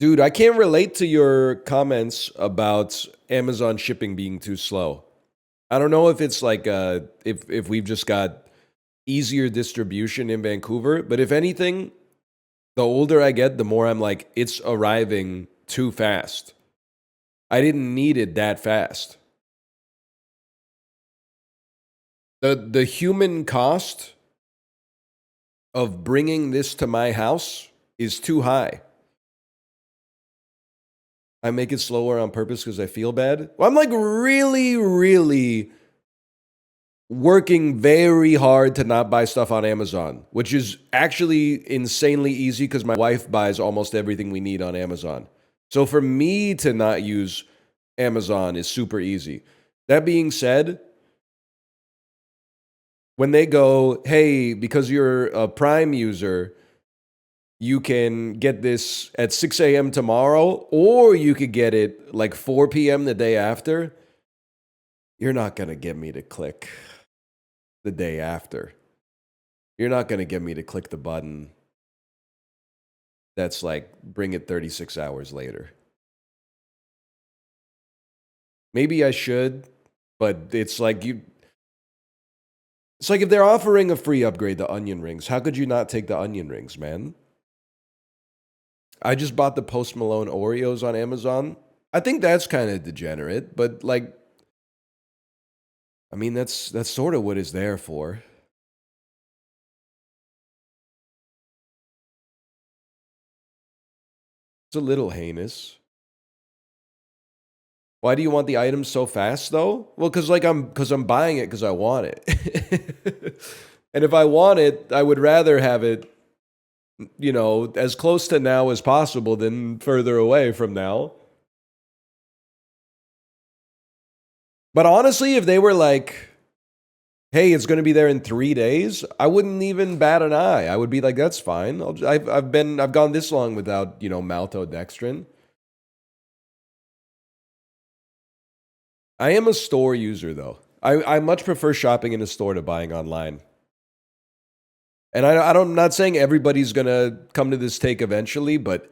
Dude, I can't relate to your comments about Amazon shipping being too slow. I don't know if it's like if we've just got easier distribution in Vancouver, but if anything, the older I get, the more I'm like it's arriving too fast. I didn't need it that fast. The human cost of bringing this to my house is too high. I make it slower on purpose because I feel bad. Well, I'm like really working very hard to not buy stuff on Amazon, which is actually insanely easy because my wife buys almost everything we need on Amazon. So for me to not use Amazon is super easy. That being said, when they go, hey, because you're a Prime user, you can get this at 6 a.m. tomorrow, or you could get it like 4 p.m. the day after, you're not going to get me to click the day after. You're not going to get me to click the button that's like, bring it 36 hours later. Maybe I should, but it's like it's like if they're offering a free upgrade to onion rings, how could you not take the onion rings, man? I just bought the Post Malone Oreos on Amazon. I think that's kind of degenerate, but like, I mean, that's sort of what it's there for. It's a little heinous. Why do you want the items so fast though? Well, because I'm buying it because I want it. And if I want it, I would rather have it, you know, as close to now as possible than further away from now. But honestly, if they were like, hey, it's going to be there in 3 days, I wouldn't even bat an eye. I would be like, that's fine. I've gone this long without, you know, maltodextrin. I am a store user though. I much prefer shopping in a store to buying online. And I'm not saying everybody's gonna come to this take eventually, but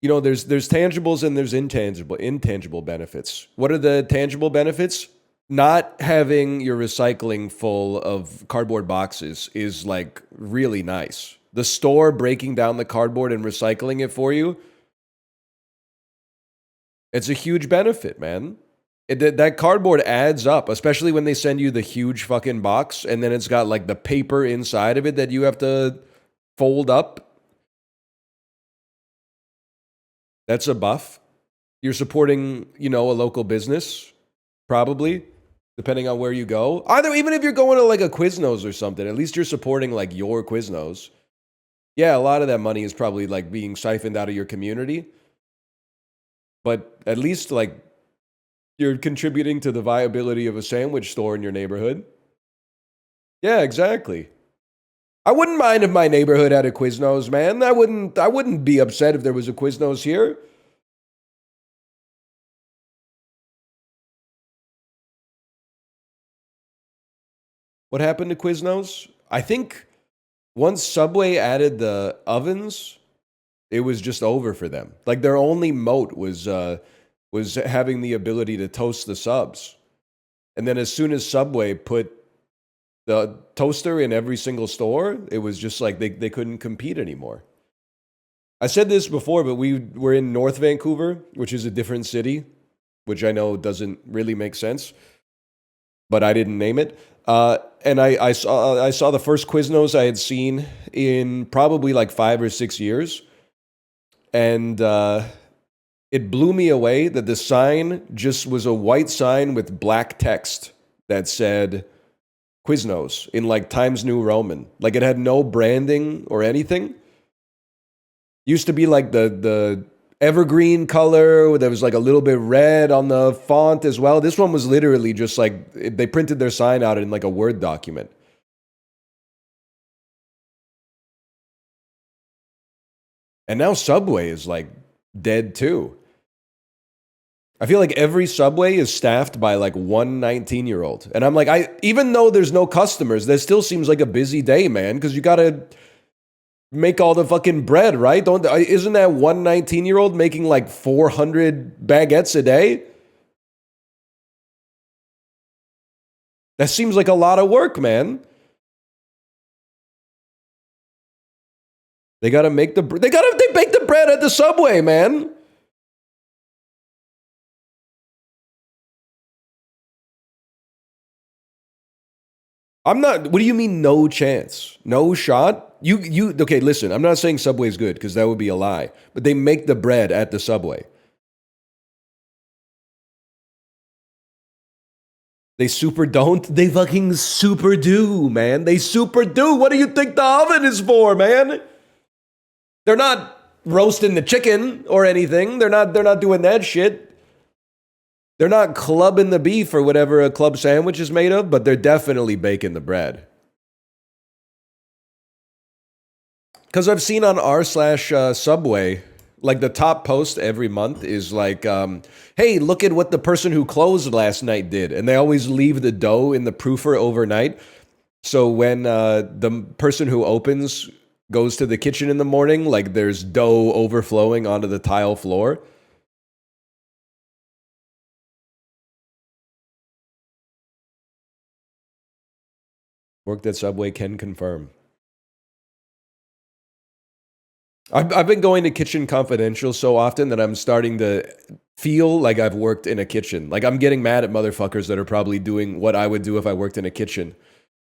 you know, there's tangibles and there's intangible benefits. What are the tangible benefits? Not having your recycling full of cardboard boxes is like really nice. The store breaking down the cardboard and recycling it for you, it's a huge benefit, man. That cardboard adds up, especially when they send you the huge fucking box and then it's got like the paper inside of it that you have to fold up. That's a buff. You're supporting, you know, a local business, probably, depending on where you go. Either even if you're going to like a Quiznos or something, at least you're supporting like your Quiznos. Yeah, a lot of that money is probably like being siphoned out of your community. But at least like you're contributing to the viability of a sandwich store in your neighborhood. Yeah, exactly. I wouldn't mind if my neighborhood had a Quiznos, man. I wouldn't be upset if there was a Quiznos here. What happened to Quiznos? I think once Subway added the ovens, it was just over for them. Like their only moat was having the ability to toast the subs. And then as soon as Subway put the toaster in every single store, it was just like they couldn't compete anymore. I said this before, but we were in North Vancouver, which is a different city, which I know doesn't really make sense, but I didn't name it. And I saw the first Quiznos I had seen in probably like 5 or 6 years, and it blew me away that the sign just was a white sign with black text that said Quiznos in like Times New Roman. Like it had no branding or anything. Used to be like the evergreen color. There was like a little bit red on the font as well. This one was literally just like they printed their sign out in like a Word document. And now Subway is like dead too. I feel like every Subway is staffed by like one 19-year-old. And I'm like, even though there's no customers, that still seems like a busy day, man, because you gotta make all the fucking bread, right? Don't isn't that one 19-year-old making like 400 baguettes a day? That seems like a lot of work, man. They gotta make the they bake the bread at the Subway, man. I'm not. What do you mean, no chance, no shot? You okay? Listen, I'm not saying Subway's good because that would be a lie. But they make the bread at the Subway. They super don't. They fucking super do, man. They super do. What do you think the oven is for, man? They're not roasting the chicken or anything. They're not doing that shit. They're not clubbing the beef or whatever a club sandwich is made of, but they're definitely baking the bread. Because I've seen on r/Subway, like the top post every month is like, hey, look at what the person who closed last night did. And they always leave the dough in the proofer overnight. So when the person who opens goes to the kitchen in the morning, like there's dough overflowing onto the tile floor. Worked at Subway, can confirm. I've been going to Kitchen Confidential so often that I'm starting to feel like I've worked in a kitchen. Like I'm getting mad at motherfuckers that are probably doing what I would do if I worked in a kitchen.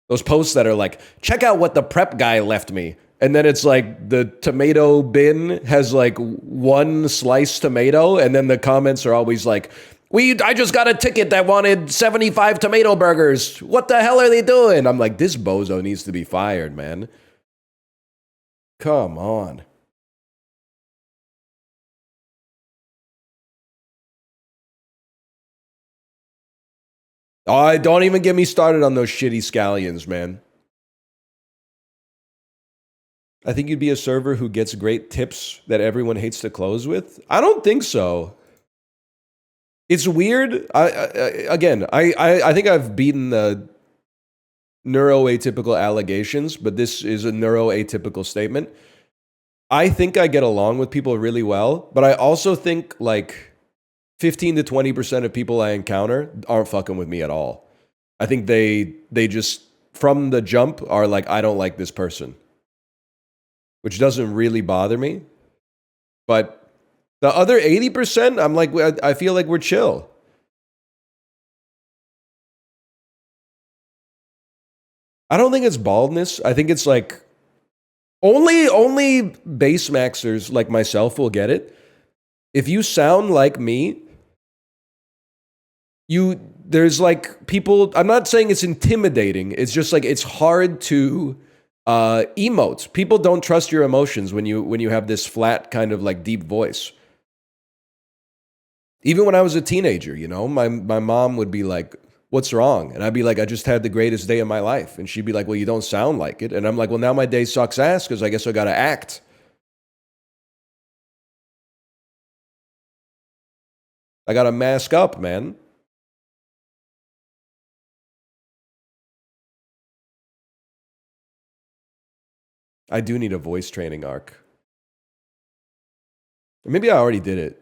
Those posts that are like, check out what the prep guy left me. And then it's like the tomato bin has like one sliced tomato. And then the comments are always like, I just got a ticket that wanted 75 tomato burgers. What the hell are they doing? I'm like, this bozo needs to be fired, man. Come on. Oh, don't even get me started on those shitty scallions, man. I think you'd be a server who gets great tips that everyone hates to close with. I don't think so. It's weird. I think I've beaten the neuroatypical allegations, but this is a neuroatypical statement. I think I get along with people really well, but I also think like 15 to 20% of people I encounter aren't fucking with me at all. I think they just from the jump are like, I don't like this person, which doesn't really bother me. But the other 80%, I'm like, I feel like we're chill. I don't think it's baldness. I think it's like only base maxers like myself will get it. If you sound like me, there's like people, I'm not saying it's intimidating. It's just like it's hard to emote. People don't trust your emotions when you have this flat kind of like deep voice. Even when I was a teenager, you know, my mom would be like, "What's wrong?" And I'd be like, "I just had the greatest day of my life." And she'd be like, "Well, you don't sound like it." And I'm like, "Well, now my day sucks ass because I guess I got to act." I got to mask up, man. I do need a voice training arc. Maybe I already did it.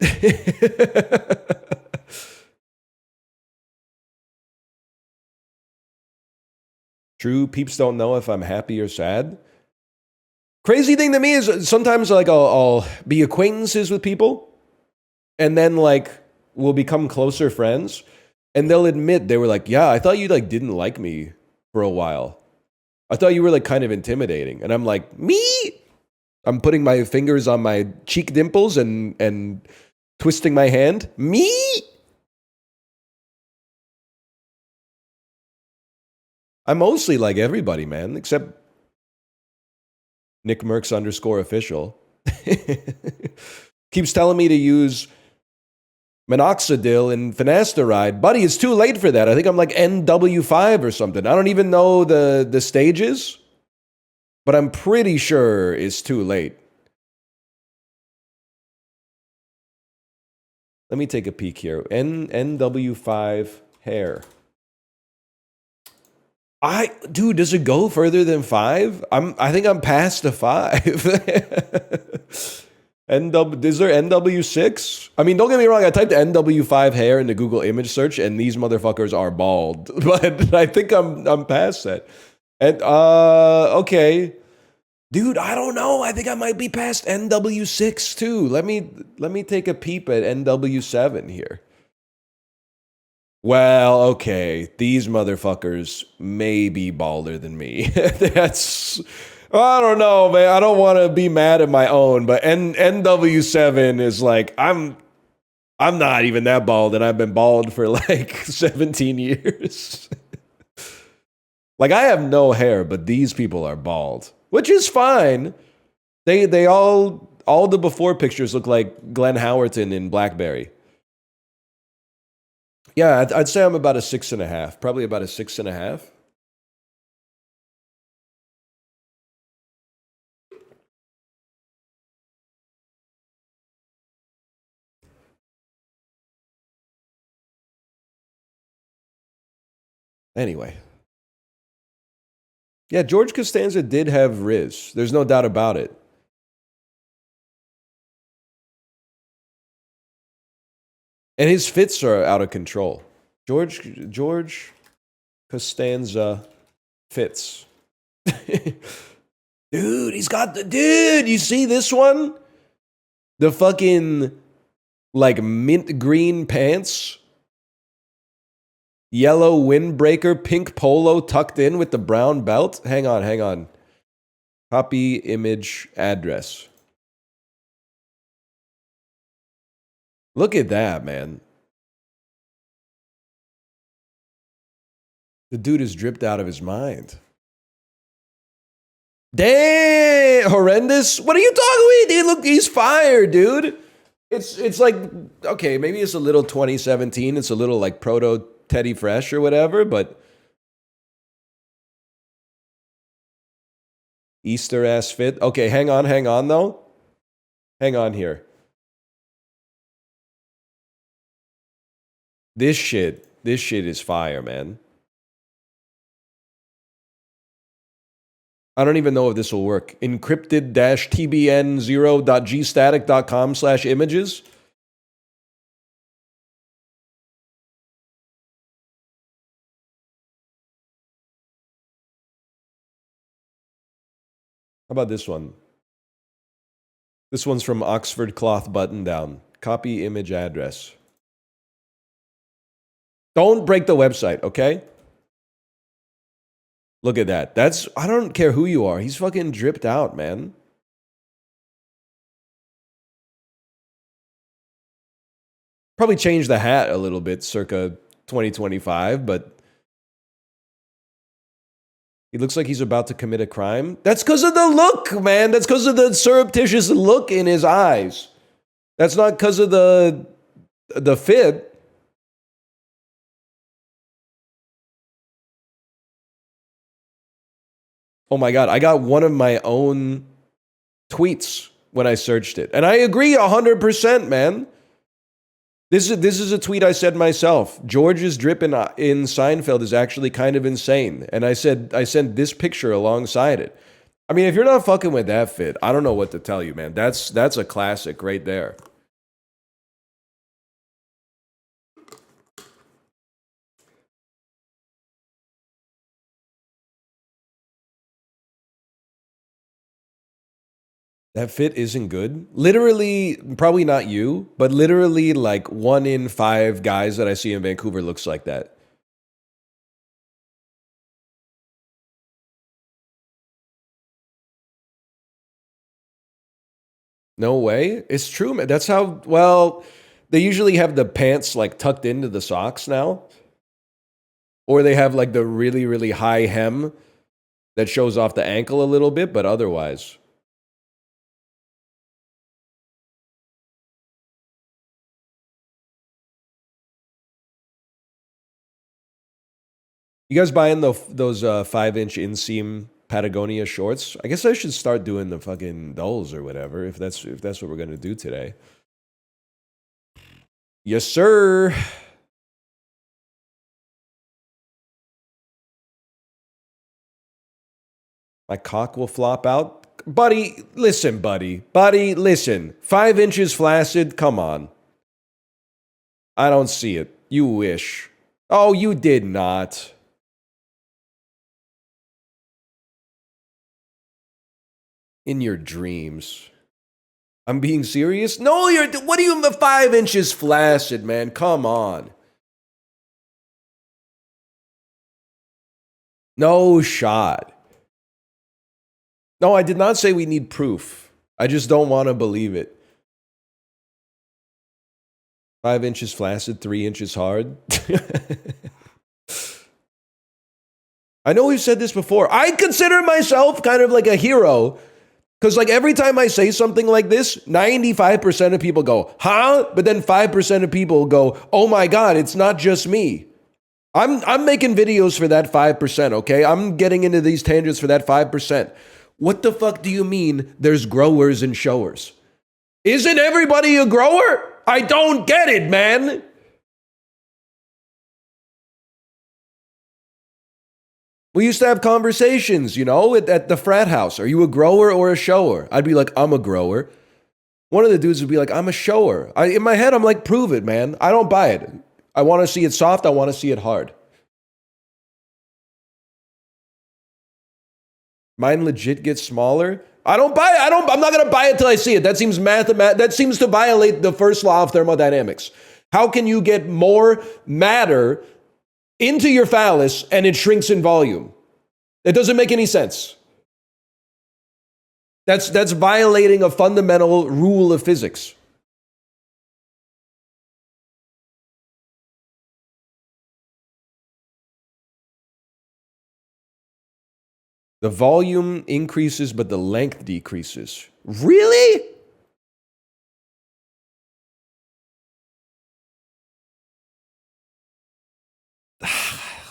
True, peeps don't know if I'm happy or sad. Crazy thing to me is sometimes like I'll be acquaintances with people, and then like we'll become closer friends, and they'll admit they were like, "Yeah, I thought you like didn't like me for a while. I thought you were like kind of intimidating." And I'm like, "Me?" I'm putting my fingers on my cheek dimples and twisting my hand. Me? I'm mostly like everybody, man, except Nick Merckx _official. Keeps telling me to use minoxidil and finasteride. Buddy, it's too late for that. I think I'm like NW5 or something. I don't even know the stages, but I'm pretty sure it's too late. Let me take a peek here. NW5 hair. Dude, does it go further than 5? I think I'm past the 5. Is there NW6? I mean, don't get me wrong. I typed NW5 hair into Google image search, and these motherfuckers are bald. But I think I'm past that. And okay, dude, I don't know. I think I might be past NW6 too. Let me take a peep at NW7 here. Well, okay, these motherfuckers may be balder than me. That's, I don't know, man. I don't want to be mad at my own, but NW7 is like, I'm not even that bald, and I've been bald for like 17 years. Like, I have no hair, but these people are bald, which is fine. They all the before pictures look like Glenn Howerton in BlackBerry. Yeah, I'd say I'm about a 6.5. Probably about a 6.5. Anyway. Yeah, George Costanza did have Riz. There's no doubt about it. And his fits are out of control. George Costanza fits. Dude, he's got the dude. You see this one? The fucking like mint green pants, yellow windbreaker, pink polo tucked in with the brown belt. Hang on. Copy image address. Look at that, man. The dude is dripped out of his mind. Damn, horrendous. What are you talking about? Look, he's fired, dude. It's like, okay, maybe it's a little 2017. It's a little like proto Teddy Fresh or whatever, but Easter ass fit. Okay, hang on though. Hang on here. This shit is fire, man. I don't even know if this will work. Encrypted-tbn0.gstatic.com/images. How about this one? This one's from Oxford Cloth Button Down. Copy image address. Don't break the website, okay? Look at that. I don't care who you are. He's fucking dripped out, man. Probably changed the hat a little bit circa 2025, but he looks like he's about to commit a crime. That's because of the look, man. That's because of the surreptitious look in his eyes. That's not because of the fit. Oh my God, I got one of my own tweets when I searched it. And I agree 100%, man. This is a tweet I said myself. George's drip in Seinfeld is actually kind of insane. And I sent this picture alongside it. I mean, if you're not fucking with that fit, I don't know what to tell you, man. That's a classic right there. That fit isn't good. Literally, probably not you, but literally like 1 in 5 guys that I see in Vancouver looks like that. No way. It's true, man. That's how, well, they usually have the pants like tucked into the socks now. Or they have like the really, really high hem that shows off the ankle a little bit, but otherwise. You guys buying those 5-inch inseam Patagonia shorts? I guess I should start doing the fucking those or whatever if that's what we're gonna do today. Yes, sir. My cock will flop out. Buddy, listen, buddy. Buddy, listen. 5 inches flaccid? Come on. I don't see it. You wish. Oh, you did not. In your dreams. I'm being serious? No, what are you, 5 inches flaccid, man? Come on. No shot. No, I did not say we need proof. I just don't want to believe it. 5 inches flaccid, 3 inches hard. I know we've said this before. I consider myself kind of like a hero. Because like every time I say something like this, 95% of people go, huh? But then 5% of people go, oh my God, it's not just me. I'm making videos for that 5%, okay? I'm getting into these tangents for that 5%. What the fuck do you mean there's growers and showers? Isn't everybody a grower? I don't get it, man. We used to have conversations, you know, at the frat house. Are you a grower or a shower? I'd be like, I'm a grower. One of the dudes would be like, I'm a shower. In my head, I'm like, prove it, man. I don't buy it. I want to see it soft. I want to see it hard. Mine legit gets smaller. I don't buy it. I'm not going to buy it till I see it. That seems that seems to violate the first law of thermodynamics. How can you get more matter into your phallus and it shrinks in volume? It doesn't make any sense. That's violating a fundamental rule of physics. The volume increases, but the length decreases. Really?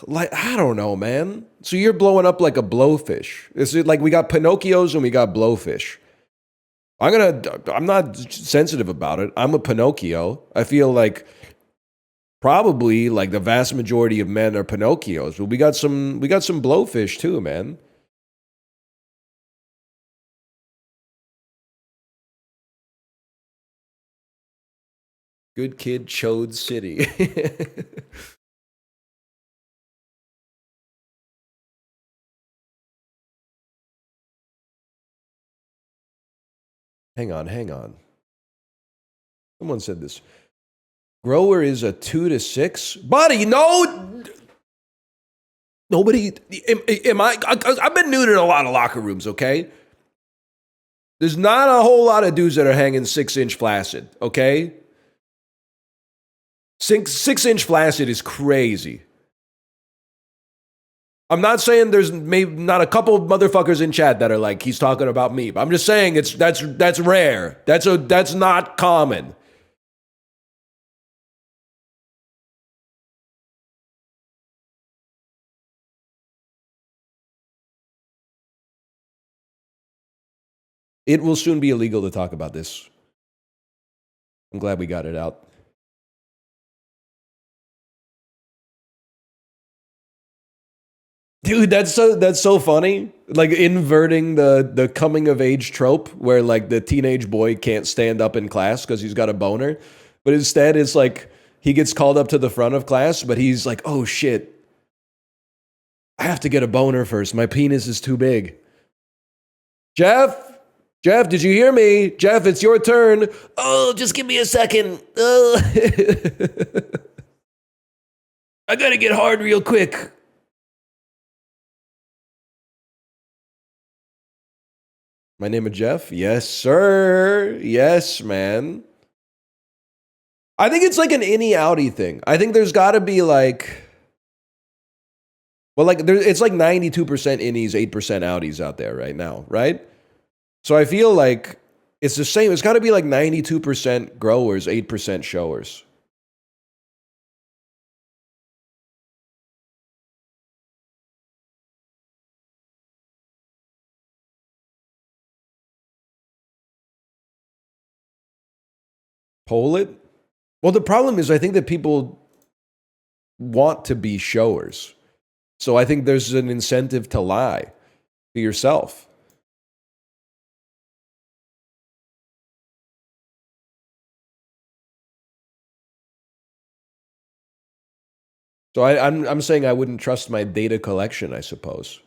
Like, I don't know, man. So you're blowing up like a blowfish. Is it like we got Pinocchios and we got blowfish? I'm not sensitive about it. I'm a Pinocchio. I feel like probably like the vast majority of men are Pinocchios, but we got some blowfish too, man. Good kid, Chode City. Hang on. Someone said this. Grower is a 2 to 6. Buddy, no. Nobody. Am I? I've been nude in a lot of locker rooms, okay? There's not a whole lot of dudes that are hanging 6-inch flaccid, okay? 6-inch flaccid is crazy. I'm not saying there's maybe not a couple of motherfuckers in chat that are like, he's talking about me. But I'm just saying that's rare. That's not common. It will soon be illegal to talk about this. I'm glad we got it out. Dude, that's so funny. Like inverting the coming of age trope where like the teenage boy can't stand up in class because he's got a boner. But instead it's like he gets called up to the front of class, but he's like, oh shit. I have to get a boner first. My penis is too big. Jeff, did you hear me? Jeff, it's your turn. Oh, just give me a second. Oh. I gotta get hard real quick. My name is Jeff? Yes, sir. Yes, man. I think it's like an innie-outie thing. I think there's got to be like... Well, like it's like 92% innies, 8% outies out there right now, right? So I feel like it's the same. It's got to be like 92% growers, 8% showers. Poll it? Well, the problem is I think that people want to be showers. So I think there's an incentive to lie. to yourself. So I'm saying I wouldn't trust my data collection, I suppose.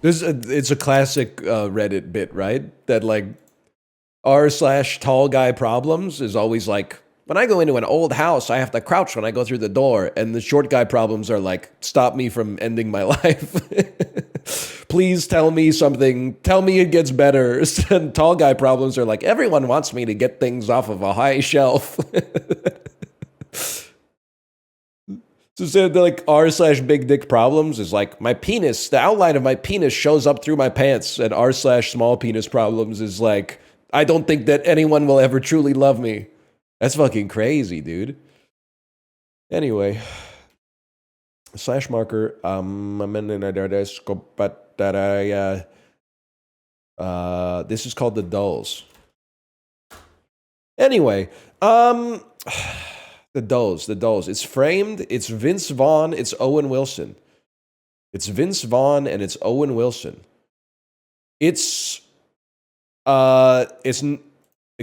It's a classic Reddit bit, right? That like r/tall guy problems is always like, when I go into an old house, I have to crouch when I go through the door. And the short guy problems are like, stop me from ending my life. Please tell me something. Tell me it gets better. And tall guy problems are like, everyone wants me to get things off of a high shelf. So like r/big dick problems is like, my penis, the outline of my penis shows up through my pants. And r/small penis problems is like, I don't think that anyone will ever truly love me. That's fucking crazy, dude. Anyway. Slash marker. This is called the dulls. Anyway, the dulls. It's framed. It's Vince Vaughn. It's Owen Wilson. It's Vince Vaughn and it's Owen Wilson. It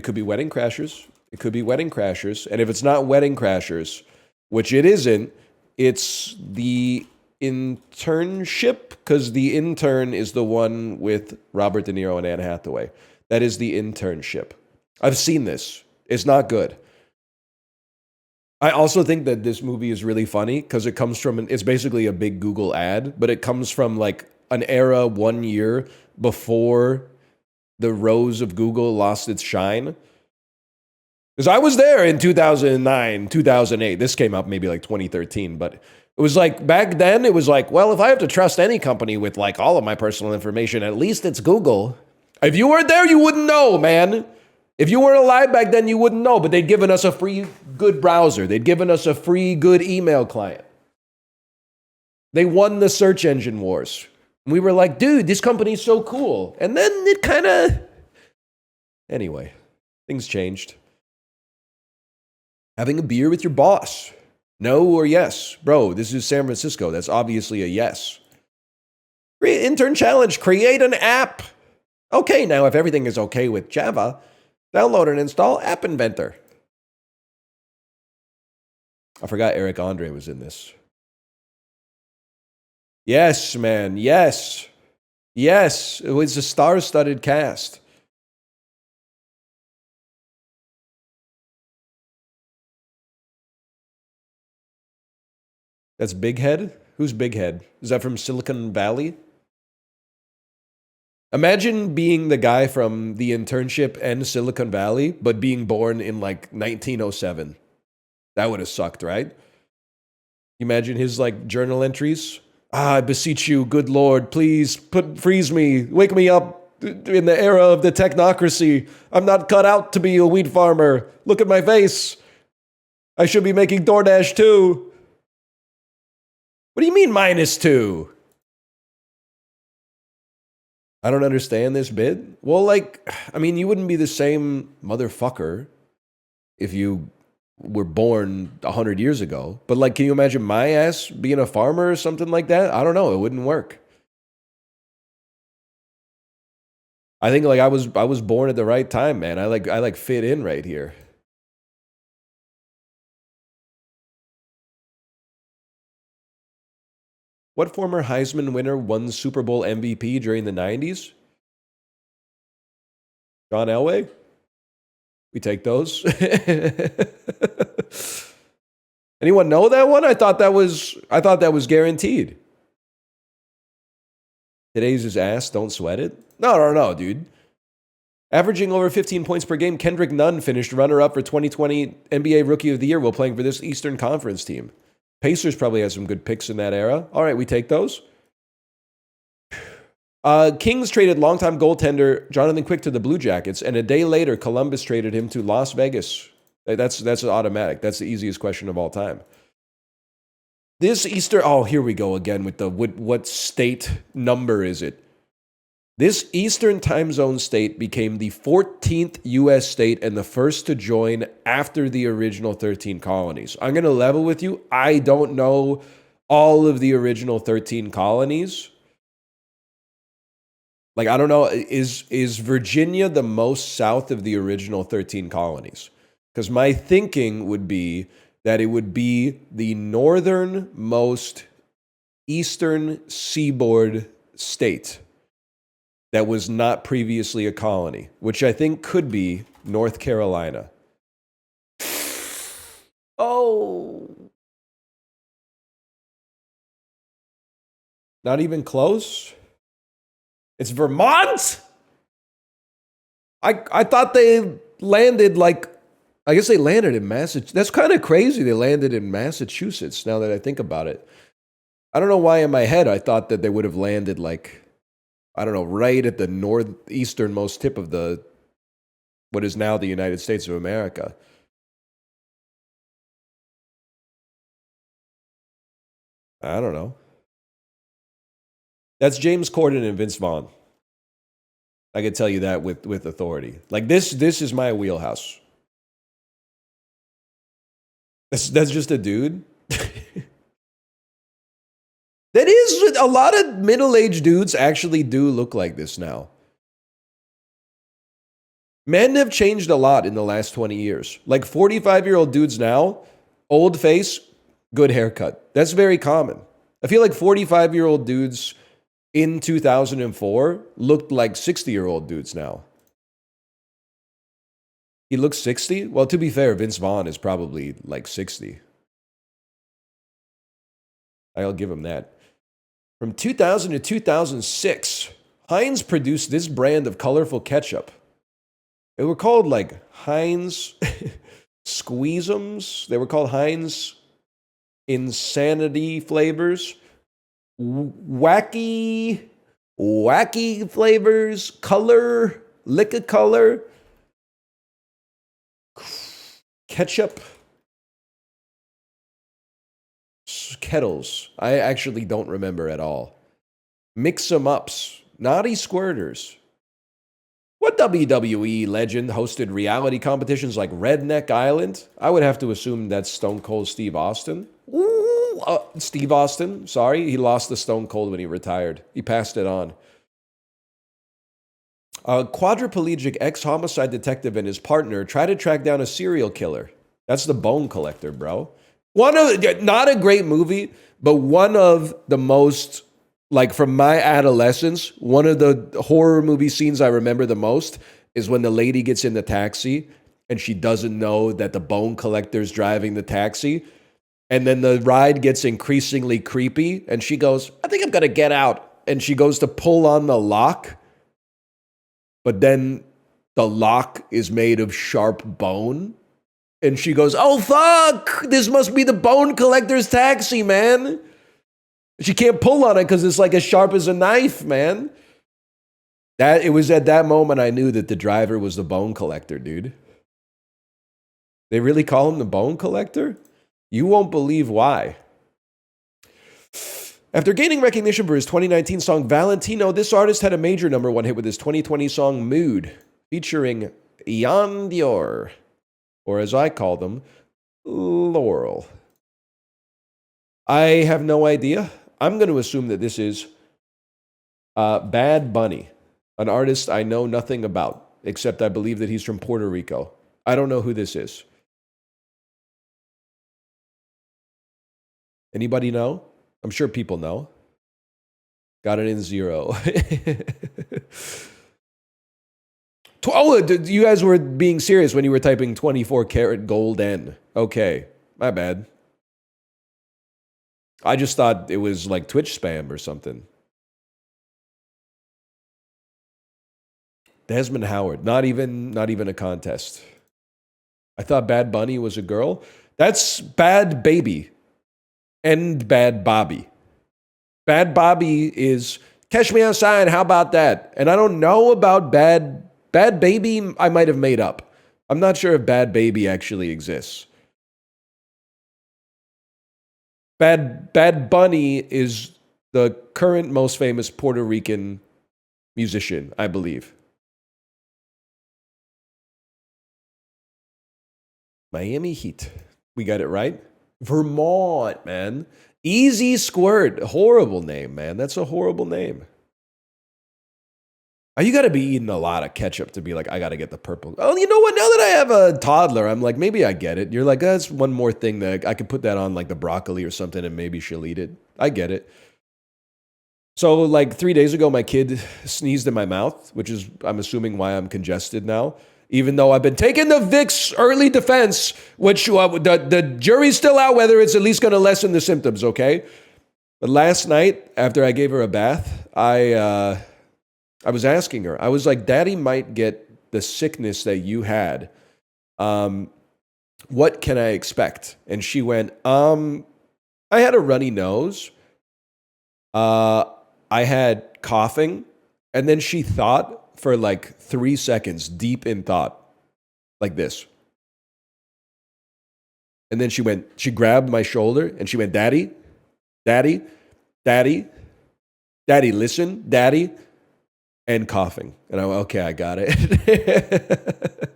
could be Wedding Crashers. It could be Wedding Crashers. And if it's not Wedding Crashers, which it isn't, it's The Internship, because The Intern is the one with Robert De Niro and Anne Hathaway. That is The Internship. I've seen this. It's not good. I also think that this movie is really funny because it comes from, it's basically a big Google ad, but it comes from like an era 1 year before the rose of Google lost its shine. Because I was there in 2009, 2008. This came out maybe like 2013, but it was like, back then it was like, well, if I have to trust any company with like all of my personal information, at least it's Google. If you weren't there, you wouldn't know, man. If you weren't alive back then, you wouldn't know, but they'd given us a free good browser. They'd given us a free good email client. They won the search engine wars. We were like, dude, this company's so cool. And then it kind of... Anyway, things changed. Having a beer with your boss. No or yes? Bro, this is San Francisco. That's obviously a yes. Intern challenge, create an app. Okay, now if everything is okay with Java, download and install App Inventor. I forgot Eric Andre was in this. Yes, man. Yes. Yes. It was a star-studded cast. That's Big Head? Who's Big Head? Is that from Silicon Valley? Imagine being the guy from The Internship and Silicon Valley, but being born in like 1907. That would have sucked, right? Imagine his like journal entries. I beseech you, good Lord, please freeze me, wake me up in the era of the technocracy. I'm not cut out to be a wheat farmer. Look at my face. I should be making DoorDash too. What do you mean -2? I don't understand this bit. Well, like, I mean, you wouldn't be the same motherfucker if you were born 100 years ago. But like, can you imagine my ass being a farmer or something like that? I don't know. It wouldn't work. I think like I was born at the right time, man. I like fit in right here. What former Heisman winner won Super Bowl MVP during the 90s? John Elway? We take those. Anyone know that one? I thought that was guaranteed. Today's his ass, don't sweat it. No, dude. Averaging over 15 points per game, Kendrick Nunn finished runner-up for 2020 NBA Rookie of the Year while playing for this Eastern Conference team. Pacers probably had some good picks in that era. All right, we take those. Kings traded longtime goaltender Jonathan Quick to the Blue Jackets, and a day later, Columbus traded him to Las Vegas. That's an automatic. That's the easiest question of all time. This Easter... Oh, here we go again with the... What state number is it? This Eastern time zone state became the 14th U.S. state and the first to join after the original 13 colonies. I'm going to level with you. I don't know all of the original 13 colonies. Like, I don't know, is Virginia the most south of the original 13 colonies? Because my thinking would be that it would be the northernmost eastern seaboard state that was not previously a colony, which I think could be North Carolina. Oh. Not even close? It's Vermont? I thought they landed like, I guess they landed in Massachusetts. That's kind of crazy. They landed in Massachusetts now that I think about it. I don't know why in my head I thought that they would have landed like, I don't know, right at the northeasternmost tip of the what is now the United States of America. I don't know. That's James Corden and Vince Vaughn. I can tell you that with authority. Like this is my wheelhouse. That's just a dude. That is a lot of middle-aged dudes actually do look like this now. Men have changed a lot in the last 20 years. Like 45-year-old dudes now, old face, good haircut. That's very common. I feel like 45-year-old dudes in 2004 looked like 60-year-old dudes now. He looks 60? Well, to be fair, Vince Vaughn is probably like 60. I'll give him that. From 2000 to 2006, Heinz produced this brand of colorful ketchup. They were called like Heinz Squeezums. They were called Heinz Insanity Flavors. Wacky flavors. Color. Liquor color. Ketchup. Kettles. I actually don't remember at all. Mix 'em ups. Naughty squirters. What WWE legend hosted reality competitions like Redneck Island? I would have to assume that's Stone Cold Steve Austin. Ooh, Steve Austin, sorry. He lost the Stone Cold when he retired. He passed it on. A quadriplegic ex-homicide detective and his partner try to track down a serial killer. That's The Bone Collector, bro. Not a great movie, but one of the most, like from my adolescence, one of the horror movie scenes I remember the most is when the lady gets in the taxi and she doesn't know that the bone collector's driving the taxi. And then the ride gets increasingly creepy and she goes, I think I'm going to get out. And she goes to pull on the lock. But then the lock is made of sharp bone. And she goes, oh, fuck, this must be the bone collector's taxi, man. She can't pull on it because it's like as sharp as a knife, man. It was at that moment I knew that the driver was the bone collector, dude. They really call him the bone collector? You won't believe why. After gaining recognition for his 2019 song Valentino, this artist had a major #1 hit with his 2020 song Mood, featuring Ian Dior. Or as I call them, Laurel. I have no idea. I'm going to assume that this is Bad Bunny, an artist I know nothing about, except I believe that he's from Puerto Rico. I don't know who this is. Anybody know? I'm sure people know. Got it in 0. Oh, you guys were being serious when you were typing 24 karat gold N. Okay, my bad. I just thought it was like Twitch spam or something. Desmond Howard, not even a contest. I thought Bad Bunny was a girl. That's Bad Baby and Bad Bobby. Bad Bobby is Catch Me Outside, how about that? And I don't know about Bad Baby, I might have made up. I'm not sure if Bad Baby actually exists. Bad Bunny is the current most famous Puerto Rican musician, I believe. Miami Heat. We got it right. Vermont, man. Easy Squirt. Horrible name, man. That's a horrible name. You got to be eating a lot of ketchup to be like, I got to get the purple. Oh, you know what? Now that I have a toddler, I'm like, maybe I get it. You're like, that's one more thing that I could put that on like the broccoli or something and maybe she'll eat it. I get it. So like 3 days ago, my kid sneezed in my mouth, which is, I'm assuming, why I'm congested now. Even though I've been taking the Vicks early defense, which the jury's still out whether it's at least going to lessen the symptoms, okay? But last night, after I gave her a bath, I was asking her, I was like, Daddy might get the sickness that you had. What can I expect? And she went, I had a runny nose. I had coughing. And then she thought for like 3 seconds, deep in thought, like this. And then she grabbed my shoulder and she went, Daddy, Daddy, Daddy, Daddy, listen, Daddy. And coughing. And I went, okay, I got it. It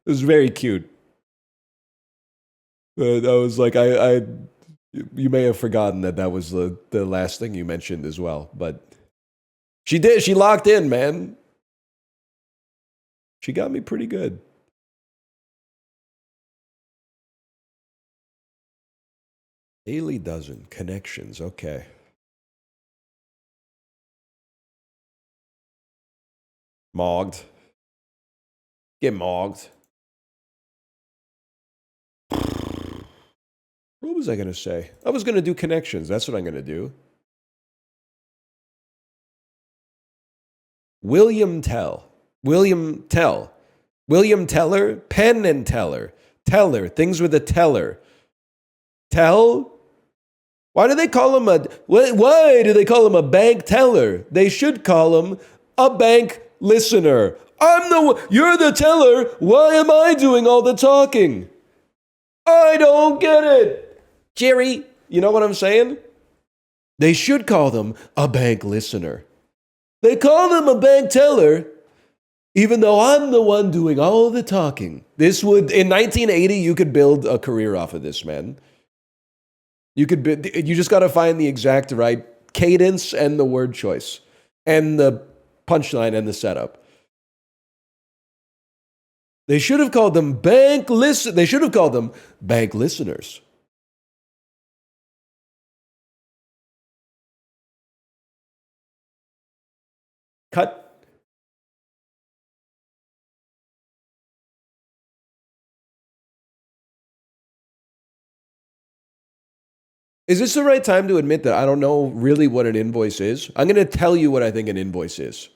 was very cute. I was like, you may have forgotten that was the last thing you mentioned as well. But she did. She locked in, man. She got me pretty good. Daily dozen. Connections. Okay. Mogged. Get mogged. What was I going to say? I was going to do connections. That's what I'm going to do. William Tell. William Tell. William Teller. Penn and Teller. Teller. Things with a teller. Tell? Why do they call him why do they call him a bank teller? They should call him a bank listener. You're the teller. Why am I doing all the talking? I don't get it. Jerry, you know what I'm saying? They should call them a bank listener. They call them a bank teller, even though I'm the one doing all the talking. In 1980, you could build a career off of this, man. You just got to find the exact right cadence and the word choice and the punchline and the setup. They should have called them They should have called them bank listeners. Cut. Is this the right time to admit that I don't know really what an invoice is? I'm going to tell you what I think an invoice is.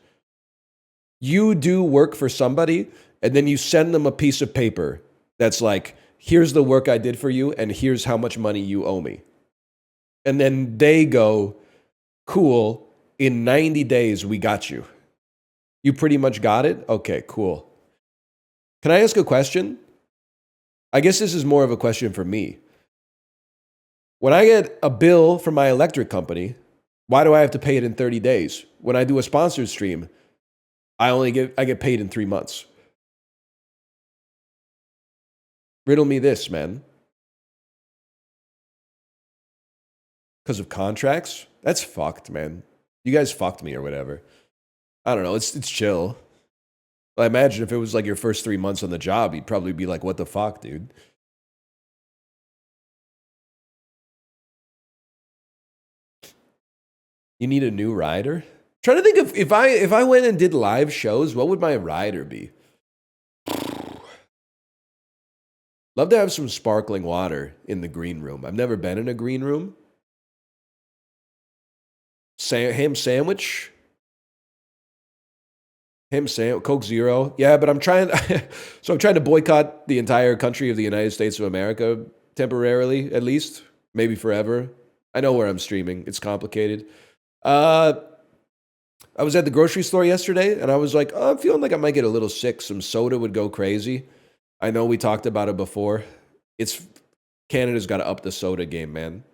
You do work for somebody, and then you send them a piece of paper that's like, here's the work I did for you, and here's how much money you owe me. And then they go, cool, in 90 days, we got you. You pretty much got it? Okay, cool. Can I ask a question? I guess this is more of a question for me. When I get a bill from my electric company, why do I have to pay it in 30 days? When I do a sponsored stream, I get paid in 3 months. Riddle me this, man. Because of contracts? That's fucked, man. You guys fucked me or whatever. I don't know. It's chill. I imagine if it was like your first 3 months on the job, you'd probably be like, what the fuck, dude? You need a new rider? Trying to think of if I went and did live shows, what would my rider be? Love to have some sparkling water in the green room. I've never been in a green room. Ham sandwich? Coke Zero. Yeah, but I'm trying to boycott the entire country of the United States of America temporarily, at least. Maybe forever. I know where I'm streaming. It's complicated. I was at the grocery store yesterday, and I was like, I'm feeling like I might get a little sick. Some soda would go crazy. I know we talked about it before. Canada's got to up the soda game, man.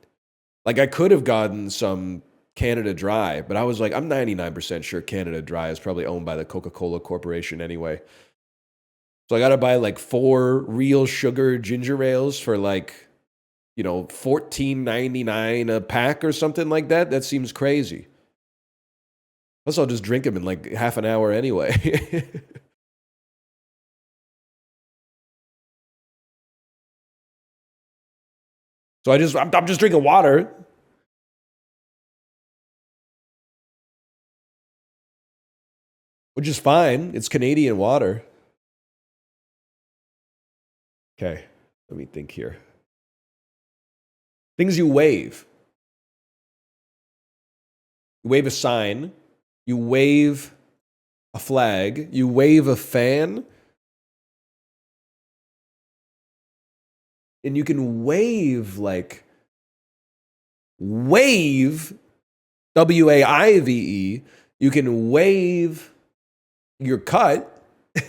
Like, I could have gotten some Canada Dry, but I was like, I'm 99% sure Canada Dry is probably owned by the Coca-Cola Corporation anyway. So I got to buy like 4 real sugar ginger ales for like, you know, $14.99 a pack or something like that. That seems crazy. Plus, I'll just drink them in like half an hour anyway. So I'm just drinking water. Which is fine. It's Canadian water. Okay, let me think here. Things you wave. You wave a sign. You wave a flag. You wave a fan. And you can wave like wave, WAIVE. You can wave your cut.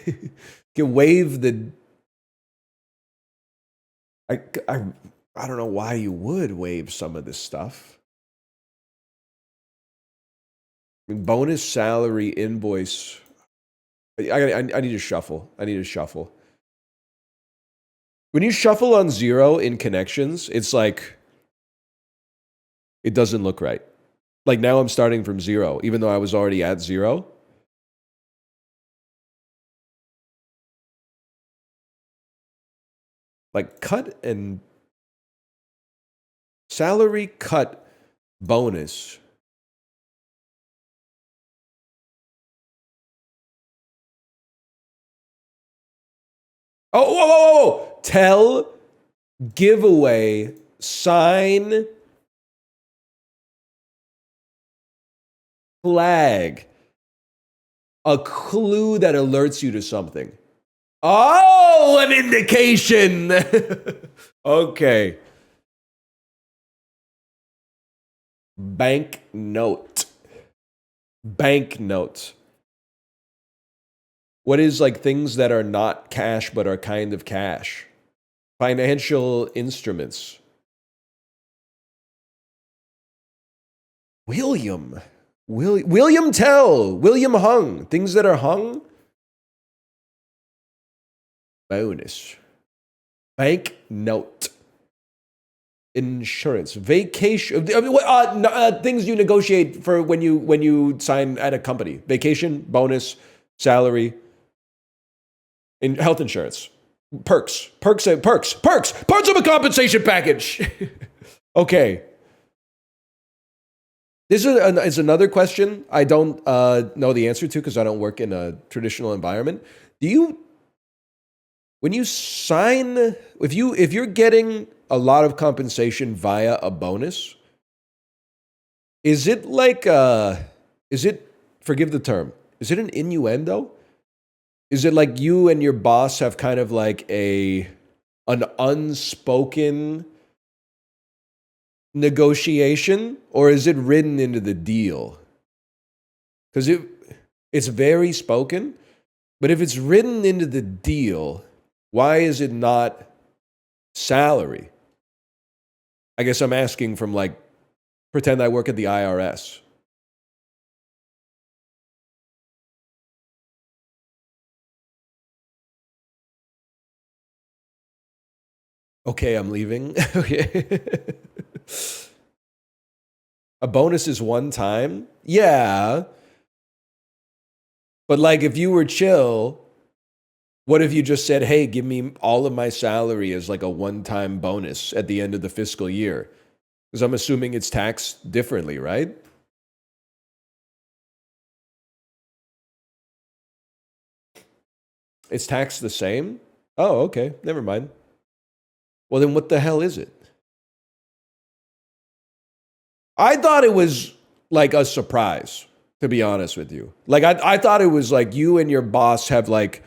You can wave the. I don't know why you would waive some of this stuff. Bonus salary invoice. I need to shuffle. I need to shuffle. When you shuffle on 0 in connections, it's like it doesn't look right. Like now I'm starting from 0, even though I was already at 0. Like cut and salary cut bonus. Oh, whoa, whoa, whoa. Tell, giveaway, sign, flag. A clue that alerts you to something. Oh, an indication. Okay. Banknote. Banknote. What is like things that are not cash but are kind of cash? Financial instruments. William Tell. William hung. Things that are hung. Bonus. Banknote. Insurance. Vacation. Things you negotiate for when you sign at a company. Vacation, bonus, salary, in health insurance. Perks of a compensation package. Okay. This is another question I don't know the answer to because I don't work in a traditional environment. When you sign, if you're getting a lot of compensation via a bonus, is it like forgive the term, is it an innuendo? Is it like you and your boss have kind of like an unspoken negotiation, or is it written into the deal? Because it's very spoken, but if it's written into the deal, why is it not salary? I guess I'm asking from like, pretend I work at the IRS. Okay, I'm leaving. Okay. A bonus is one time? Yeah. But like if you were chill, what if you just said, hey, give me all of my salary as like a one-time bonus at the end of the fiscal year? Because I'm assuming it's taxed differently, right? It's taxed the same? Oh, okay. Never mind. Well, then what the hell is it? I thought it was like a surprise, to be honest with you. Like, I thought it was like you and your boss have like,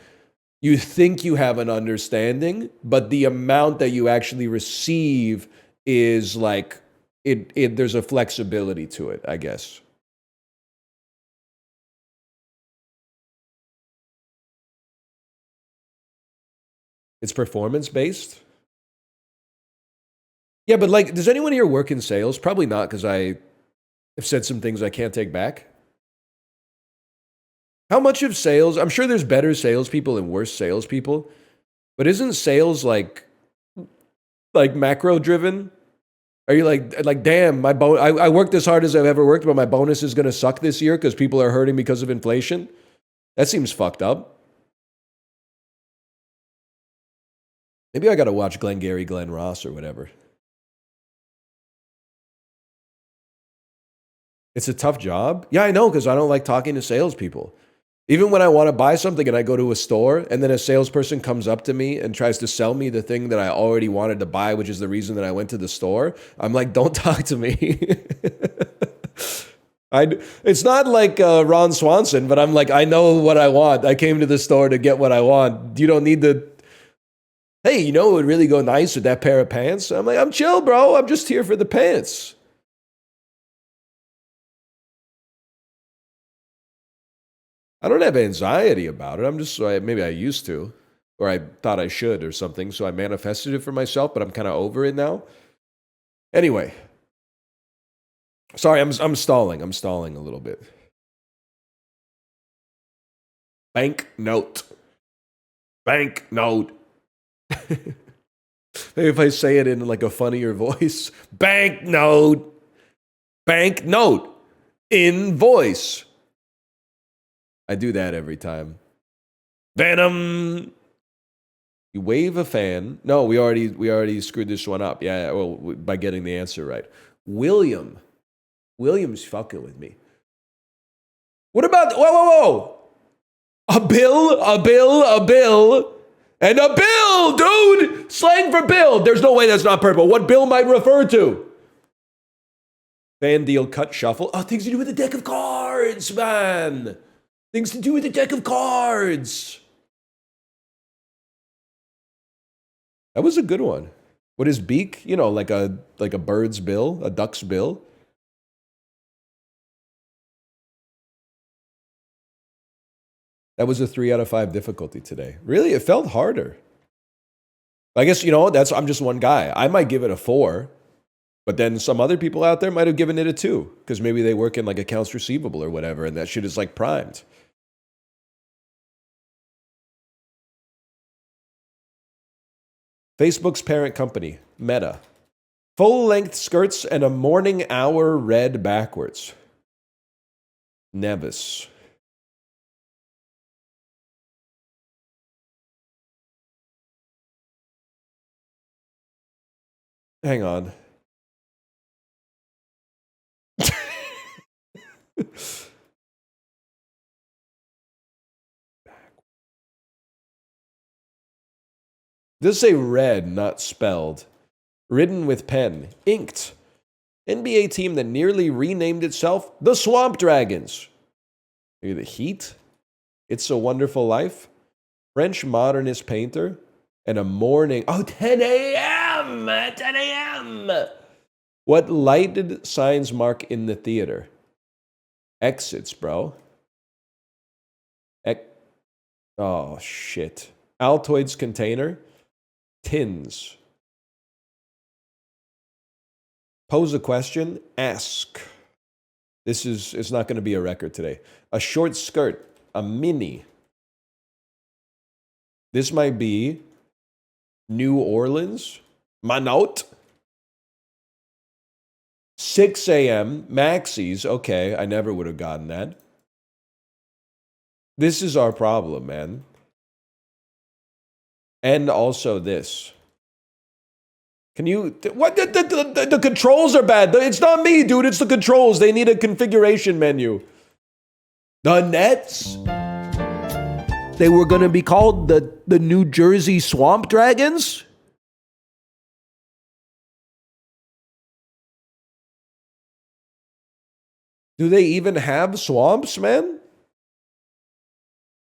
you think you have an understanding, but the amount that you actually receive is like, there's a flexibility to it, I guess. It's performance based? Yeah, but like, does anyone here work in sales? Probably not, because I've said some things I can't take back. How much of sales? I'm sure there's better salespeople and worse salespeople, but isn't sales like macro driven? Are you like damn, I worked as hard as I've ever worked, but my bonus is gonna suck this year because people are hurting because of inflation? That seems fucked up. Maybe I gotta watch Glengarry Glen Ross or whatever. It's a tough job. Yeah, I know, because I don't like talking to salespeople. Even when I want to buy something and I go to a store and then a salesperson comes up to me and tries to sell me the thing that I already wanted to buy, which is the reason that I went to the store, I'm like, don't talk to me. It's not like Ron Swanson, but I'm like, I know what I want. I came to the store to get what I want. You don't need to, hey, you know what would really go nice with that pair of pants? I'm like, I'm chill, bro. I'm just here for the pants. I don't have anxiety about it. I'm just, maybe I used to, or I thought I should or something. So I manifested it for myself, but I'm kind of over it now. Anyway, sorry, I'm stalling. I'm stalling a little bit. Bank note. Bank note. Maybe if I say it in like a funnier voice. Bank note. Bank note. Invoice. I do that every time. Venom. You wave a fan. No, we already screwed this one up. Yeah, well, by getting the answer right. William's fucking with me. What about, whoa. A bill, and a bill, dude! Slang for bill. There's no way that's not purple. What bill might refer to? Fan deal, cut, shuffle. Oh, things to do with the deck of cards, man. Things to do with the deck of cards. That was a good one. What is beak? You know, like a bird's bill, a duck's bill. That was a 3 out of 5 difficulty today. Really, it felt harder. I guess, you know, I'm just one guy. I might give it a 4, but then some other people out there might have given it a 2 because maybe they work in like accounts receivable or whatever, and that shit is like primed. Facebook's parent company, Meta. Full-length skirts and a morning hour read backwards. Nevis. Hang on. This say read, not spelled. Written with pen. Inked. NBA team that nearly renamed itself the Swamp Dragons. Maybe the Heat. It's a Wonderful Life. French modernist painter. And a morning. Oh, 10 a.m. 10 a.m. What lighted signs mark in the theater? Exits, bro. Oh, shit. Altoids container. Tins. Pose a question. Ask. It's not going to be a record today. A short skirt. A mini. This might be New Orleans. Manot. 6 a.m. Maxis. Okay, I never would have gotten that. This is our problem, man. And also this. Can you... What? The controls are bad. It's not me, dude. It's the controls. They need a configuration menu. The Nets? They were going to be called the New Jersey Swamp Dragons? Do they even have swamps, man?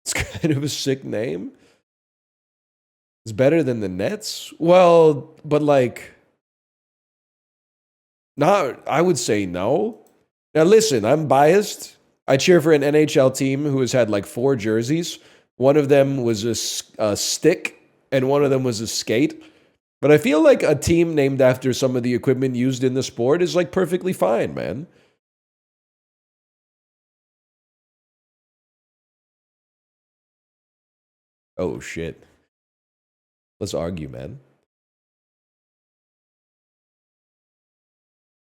It's kind of a sick name. It's better than the Nets? Well, but like... Not, I would say no. Now listen, I'm biased. I cheer for an NHL team who has had like 4 jerseys. One of them was a stick, and one of them was a skate. But I feel like a team named after some of the equipment used in the sport is like perfectly fine, man. Oh, shit. Let's argue, man.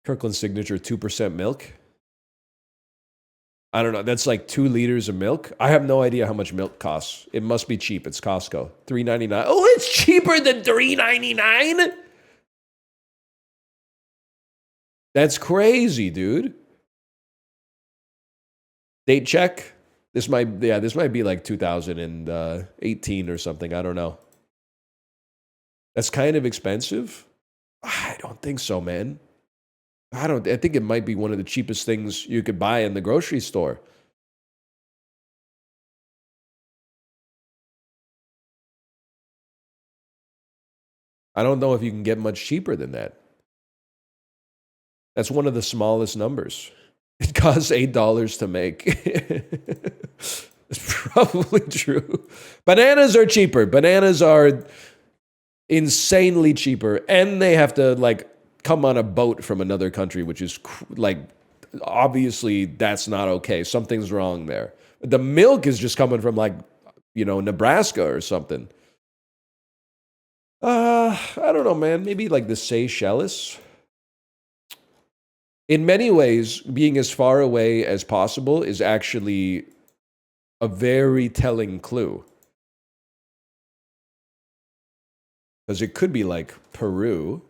Kirkland Signature 2% milk. I don't know. That's like 2 liters of milk. I have no idea how much milk costs. It must be cheap. It's Costco. $3.99. Oh, it's cheaper than $3.99? That's crazy, dude. Date check. This might be like 2018 or something. I don't know. That's kind of expensive. I don't think so, man. I think it might be one of the cheapest things you could buy in the grocery store. I don't know if you can get much cheaper than that. That's one of the smallest numbers. It costs $8 to make. It's probably true. Bananas are cheaper. Bananas are insanely cheaper, and they have to like come on a boat from another country, which is like obviously that's not okay. Something's wrong there. The milk is just coming from like, Nebraska or something. I don't know, man. Maybe like the Seychelles. In many ways, being as far away as possible is actually a very telling clue. Because it could be like Peru,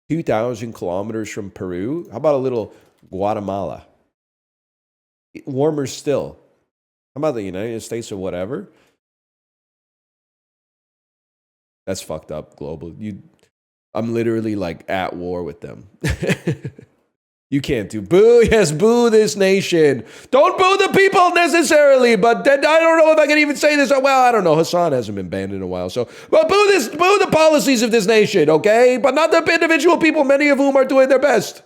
2,000 kilometers from Peru. How about a little Guatemala? Warmer still. How about the United States or whatever? That's fucked up, global. I'm literally like at war with them. You can't do boo. Yes, boo this nation. Don't boo the people necessarily, but then I don't know if I can even say this. Well, I don't know. Hassan hasn't been banned in a while, so boo the policies of this nation, okay? But not the individual people, many of whom are doing their best.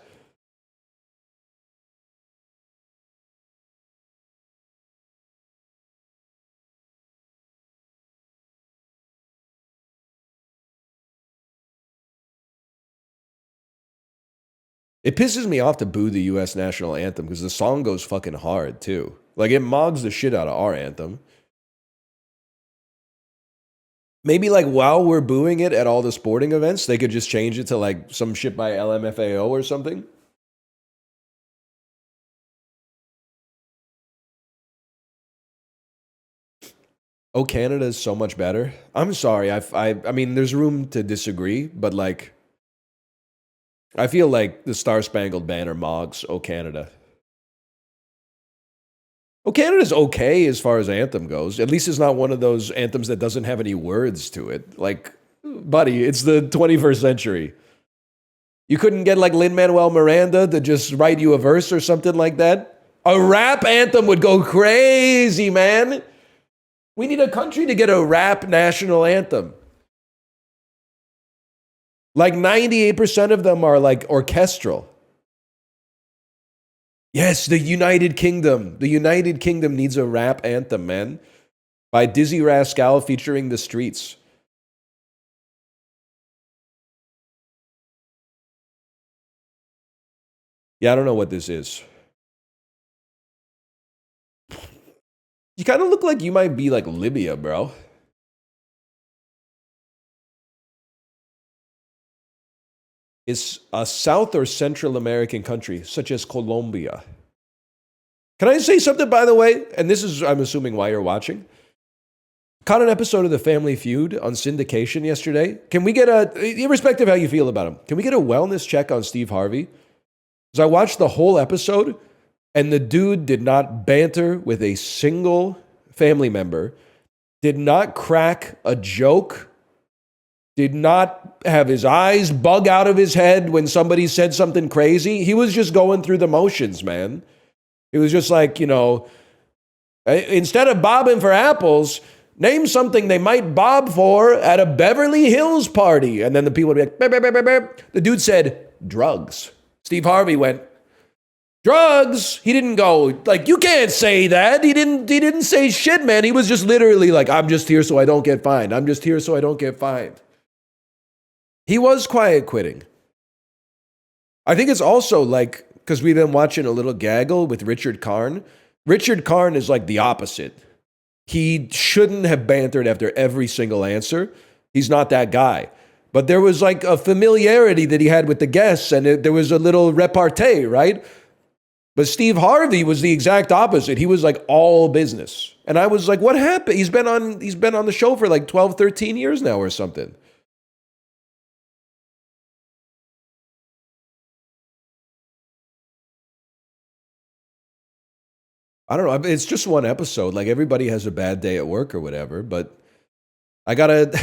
It pisses me off to boo the U.S. national anthem because the song goes fucking hard, too. Like, it mogs the shit out of our anthem. Maybe, like, while we're booing it at all the sporting events, they could just change it to, like, some shit by LMFAO or something. Oh, Canada is so much better. I'm sorry. I mean, there's room to disagree, but, like, I feel like the Star Spangled Banner mogs Oh Canada. Oh Canada's okay as far as anthem goes. At least it's not one of those anthems that doesn't have any words to it. Like, buddy, it's the 21st century. You couldn't get like Lin-Manuel Miranda to just write you a verse or something like that? A rap anthem would go crazy, man. We need a country to get a rap national anthem. Like 98% of them are like orchestral. Yes, the United Kingdom. The United Kingdom needs a rap anthem, man. By Dizzy Rascal featuring The Streets. Yeah, I don't know what this is. You kind of look like you might be like Libya, bro. It's a South or Central American country, such as Colombia. Can I say something, by the way? And this is, I'm assuming, why you're watching. Caught an episode of The Family Feud on syndication yesterday. Can we get irrespective of how you feel about him, can we get a wellness check on Steve Harvey? Because I watched the whole episode, and the dude did not banter with a single family member, did not crack a joke, did not have his eyes bug out of his head when somebody said something crazy. He was just going through the motions, man. It was just like, instead of bobbing for apples, name something they might bob for at a Beverly Hills party. And then the people would be like, beep, beep, beep, beep. The dude said, drugs. Steve Harvey went, drugs? He didn't go, like, you can't say that. He didn't say shit, man. He was just literally like, I'm just here so I don't get fined. I'm just here so I don't get fined. He was quiet quitting. I think it's also like, because we've been watching a little gaggle with Richard Karn. Richard Karn is like the opposite. He shouldn't have bantered after every single answer. He's not that guy. But there was like a familiarity that he had with the guests, and there was a little repartee, right? But Steve Harvey was the exact opposite. He was like all business. And I was like, what happened? He's been on the show for like 12, 13 years now or something. I don't know. It's just one episode. Like everybody has a bad day at work or whatever, but I gotta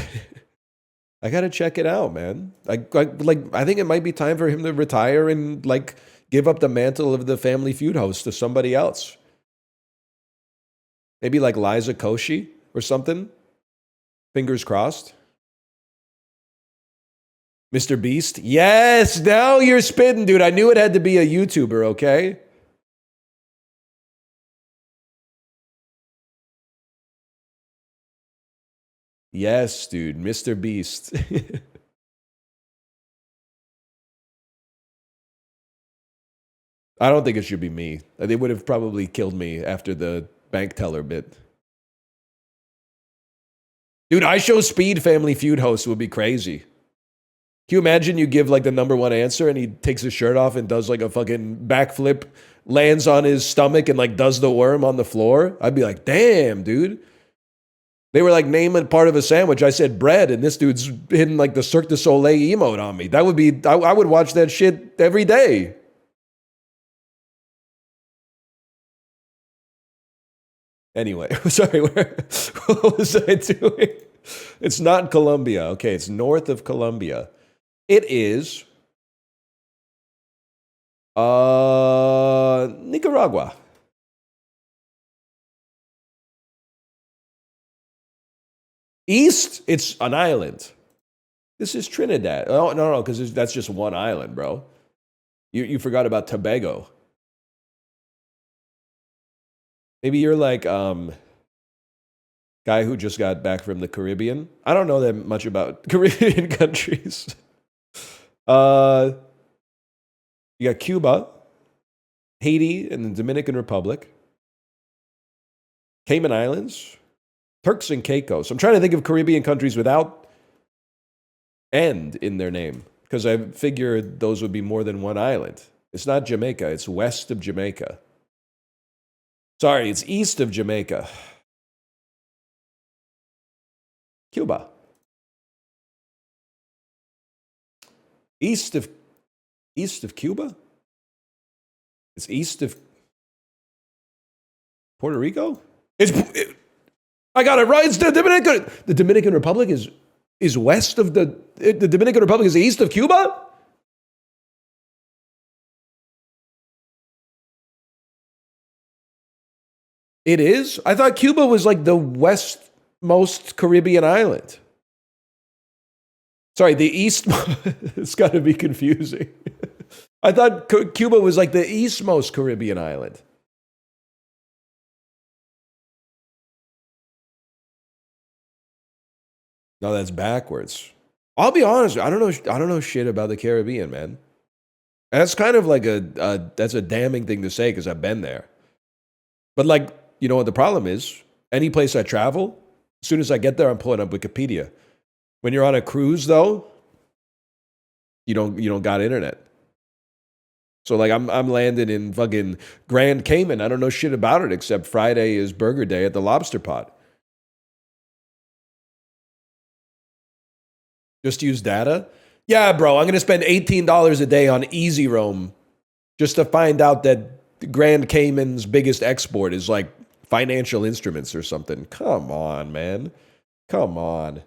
I gotta check it out, man. Like I think it might be time for him to retire and like give up the mantle of the Family Feud host to somebody else. Maybe like Liza Koshy or something. Fingers crossed. Mr. Beast? Yes, now you're spitting, dude. I knew it had to be a YouTuber, okay? Yes, dude. Mr. Beast. I don't think it should be me. They would have probably killed me after the bank teller bit. Dude, I Show Speed Family Feud host would be crazy. Can you imagine you give like the number one answer and he takes his shirt off and does like a fucking backflip, lands on his stomach and like does the worm on the floor? I'd be like, damn, dude. They were like, name a part of a sandwich. I said bread, and this dude's hitting like the Cirque du Soleil emote on me. That would be, I would watch that shit every day. Anyway, sorry, what was I doing? It's not Colombia. Okay, it's north of Colombia. It is Nicaragua. East, it's an island. This is Trinidad. Oh, no, because that's just one island, bro. You forgot about Tobago. Maybe you're like guy who just got back from the Caribbean. I don't know that much about Caribbean countries. You got Cuba, Haiti, and the Dominican Republic, Cayman Islands, Turks and Caicos. I'm trying to think of Caribbean countries without "and" in their name because I figured those would be more than one island. It's not Jamaica. It's west of Jamaica. Sorry, it's east of Jamaica. Cuba. East of Cuba? It's east of Puerto Rico? I got it right. It's the Dominican. The Dominican Republic is west of the Dominican Republic is east of Cuba? It is? I thought Cuba was like the westmost Caribbean island. Sorry, the east. It's got to be confusing. I thought Cuba was like the eastmost Caribbean island. No, that's backwards. I'll be honest. I don't know. I don't know shit about the Caribbean, man. That's kind of like that's a damning thing to say because I've been there. But like, you know what the problem is? Any place I travel, as soon as I get there, I'm pulling up Wikipedia. When you're on a cruise, though, you don't got internet. So like I'm landing in fucking Grand Cayman. I don't know shit about it except Friday is burger day at the Lobster Pot. Just use data? Yeah, bro, I'm gonna spend $18 a day on Easy Roam just to find out that Grand Cayman's biggest export is like financial instruments or something. Come on, man. Come on.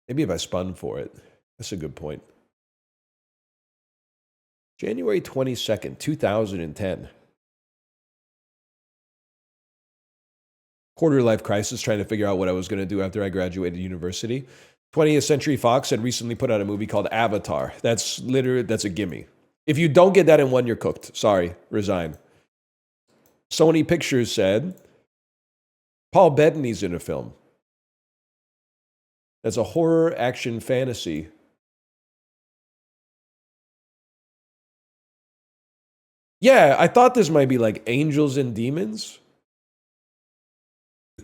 Maybe if I spun for it. That's a good point. January 22nd, 2010. Quarter life crisis, trying to figure out what I was going to do after I graduated university. 20th Century Fox had recently put out a movie called Avatar. That's a gimme. If you don't get that in one, you're cooked. Sorry, resign. Sony Pictures said Paul Bettany's in a film. That's a horror action fantasy. Yeah, I thought this might be like Angels and Demons.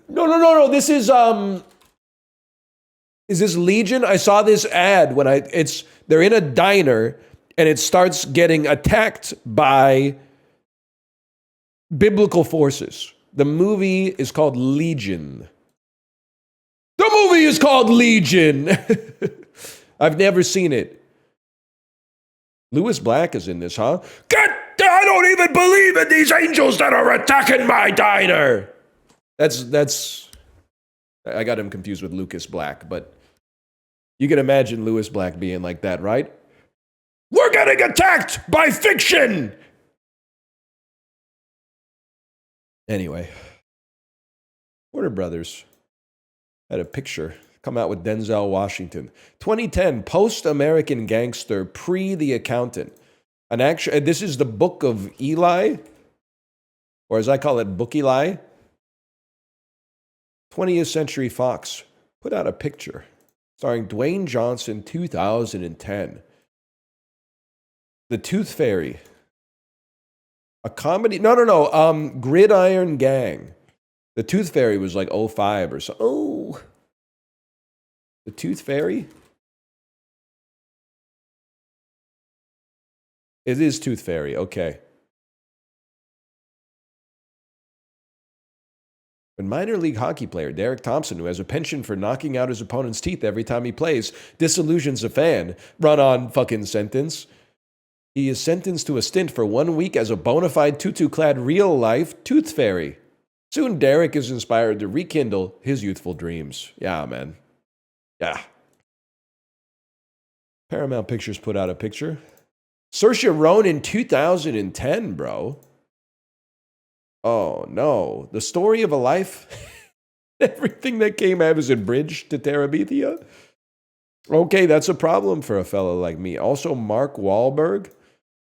No. This is this Legion? I saw this ad when they're in a diner and it starts getting attacked by biblical forces. The movie is called Legion. The movie is called Legion. I've never seen it. Lewis Black is in this, huh? I don't even believe in these angels that are attacking my diner. That's I got him confused with Lucas Black, but you can imagine Lewis Black being like that, right? We're getting attacked by fiction. Anyway, Warner Brothers had a picture come out with Denzel Washington. 2010, post-American gangster, pre-The Accountant. This is the Book of Eli, or as I call it, Book Eli. 20th Century Fox put out a picture starring Dwayne Johnson, 2010. The Tooth Fairy. A comedy? No. Gridiron Gang. The Tooth Fairy was like 05 or so. Oh. The Tooth Fairy? It is Tooth Fairy, okay. A minor league hockey player, Derek Thompson, who has a penchant for knocking out his opponent's teeth every time he plays, disillusions a fan. Run on fucking sentence. He is sentenced to a stint for 1 week as a bona fide tutu-clad real-life Tooth Fairy. Soon, Derek is inspired to rekindle his youthful dreams. Yeah, man. Yeah. Paramount Pictures put out a picture. Saoirse Ronan 2010, bro. Oh, no. The story of a life? Everything that came out was a bridge to Terabithia? Okay, that's a problem for a fellow like me. Also, Mark Wahlberg,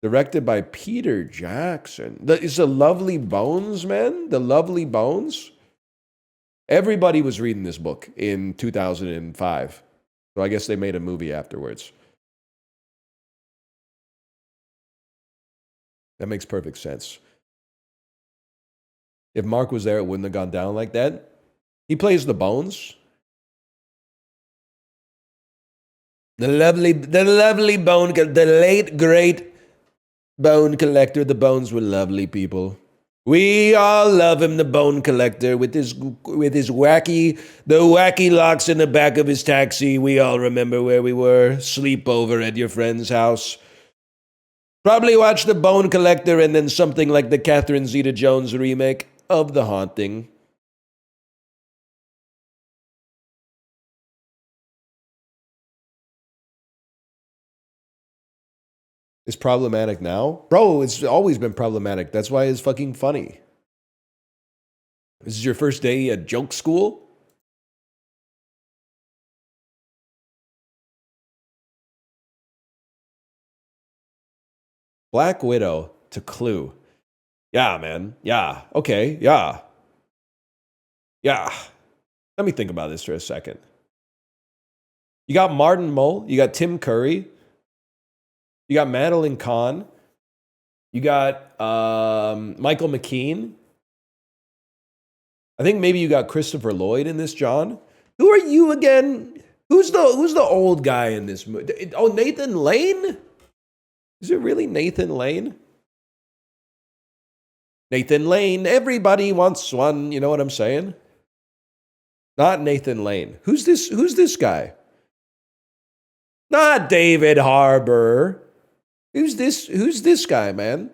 directed by Peter Jackson. It's The Lovely Bones, man. The Lovely Bones. Everybody was reading this book in 2005. So I guess they made a movie afterwards. That makes perfect sense. If Mark was there, it wouldn't have gone down like that. He plays the Bones. The lovely bone, the late great bone collector. The Bones were lovely people. We all love him, the Bone Collector, with his wacky locks in the back of his taxi. We all remember where we were. Sleepover at your friend's house. Probably watched The Bone Collector and then something like the Catherine Zeta-Jones remake of The Haunting. Is problematic now? Bro, it's always been problematic. That's why it's fucking funny. This is your first day at joke school? Black Widow to Clue. Yeah, man. Yeah. Okay. Yeah. Yeah. Let me think about this for a second. You got Martin Mull. You got Tim Curry. You got Madeline Kahn. You got Michael McKean. I think maybe you got Christopher Lloyd in this, John. Who are you again? Who's the old guy in this movie? Oh, Nathan Lane? Is it really Nathan Lane? Nathan Lane, everybody wants one. You know what I'm saying? Not Nathan Lane. Who's this guy? Not David Harbour. Who's this guy, man?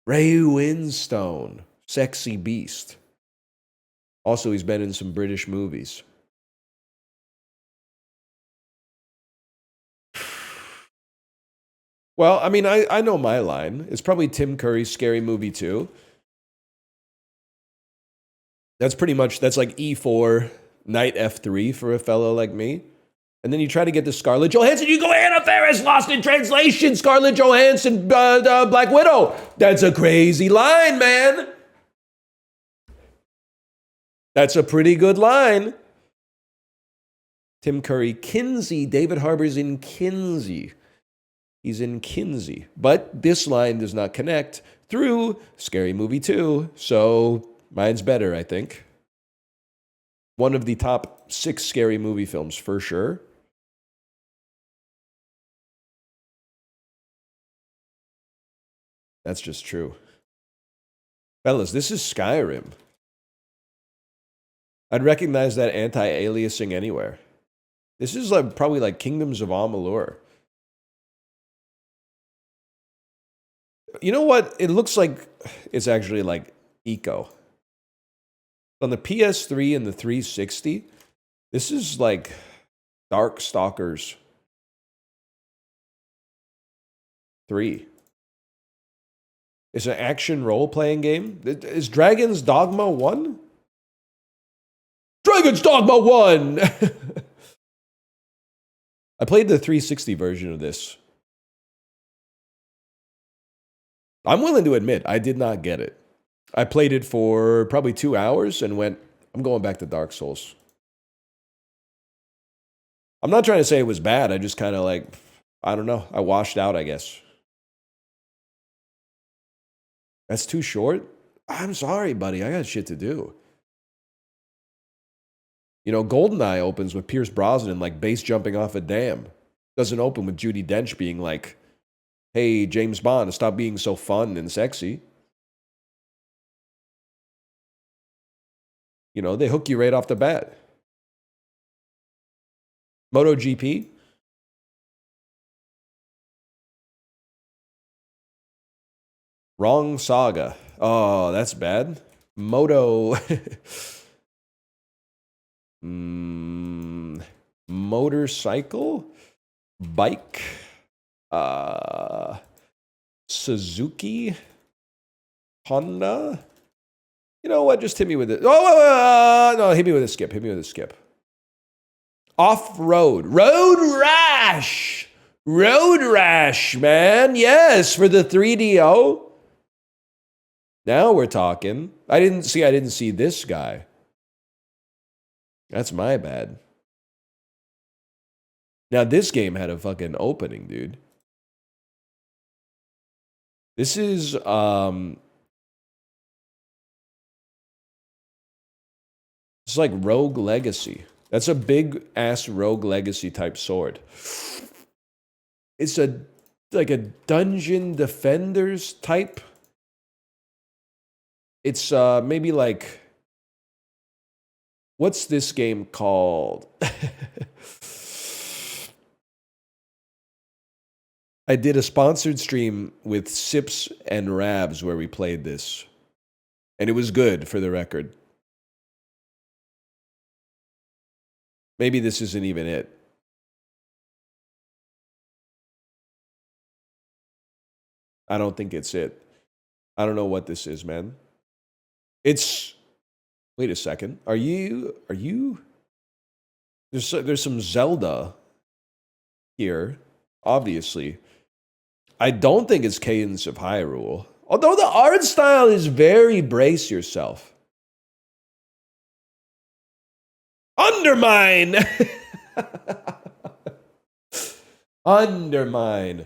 Ray Winstone, sexy beast. Also, he's been in some British movies. Well, I mean, I know my line. It's probably Tim Curry's Scary Movie 2. That's like E4, Knight F3 for a fellow like me. And then you try to get to Scarlett Johansson, you go, Anna Faris, Lost in Translation, Scarlett Johansson, Black Widow. That's a crazy line, man. That's a pretty good line. Tim Curry, Kinsey, David Harbour's in Kinsey. He's in Kinsey. But this line does not connect through Scary Movie 2, so mine's better, I think. One of the top 6 Scary Movie films for sure. That's just true. Fellas, this is Skyrim. I'd recognize that anti-aliasing anywhere. This is like probably like Kingdoms of Amalur. You know what? It looks like it's actually like Eco. On the PS3 and the 360, this is like Dark Stalkers 3. It's an action role-playing game. Is Dragon's Dogma 1? Dragon's Dogma 1! I played the 360 version of this. I'm willing to admit, I did not get it. I played it for probably 2 hours and went, I'm going back to Dark Souls. I'm not trying to say it was bad. I just kind of like, I don't know. I washed out, I guess. That's too short? I'm sorry, buddy. I got shit to do. You know, GoldenEye opens with Pierce Brosnan like base jumping off a dam. Doesn't open with Judi Dench being like, hey, James Bond, stop being so fun and sexy. You know, they hook you right off the bat. MotoGP? Wrong saga. Oh, that's bad. Moto. Motorcycle? Bike? Suzuki? Honda? You know what? Just hit me with it. Oh, no, hit me with a skip. Hit me with a skip. Off-road. Road Rash! Road Rash, man. Yes, for the 3DO. Now we're talking. I didn't see this guy. That's my bad. Now this game had a fucking opening, dude. This is it's like Rogue Legacy. That's a big ass Rogue Legacy type sword. It's like a Dungeon Defenders type. It's maybe like, what's this game called? I did a sponsored stream with Sips and Rabs where we played this. And it was good, for the record. Maybe this isn't even it. I don't think it's it. I don't know what this is, man. It's... Wait a second. Are you... There's some Zelda here, obviously. I don't think it's Cadence of Hyrule. Although the art style is very brace yourself. Undermine! Undermine.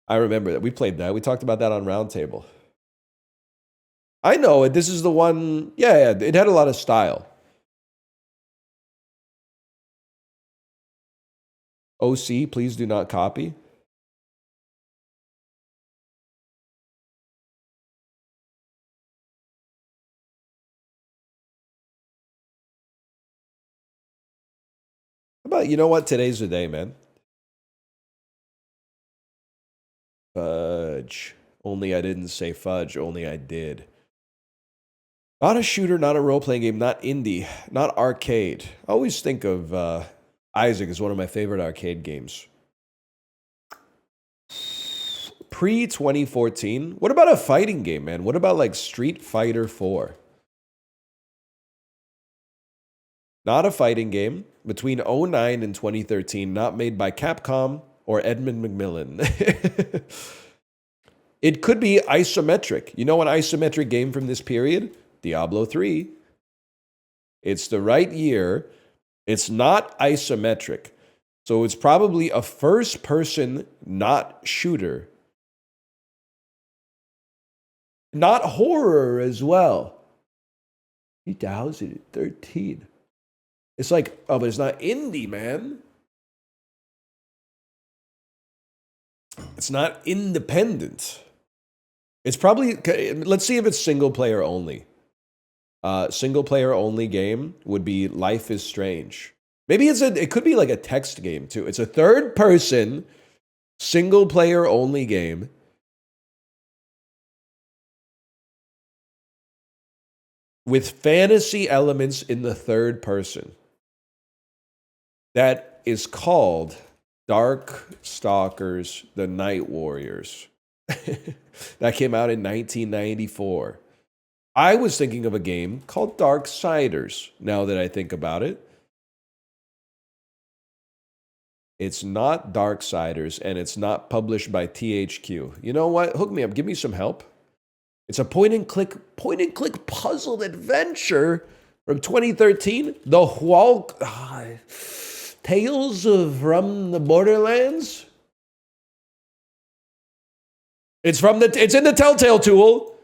I remember that. We played that. We talked about that on Roundtable. I know it. This is the one. Yeah, it had a lot of style. OC, please do not copy. How about, you know what? Today's the day, man. Fudge. Only I didn't say fudge, only I did. Not a shooter, not a role-playing game, not indie, not arcade. I always think of Isaac as one of my favorite arcade games. Pre-2014? What about a fighting game, man? What about like Street Fighter 4? Not a fighting game. Between 2009 and 2013, not made by Capcom or Edmund McMillan. It could be isometric. You know an isometric game from this period? Diablo 3. It's the right year. It's not isometric. So it's probably a first person, not shooter. Not horror as well. 2013. It's like, oh, but it's not indie, man. It's not independent. It's probably, let's see if it's single player only. Single player only game would be Life is Strange. Maybe it could be like a text game too. It's a third person, single player only game. With fantasy elements in the third person. That is called Dark Stalkers, The Night Warriors. That came out in 1994. I was thinking of a game called Darksiders, now that I think about it. It's not Darksiders, and it's not published by THQ. You know what? Hook me up. Give me some help. It's a point-and-click puzzle adventure from 2013. The Tales from the Borderlands. It's in the Telltale tool.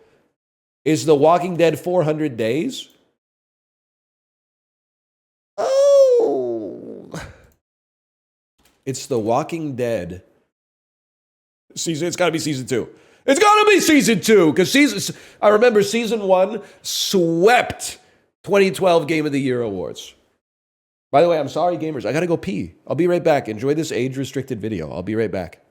Is The Walking Dead 400 Days? Oh. It's The Walking Dead. It's got to be season 2. It's got to be season 2 because I remember season 1 swept 2012 Game of the Year awards. By the way, I'm sorry, gamers. I got to go pee. I'll be right back. Enjoy this age-restricted video. I'll be right back.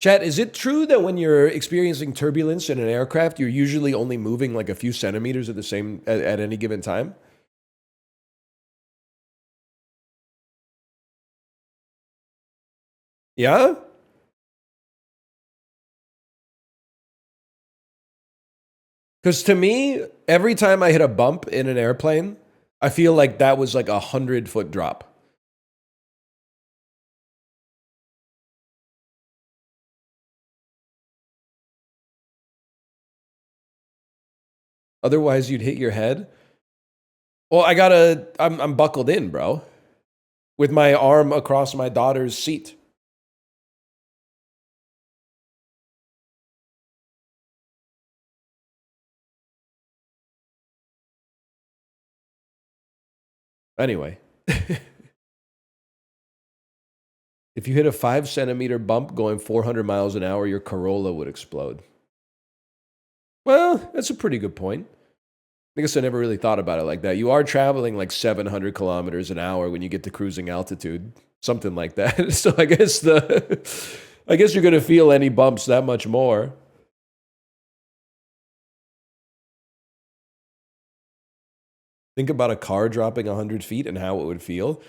Chat, is it true that when you're experiencing turbulence in an aircraft, you're usually only moving like a few centimeters at any given time? Yeah? Because to me, every time I hit a bump in an airplane, I feel like that was like a 100-foot drop. Otherwise, you'd hit your head. Well, I'm buckled in, bro. With my arm across my daughter's seat. Anyway. If you hit a 5-centimeter bump going 400 miles an hour, your Corolla would explode. Well, that's a pretty good point. I guess I never really thought about it like that. You are traveling like 700 kilometers an hour when you get to cruising altitude, something like that. So I guess you're going to feel any bumps that much more. Think about a car dropping 100 feet and how it would feel.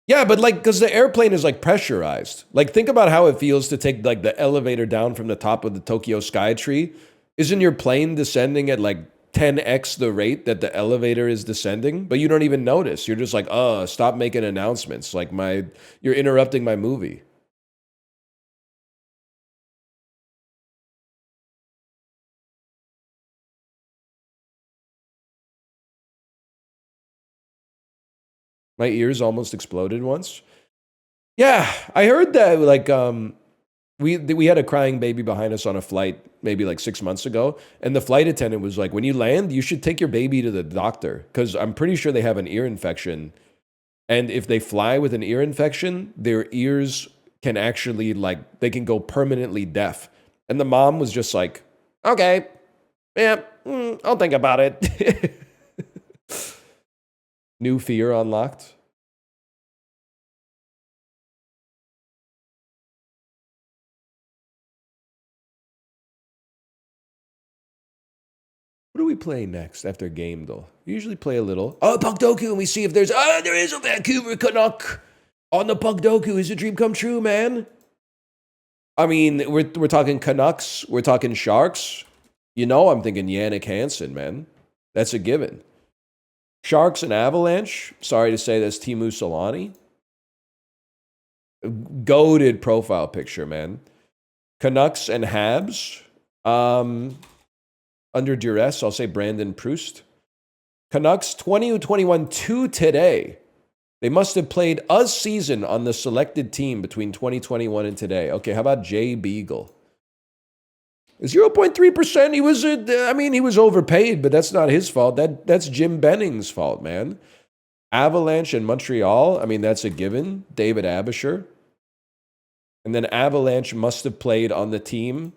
Yeah, but like, because the airplane is like pressurized. Like, think about how it feels to take like the elevator down from the top of the Tokyo Skytree. Isn't your plane descending at like 10x the rate that the elevator is descending? But you don't even notice. You're just like, stop making announcements. Like you're interrupting my movie. My ears almost exploded once. Yeah, I heard that like we had a crying baby behind us on a flight maybe like 6 months ago, and the flight attendant was like, "When you land, you should take your baby to the doctor because I'm pretty sure they have an ear infection, and if they fly with an ear infection, their ears can actually like they can go permanently deaf." And the mom was just like, "Okay, yeah, I'll think about it." New fear unlocked. What do we play next after game though? We usually play a little. Oh, Puckdoku, and we see if there's there is a Vancouver Canuck on the Puckdoku. Is a dream come true, man? I mean, we're talking Canucks, we're talking Sharks. You know, I'm thinking Yannick Hansen, man. That's a given. Sharks and Avalanche. Sorry to say, that's Timu Solani. Goated profile picture, man. Canucks and Habs. Under duress, I'll say Brandon Proust. Canucks 20-21-2 today. They must have played a season on the selected team between 2021 and today. Okay, how about Jay Beagle? 0.3%. He was, he was overpaid, but that's not his fault. That's Jim Benning's fault, man. Avalanche and Montreal. I mean, that's a given. David Abisher. And then Avalanche must have played on the team.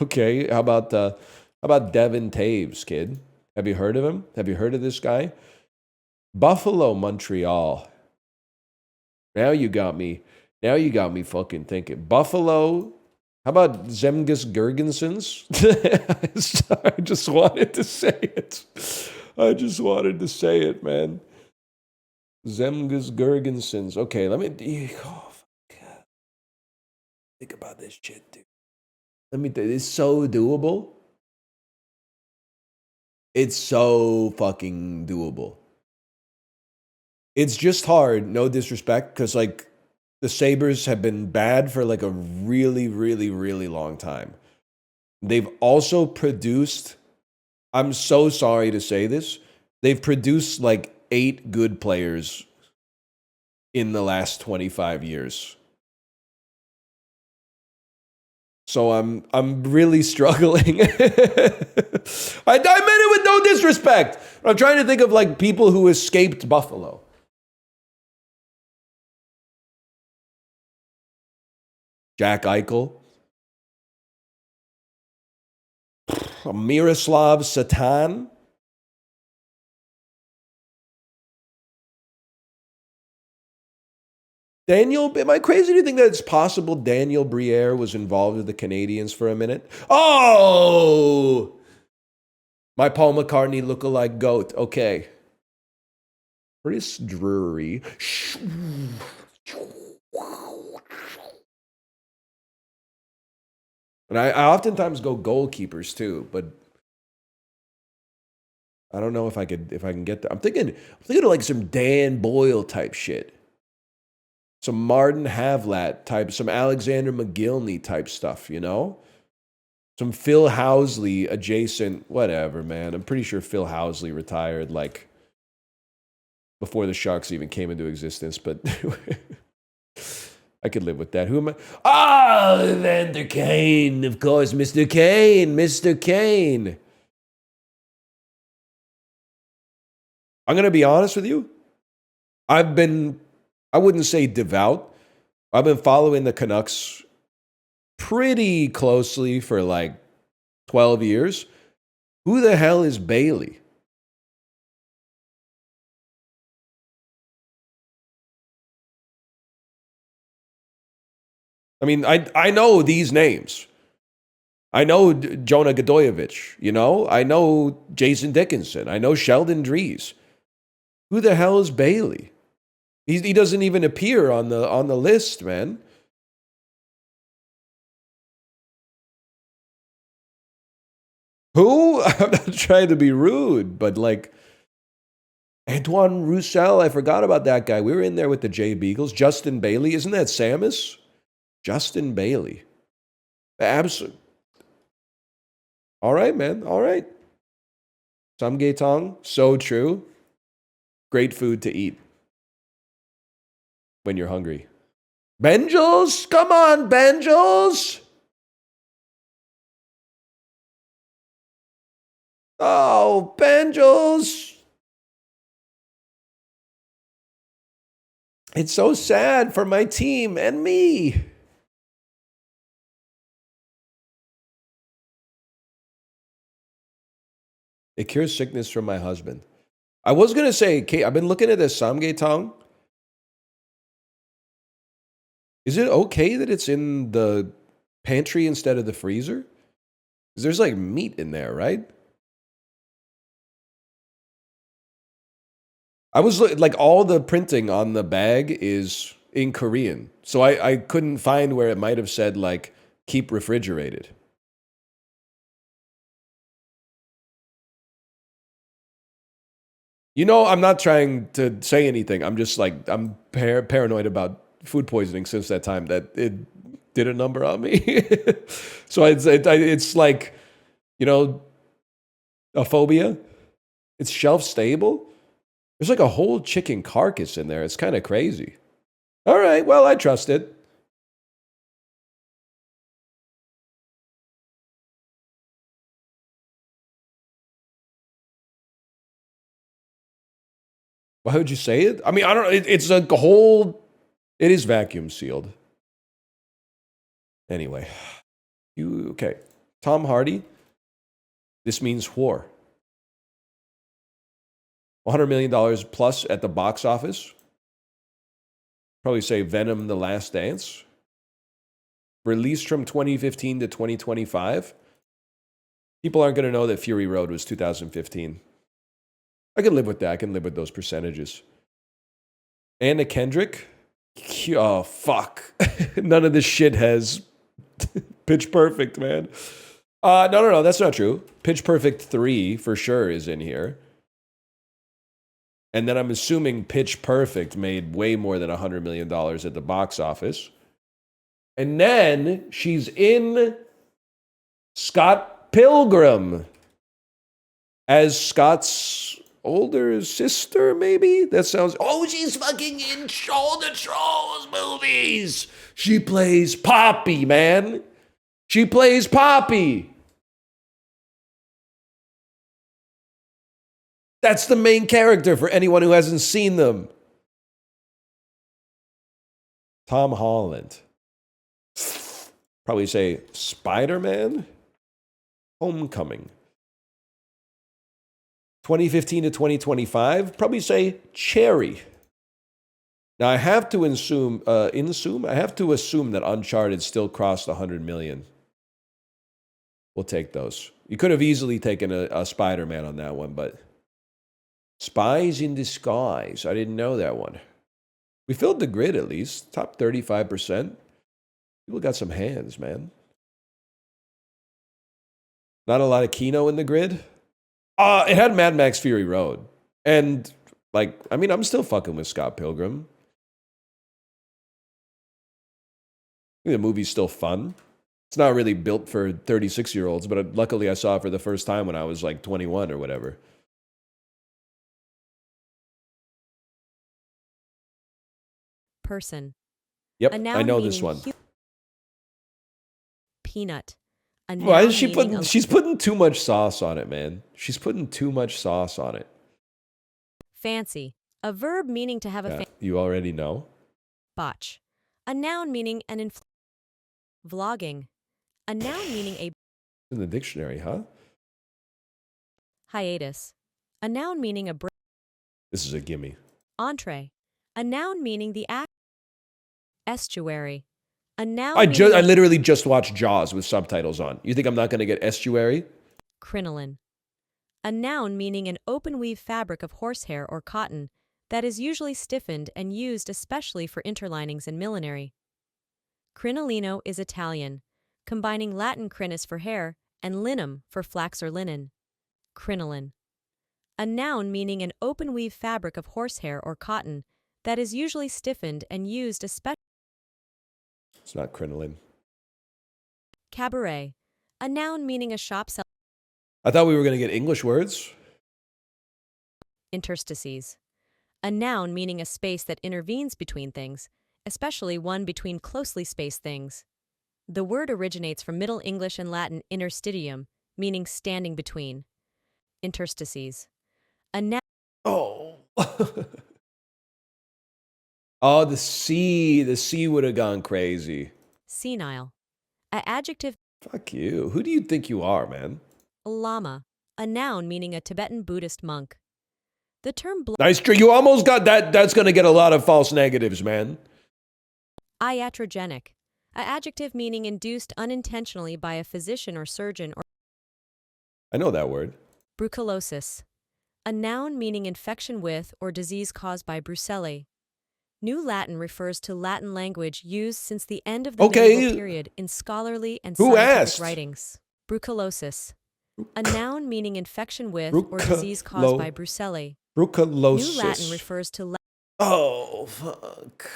Okay, how about Devin Taves, kid? Have you heard of him? Have you heard of this guy? Buffalo, Montreal. Now you got me fucking thinking. Buffalo. How about Zemgus Girgensons? I just wanted to say it. Man. Zemgus Girgensons. Okay, let me think about this shit, dude. It's so doable. It's so fucking doable. It's just hard, no disrespect, because like the Sabres have been bad for like a really, really, really long time. They've also produced, I'm so sorry to say this, they've produced like 8 good players in the last 25 years. So I'm really struggling. I meant it with no disrespect. I'm trying to think of like people who escaped Buffalo. Jack Eichel. Miroslav Satan. Daniel, am I crazy to think that it's possible Daniel Briere was involved with the Canadiens for a minute? Oh! My Paul McCartney lookalike goat. Okay. Chris Drury. And I oftentimes go goalkeepers too, but I don't know if I can get that. I'm thinking of like some Dan Boyle type shit. Some Martin Havlat type, some Alexander McGillney type stuff, you know? Some Phil Housley adjacent, whatever, man. I'm pretty sure Phil Housley retired like before the Sharks even came into existence, but I could live with that. Who am I? Ah, Evander Kane, of course, Mr. Kane, Mr. Kane. I'm going to be honest with you. I wouldn't say devout. I've been following the Canucks pretty closely for like 12 years. Who the hell is Bailey? I mean, I know these names. I know Jonah Godoyevich, you know? I know Jason Dickinson. I know Sheldon Dries. Who the hell is Bailey? He doesn't even appear on the list, man. Who? I'm not trying to be rude, but like Antoine Roussel, I forgot about that guy. We were in there with the Jay Beagles. Justin Bailey, isn't that Samus? Justin Bailey. Absolutely. All right, man. All right. Samgyetang, so true. Great food to eat. when you're hungry. Benjels? Come on, Benjels! Oh, Benjels! It's so sad for my team and me. It cures sickness from my husband. I was going to say, Kate, I've been looking at this samgyetang. Is it okay that it's in the pantry instead of the freezer? Because there's like meat in there, right? I was like, all the printing on the bag is in Korean. So I couldn't find where it might have said like, keep refrigerated. You know, I'm not trying to say anything. I'm just like, I'm paranoid about food poisoning since that time that it did a number on me. So it's like, you know, a phobia. It's shelf stable. There's like a whole chicken carcass in there. It's kind of crazy. All right, well, I trust it. Why would you say it? I mean, I don't know. It's a whole. It is vacuum sealed. Anyway, okay? Tom Hardy. This means whore. $100 million plus at the box office. Probably say Venom: The Last Dance. Released from 2015 to 2025. People aren't going to know that Fury Road was 2015. I can live with that. I can live with those percentages. Anna Kendrick. Oh, fuck. None of this shit has Pitch Perfect, man. No. That's not true. Pitch Perfect 3 for sure is in here. And then I'm assuming Pitch Perfect made way more than $100 million at the box office. And then she's in Scott Pilgrim as Scott's older sister, maybe? That sounds... Oh, she's fucking in all the Trolls movies! She plays Poppy, man. She plays Poppy. That's the main character for anyone who hasn't seen them. Tom Holland. Probably say Spider-Man. Homecoming. 2015 to 2025. Probably say Cherry. Now I have to assume that Uncharted still crossed 100 million. We'll take those. You could have easily taken a Spider-Man on that one, but Spies in Disguise. I didn't know that one. We filled the grid at least. Top 35%. People got some hands, man. Not a lot of Kino in the grid. It had Mad Max Fury Road. And, like, I mean, I'm still fucking with Scott Pilgrim. I think the movie's still fun. It's not really built for 36-year-olds, but luckily I saw it for the first time when I was like 21 or whatever. Person. Yep, I know this one. Peanut. Why is she putting... She's putting too much sauce on it, man. She's putting too much sauce on it. Fancy. A verb meaning to have a... You already know. Botch. A noun meaning an vlogging. A noun meaning a... In the dictionary, huh? Hiatus. A noun meaning a break. This is a gimme. Entree. A noun meaning the act. Estuary. A noun I literally just watched Jaws with subtitles on. You think I'm not going to get estuary? Crinoline. A noun meaning an open weave fabric of horsehair or cotton that is usually stiffened and used especially for interlinings and millinery. Crinolino is Italian, combining Latin crinis for hair and linum for flax or linen. Crinoline. A noun meaning an open weave fabric of horsehair or cotton that is usually stiffened and used especially... It's not crinoline. Cabaret. A noun meaning a shop selling... I thought we were going to get English words. Interstices. A noun meaning a space that intervenes between things, especially one between closely spaced things. The word originates from Middle English and Latin interstitium, meaning standing between. Interstices. A noun. Oh. Oh, the C. The C would have gone crazy. Senile. A adjective. Fuck you. Who do you think you are, man? Lama. A noun meaning a Tibetan Buddhist monk. The term Nice trick. You almost got that. That's going to get a lot of false negatives, man. iatrogenic. A adjective meaning induced unintentionally by a physician or surgeon or. I know that word. Brucellosis. A noun meaning infection with or disease caused by brucellosis. New Latin refers to Latin language used since the end of the medieval period in scholarly and Who scientific asked? writings. Brucellosis. A noun meaning infection with or disease caused by brucellosis. Brucellosis. New Latin refers to. Oh, fuck.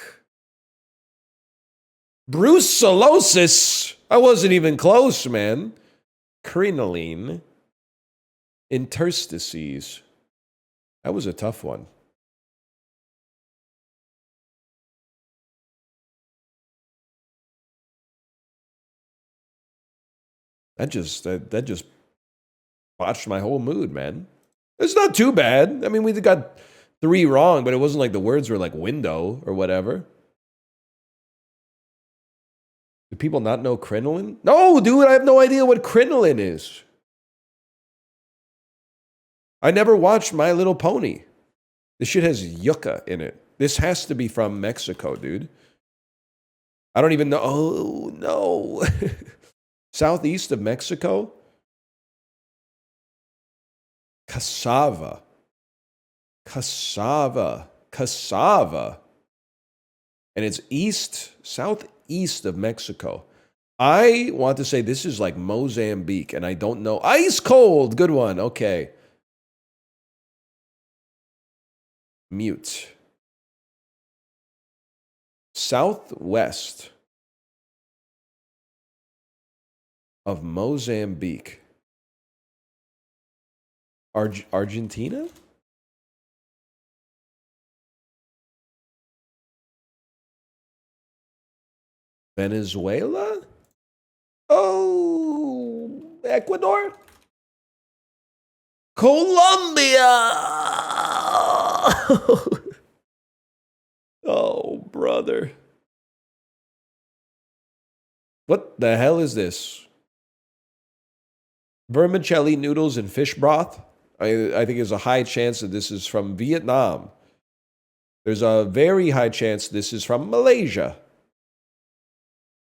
Brucellosis? I wasn't even close, man. Crinoline. Interstices. That was a tough one. That just botched my whole mood, man. It's not too bad. I mean, we got 3 wrong, but it wasn't like the words were like window or whatever. Do people not know crinoline? No, dude, I have no idea what crinoline is. I never watched My Little Pony. This shit has yucca in it. This has to be from Mexico, dude. I don't even know. Oh, no. Southeast of Mexico? Cassava. Cassava. Cassava. And it's southeast of Mexico. I want to say this is like Mozambique, and I don't know. Ice cold. Good one. Okay. Mute. Southwest of Mozambique. Argentina? Venezuela? Oh, Ecuador? Colombia! Oh, brother. What the hell is this? Vermicelli noodles and fish broth? I think there's a high chance that this is from Vietnam. There's a very high chance this is from Malaysia.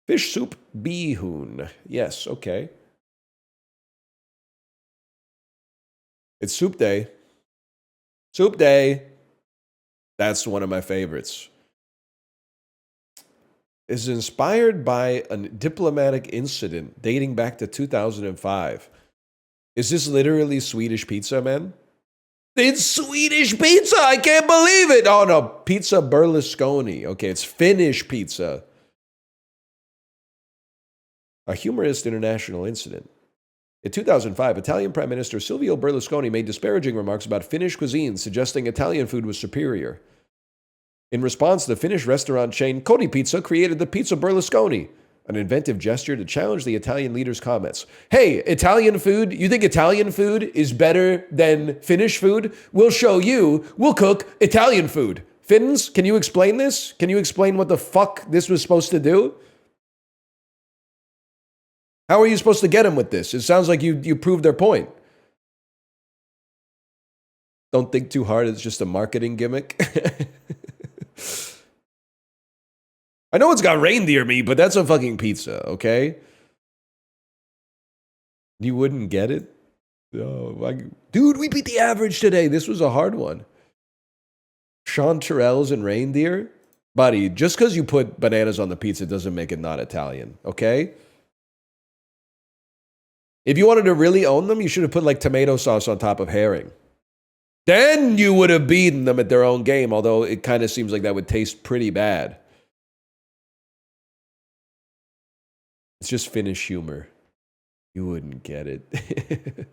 Fish soup bihun. Yes, okay. It's soup day. Soup day. That's one of my favorites. Is inspired by a diplomatic incident dating back to 2005. Is this literally Swedish pizza, man? It's Swedish pizza! I can't believe it! Oh no, pizza Berlusconi. Okay, it's Finnish pizza. A humorous international incident. In 2005, Italian Prime Minister Silvio Berlusconi made disparaging remarks about Finnish cuisine, suggesting Italian food was superior. In response, the Finnish restaurant chain Cody Pizza created the Pizza Berlusconi, an inventive gesture to challenge the Italian leader's comments. Hey, Italian food? You think Italian food is better than Finnish food? We'll show you. We'll cook Italian food. Finns, can you explain this? Can you explain what the fuck this was supposed to do? How are you supposed to get them with this? It sounds like you proved their point. Don't think too hard. It's just a marketing gimmick. I know it's got reindeer meat, but that's a fucking pizza, okay? You wouldn't get it? Oh, dude, we beat the average today. This was a hard one. Chanterelles and reindeer? Buddy, just because you put bananas on the pizza doesn't make it not Italian, okay? If you wanted to really own them, you should have put like tomato sauce on top of herring. Then you would have beaten them at their own game, although it kind of seems like that would taste pretty bad. It's just Finnish humor. You wouldn't get it.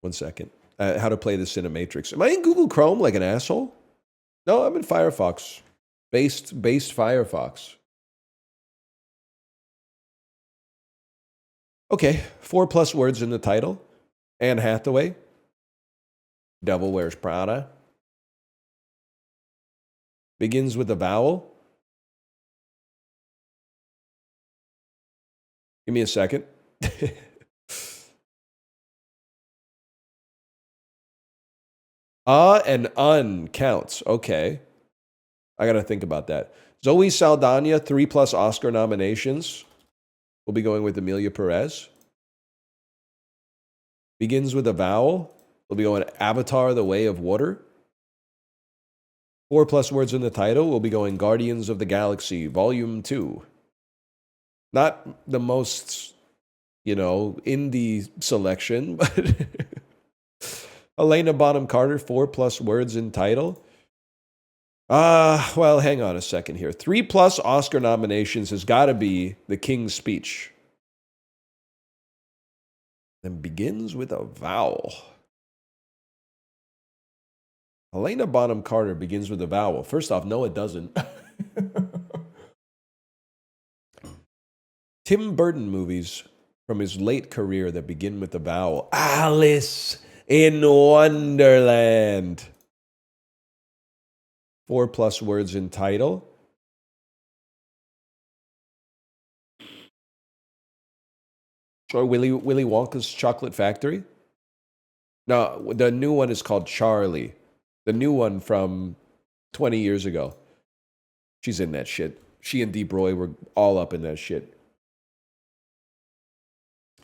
1 second. How to play the Cinematrix. Am I in Google Chrome like an asshole? No, I'm in Firefox. Based Firefox. Okay, 4+ words in the title. Anne Hathaway. Devil Wears Prada. Begins with a vowel. Give me a second. And un counts. Okay. I got to think about that. Zoe Saldana, 3+ Oscar nominations. We'll be going with Emilia Perez. Begins with a vowel. We'll be going Avatar, The Way of Water. 4+ words in the title. We'll be going Guardians of the Galaxy, Volume 2. Not the most, indie selection, but Helena Bonham Carter, 4+ words in title. Well, hang on a second here. 3+ Oscar nominations has got to be The King's Speech. Then begins with a vowel. Helena Bonham Carter begins with a vowel. First off, no, it doesn't. Tim Burton movies from his late career that begin with a vowel. Alice in Wonderland. 4+ words in title. Or Willy Wonka's Chocolate Factory. No, the new one is called Charlie. The new one from 20 years ago. She's in that shit. She and Deep Roy were all up in that shit.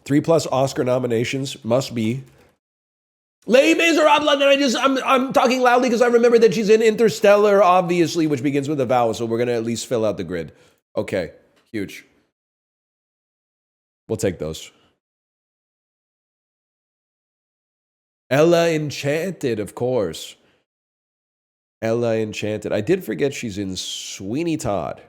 3+ Oscar nominations must be Les Miserables. I'm talking loudly because I remember that she's in Interstellar, obviously, which begins with a vowel. So we're gonna at least fill out the grid. Okay, huge. We'll take those. Ella Enchanted, of course. Ella Enchanted. I did forget she's in Sweeney Todd.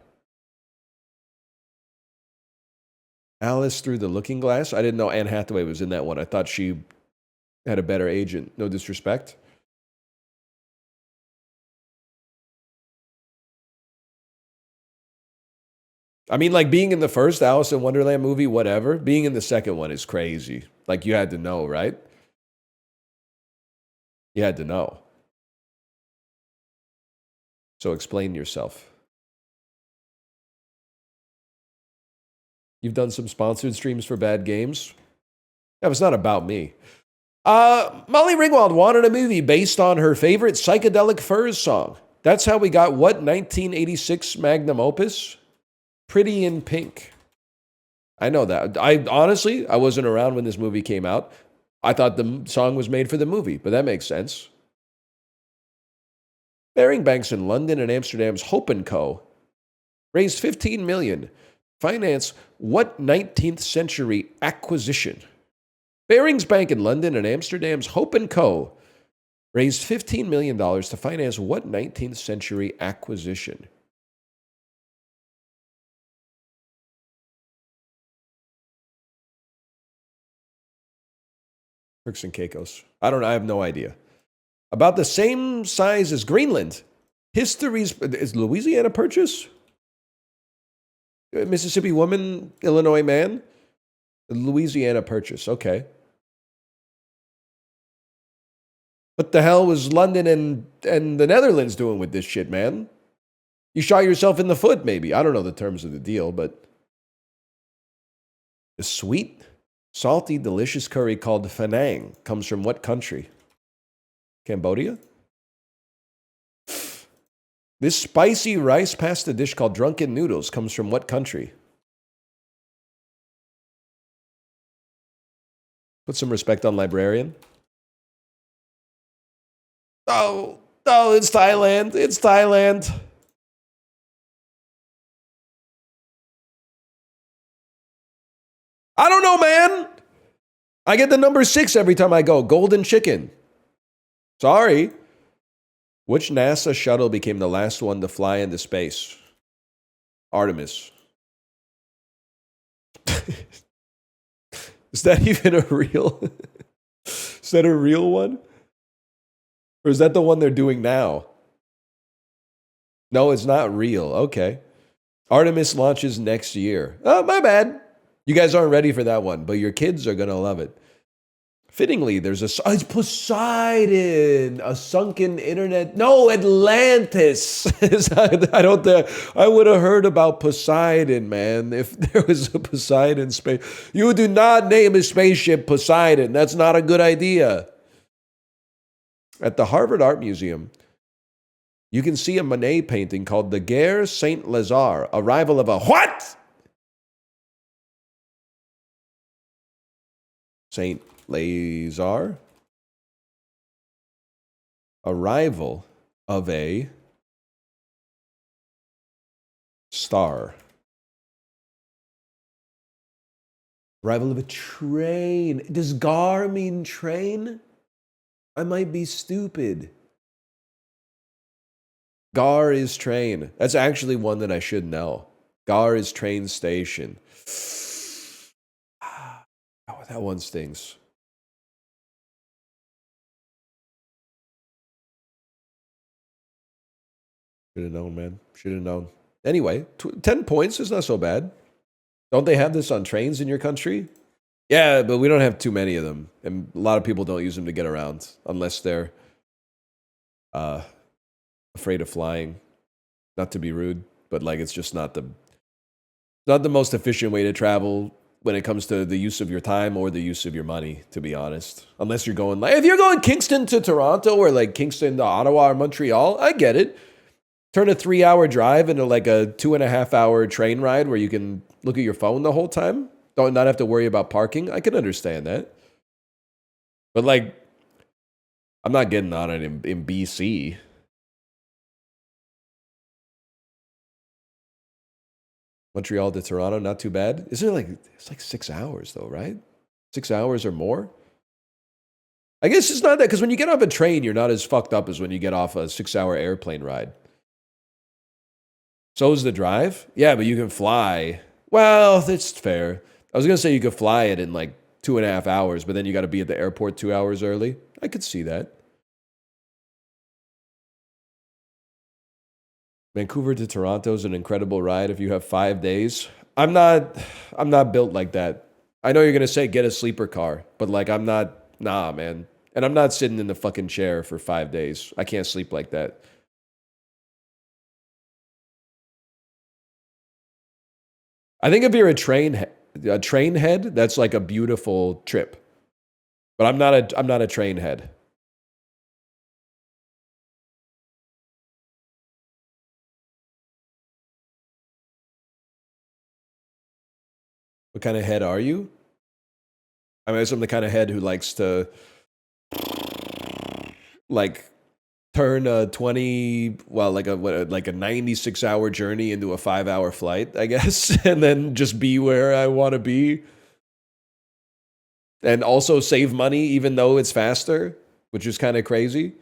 Alice Through the Looking Glass. I didn't know Anne Hathaway was in that one. I thought she had a better agent. No disrespect. I mean, like being in the first Alice in Wonderland movie, whatever. Being in the second one is crazy. Like you had to know, right? You had to know. So explain yourself. You've done some sponsored streams for bad games. Yeah, it's not about me. Molly Ringwald wanted a movie based on her favorite Psychedelic Furs song. That's how we got what 1986 magnum opus? Pretty in Pink. I know that. I honestly wasn't around when this movie came out. I thought the song was made for the movie, but that makes sense. Baring Banks in London and Amsterdam's Hope & Co. raised $15 million. Finance what 19th century acquisition? Barings Bank in London and Amsterdam's Hope & Co. raised $15 million to finance what 19th century acquisition? Turks and Caicos. I have no idea. About the same size as Greenland. Is Louisiana Purchase? Mississippi woman, Illinois man? Louisiana Purchase, okay. What the hell was London and the Netherlands doing with this shit, man? You shot yourself in the foot, maybe. I don't know the terms of the deal, but the sweet, salty, delicious curry called Fanang comes from what country? Cambodia? This spicy rice pasta dish called drunken noodles comes from what country? Put some respect on librarian. Oh, it's Thailand. It's Thailand. I don't know, man. I get the number 6 every time I go. Golden chicken. Sorry. Which NASA shuttle became the last one to fly into space? Artemis. Is that even a real Is that a real one? Or is that the one they're doing now? No, it's not real. Okay. Artemis launches next year. Oh, my bad. You guys aren't ready for that one, but your kids are going to love it. Fittingly, there's it's Poseidon, a sunken internet. No, Atlantis. I would have heard about Poseidon, man, if there was a Poseidon space. You do not name a spaceship Poseidon. That's not a good idea. At the Harvard Art Museum, you can see a Monet painting called The Gare Saint Lazare, arrival of a what? Saint Lazare, arrival of a star. Arrival of a train. Does gar mean train? I might be stupid. Gar is train. That's actually one that I should know. Gar is train station. Oh, that one stings. Should have known, man. Should have known. Anyway, 10 points is not so bad. Don't they have this on trains in your country? Yeah, but we don't have too many of them. And a lot of people don't use them to get around unless they're afraid of flying. Not to be rude, but like it's just not the most efficient way to travel when it comes to the use of your time or the use of your money, to be honest. Unless you're going, like, if you're going Kingston to Toronto or like Kingston to Ottawa or Montreal, I get it. Turn a 3-hour drive into like a 2.5-hour train ride where you can look at your phone the whole time. Don't not have to worry about parking. I can understand that. But like, I'm not getting on it in BC. Montreal to Toronto, not too bad. Is it like, it's like 6 hours though, right? 6 hours or more? I guess it's not that, because when you get off a train, you're not as fucked up as when you get off a 6-hour airplane ride. So is the drive? Yeah, but you can fly. Well, that's fair. I was going to say you could fly it in like 2.5 hours, but then you got to be at the airport 2 hours early. I could see that. Vancouver to Toronto is an incredible ride if you have 5 days. I'm not built like that. I know you're going to say get a sleeper car, but like nah, man. And I'm not sitting in the fucking chair for 5 days. I can't sleep like that. I think if you're a train head, that's like a beautiful trip. But I'm not a train head. What kind of head are you? I mean, I'm the kind of head who likes to like turn a 20, well, like a 96-hour journey into a 5-hour flight, I guess, and then just be where I want to be. And also save money even though it's faster, which is kind of crazy.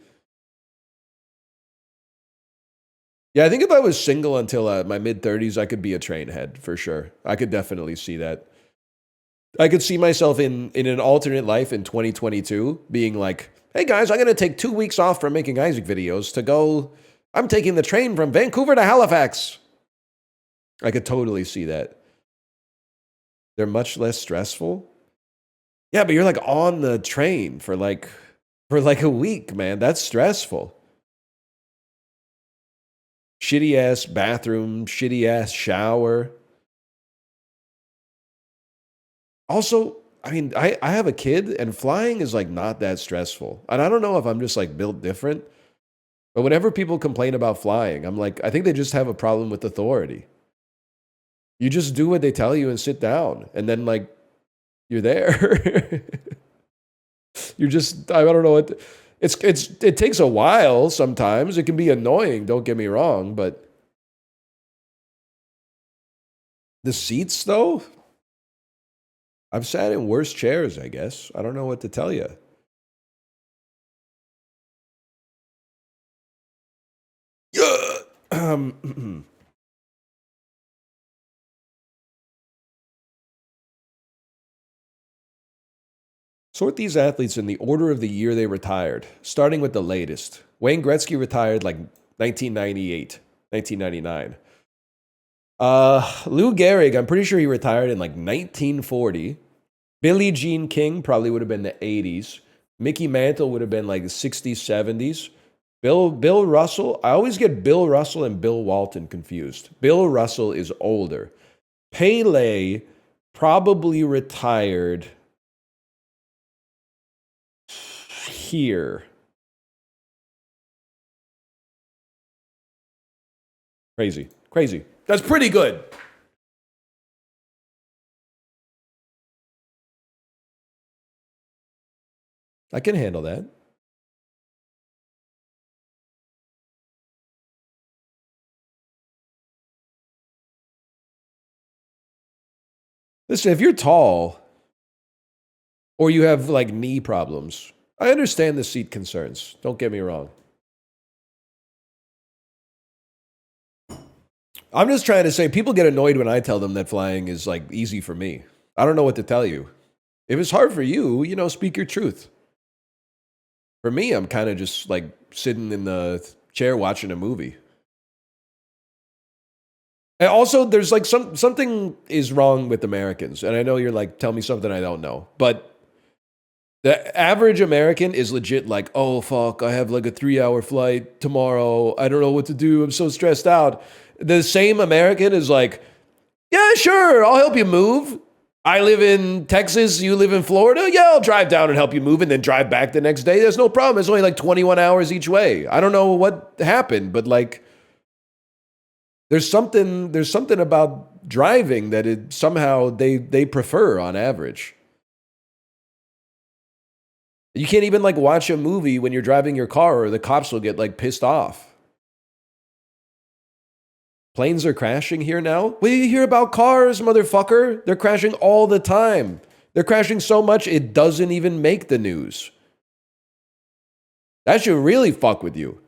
Yeah, I think if I was single until my mid-30s, I could be a train head for sure. I could definitely see that. I could see myself in an alternate life in 2022 being like, hey guys, I'm going to take 2 weeks off from making Isaac videos to go, I'm taking the train from Vancouver to Halifax. I could totally see that. They're much less stressful. Yeah, but you're like on the train for like a week, man. That's stressful. Shitty ass bathroom, shitty ass shower. Also, I mean, I have a kid and flying is like not that stressful. And I don't know if I'm just like built different, but whenever people complain about flying, I'm like, I think they just have a problem with authority. You just do what they tell you and sit down, and then like you're there. You're just, I don't know what, it takes a while sometimes. It can be annoying, don't get me wrong, but the seats though, I've sat in worse chairs, I guess. I don't know what to tell you. Sort these athletes in the order of the year they retired, starting with the latest. Wayne Gretzky retired like 1998, 1999. Lou Gehrig, I'm pretty sure he retired in like 1940. Billie Jean King probably would have been the 80s. Mickey Mantle would have been like the 60s, 70s. Bill Russell, I always get Bill Russell and Bill Walton confused. Bill Russell is older. Pele probably retired here. Crazy. Crazy. That's pretty good. I can handle that. Listen, if you're tall or you have like knee problems, I understand the seat concerns. Don't get me wrong. I'm just trying to say people get annoyed when I tell them that flying is like easy for me. I don't know what to tell you. If it's hard for you, you know, speak your truth. For me, I'm kind of just like sitting in the chair watching a movie. And also, there's like something is wrong with Americans, and I know you're like, tell me something I don't know, but the average American is legit like, oh fuck, I have like a 3-hour flight tomorrow. I don't know what to do. I'm so stressed out. The same American is like, yeah, sure, I'll help you move. I live in Texas, you live in Florida. Yeah, I'll drive down and help you move and then drive back the next day. There's no problem. It's only like 21 hours each way. I don't know what happened, but like there's something about driving that it somehow they prefer on average. You can't even like watch a movie when you're driving your car or the cops will get like pissed off. Planes are crashing here now? What do you hear about cars, motherfucker? They're crashing all the time. They're crashing so much it doesn't even make the news. That should really fuck with you.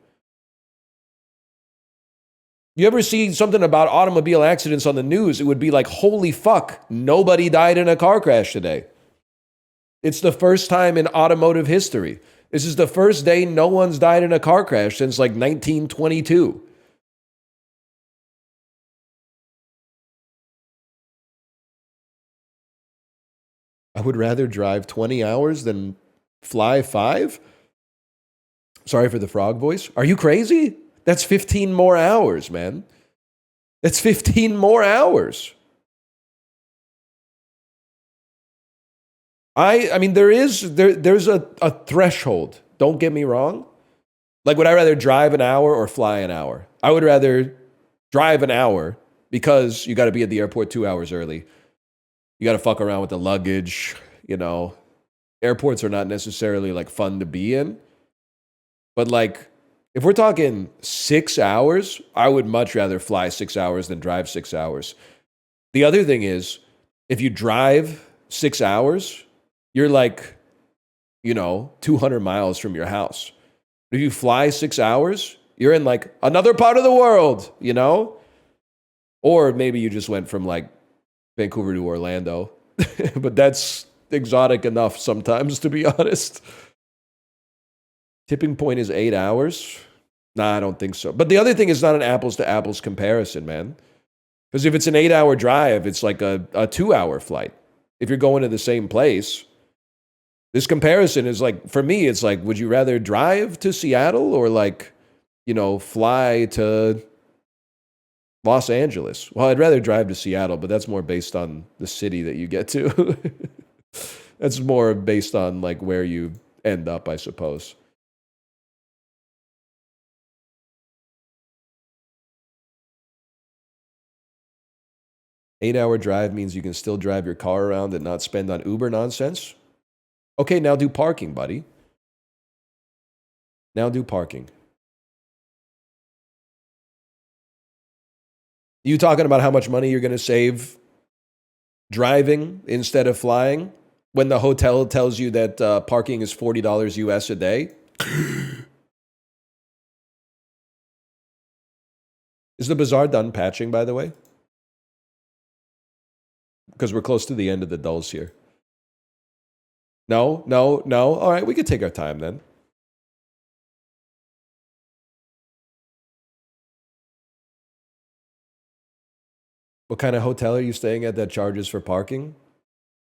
You ever see something about automobile accidents on the news? It would be like, holy fuck, nobody died in a car crash today. It's the first time in automotive history. This is the first day no one's died in a car crash since like 1922. I would rather drive 20 hours than fly 5? Sorry for the frog voice. Are you crazy? That's 15 more hours, man. That's 15 more hours. I mean, there's a threshold. Don't get me wrong. Like, would I rather drive an hour or fly an hour? I would rather drive an hour because you got to be at the airport 2 hours early. You got to fuck around with the luggage, you know. Airports are not necessarily like fun to be in. But like, if we're talking 6 hours, I would much rather fly 6 hours than drive 6 hours. The other thing is, if you drive 6 hours, you're like, you know, 200 miles from your house. If you fly 6 hours, you're in like another part of the world, you know? Or maybe you just went from like Vancouver to Orlando. But that's exotic enough sometimes, to be honest. Tipping point is 8 hours? Nah, I don't think so. But the other thing is not an apples to apples comparison, man. Because if it's an 8-hour drive, it's like a 2-hour flight. If you're going to the same place, this comparison is like, for me, it's like, would you rather drive to Seattle or like, you know, fly to Los Angeles? Well, I'd rather drive to Seattle, but that's more based on the city that you get to. That's more based on like where you end up, I suppose. Eight-hour drive means you can still drive your car around and not spend on Uber nonsense. Okay, now do parking, buddy. Now do parking. You talking about how much money you're going to save driving instead of flying when the hotel tells you that parking is $40 US a day? Is the bazaar done patching, by the way? Because we're close to the end of the dulls here. No, no, no. All right, we could take our time then. What kind of hotel are you staying at that charges for parking?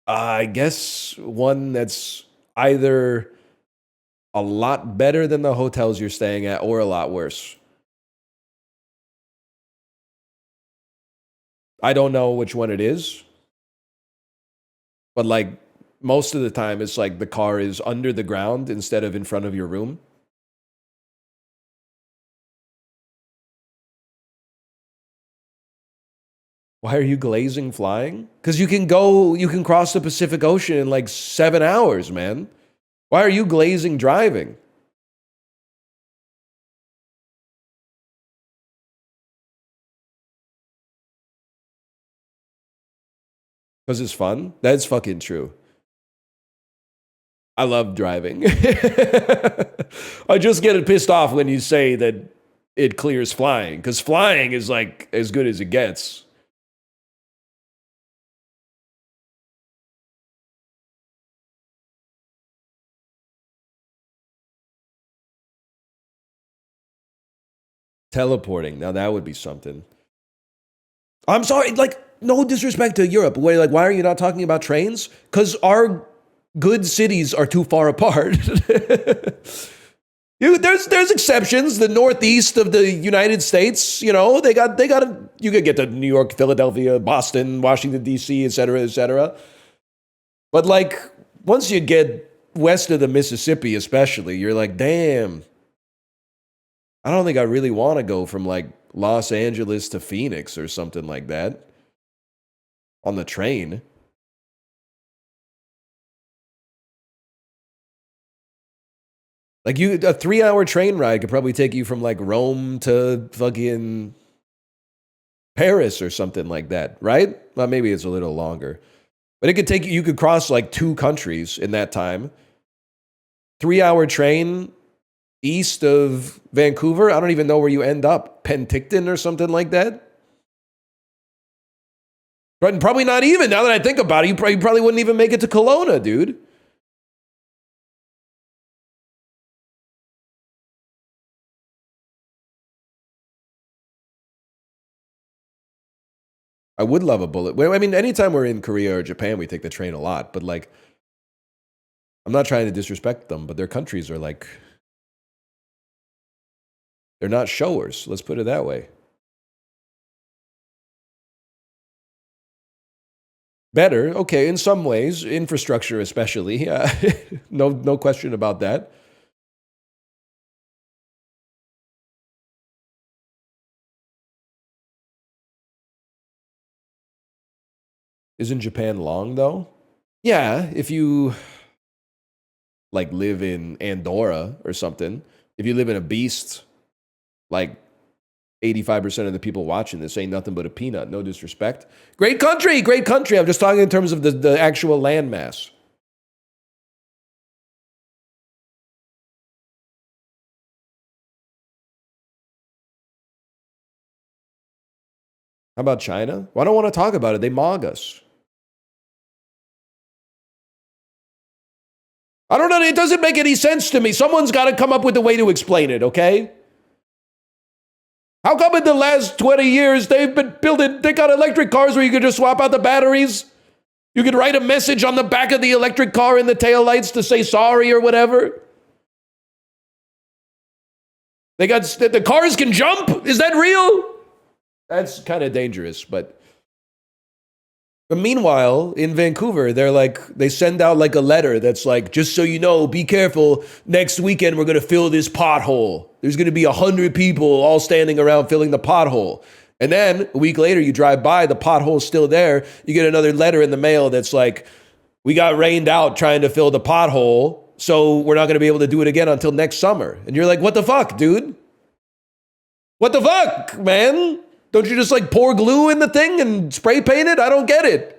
I guess one that's either a lot better than the hotels you're staying at or a lot worse. I don't know which one it is, but like most of the time it's like the car is under the ground instead of in front of your room. Why are you glazing flying? Because you can cross the Pacific Ocean in like 7 hours, man. Why are you glazing driving? Because it's fun? That's fucking true. I love driving. I just get pissed off when you say that it clears flying, because flying is like as good as it gets. Teleporting. Now that would be something. I'm sorry, like, no disrespect to Europe. Where, like, why are you not talking about trains? Because our good cities are too far apart. There's exceptions. The northeast of the United States, you know, they got you could get to New York, Philadelphia, Boston, Washington, D.C., et cetera, et cetera. But like once you get west of the Mississippi, especially, you're like, damn, I don't think I really want to go from like Los Angeles to Phoenix or something like that on the train. Like a 3 hour train ride could probably take you from like Rome to fucking Paris or something like that, right? Well, maybe it's a little longer. But it could take you could cross like 2 countries in that time. 3 hour train east of Vancouver. I don't even know where you end up. Penticton or something like that. But probably not even. Now that I think about it, you probably wouldn't even make it to Kelowna, dude. I would love a bullet. I mean, anytime we're in Korea or Japan, we take the train a lot. But like, I'm not trying to disrespect them, but their countries are like, they're not showers. Let's put it that way. Better, okay, in some ways, infrastructure especially. No question about that. Isn't Japan long though? Yeah, if you like live in Andorra or something, if you live in a beast, like 85% of the people watching this ain't nothing but a peanut. No disrespect. Great country, great country. I'm just talking in terms of the actual landmass. How about China? Well, I don't want to talk about it. They mog us. I don't know. It doesn't make any sense to me. Someone's got to come up with a way to explain it, okay? How come in the last 20 years they've been building, they got electric cars where you can just swap out the batteries? You could write a message on the back of the electric car in the taillights to say sorry or whatever. They got, the cars can jump? Is that real? That's kind of dangerous, but meanwhile, in Vancouver, they send out like a letter that's like, just so you know, be careful. Next weekend, we're going to fill this pothole. There's going to be 100 people all standing around filling the pothole. And then a week later, you drive by, the pothole's still there. You get another letter in the mail that's like, we got rained out trying to fill the pothole, so we're not going to be able to do it again until next summer. And you're like, what the fuck, dude? What the fuck, man? Don't you just like pour glue in the thing and spray paint it? I don't get it.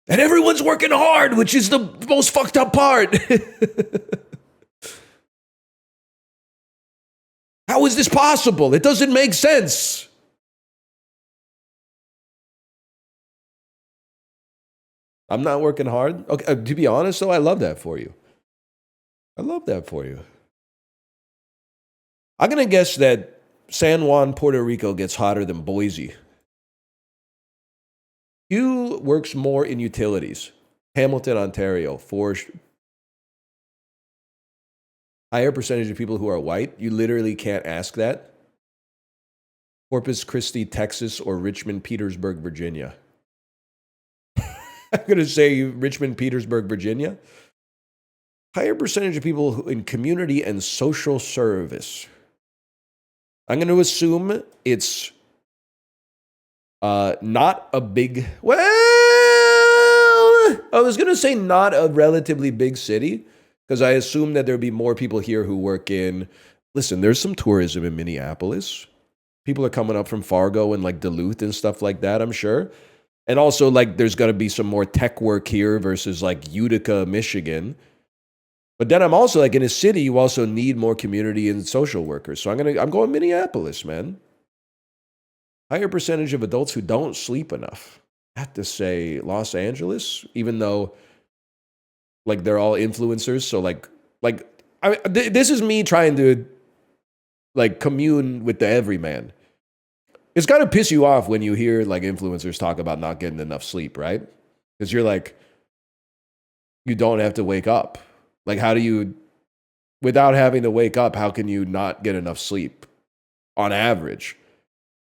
And everyone's working hard, which is the most fucked up part. How is this possible? It doesn't make sense. I'm not working hard. Okay, to be honest, though, I love that for you. I love that for you. I'm going to guess that San Juan, Puerto Rico gets hotter than Boise. Hugh works more in utilities. Hamilton, Ontario, higher percentage of people who are white. You literally can't ask that. Corpus Christi, Texas, or Richmond, Petersburg, Virginia. I'm going to say Richmond, Petersburg, Virginia. Higher percentage of people in community and social service. I'm going to assume it's not a big... Well, I was going to say not a relatively big city, because I assume that there'd be more people here who work in... Listen, there's some tourism in Minneapolis. People are coming up from Fargo and like Duluth and stuff like that, I'm sure. And also, like, there's going to be some more tech work here versus like Utica, Michigan. But then I'm also like, in a city, you also need more community and social workers. So I'm going Minneapolis, man. Higher percentage of adults who don't sleep enough. I have to say Los Angeles, even though like they're all influencers. So this is me trying to like commune with the everyman. It's got to piss you off when you hear like influencers talk about not getting enough sleep, right? Because you're like, you don't have to wake up. Like, how do you, without having to wake up, how can you not get enough sleep on average?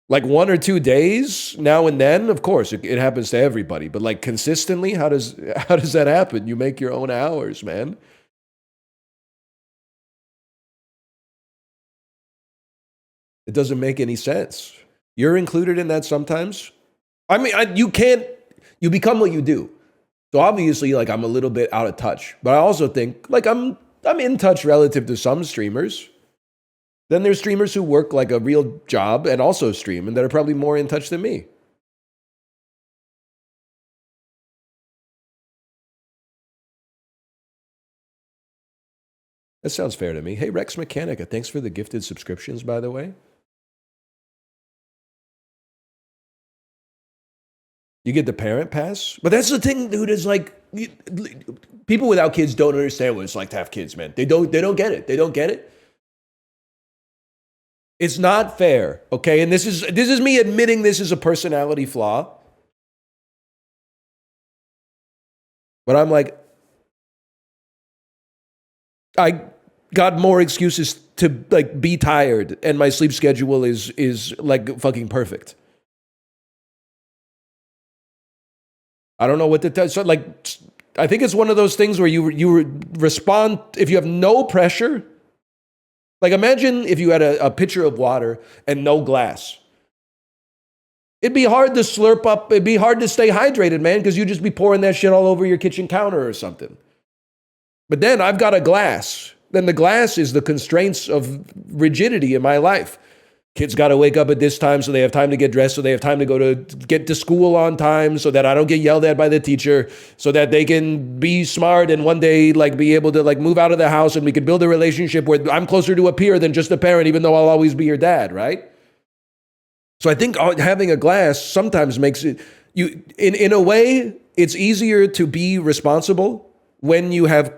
Like 1 or 2 days now and then, of course, it happens to everybody. But like consistently, how does that happen? You make your own hours, man. It doesn't make any sense. You're included in that sometimes. I mean, you become what you do. So obviously, like, I'm a little bit out of touch. But I also think, like, I'm in touch relative to some streamers. Then there's streamers who work like a real job and also stream and that are probably more in touch than me. That sounds fair to me. Hey, Rex Mechanica, thanks for the gifted subscriptions, by the way. You get the parent pass? But that's the thing, dude, is like, people without kids don't understand what it's like to have kids, man. They don't get it. They don't get it. It's not fair, okay? And this is me admitting this is a personality flaw. But I'm like, I got more excuses to like be tired, and my sleep schedule is like fucking perfect. I don't know what to tell. So like, I think it's one of those things where you respond if you have no pressure. Like, imagine if you had a pitcher of water and no glass. It'd be hard to slurp up. It'd be hard to stay hydrated, man, because you'd just be pouring that shit all over your kitchen counter or something. But then I've got a glass. Then the glass is the constraints of rigidity in my life. Kids got to wake up at this time so they have time to get dressed, so they have time to get to school on time, so that I don't get yelled at by the teacher, so that they can be smart and one day like be able to like move out of the house and we can build a relationship where I'm closer to a peer than just a parent, even though I'll always be your dad, right? So I think having a glass sometimes makes it, in a way, it's easier to be responsible when you have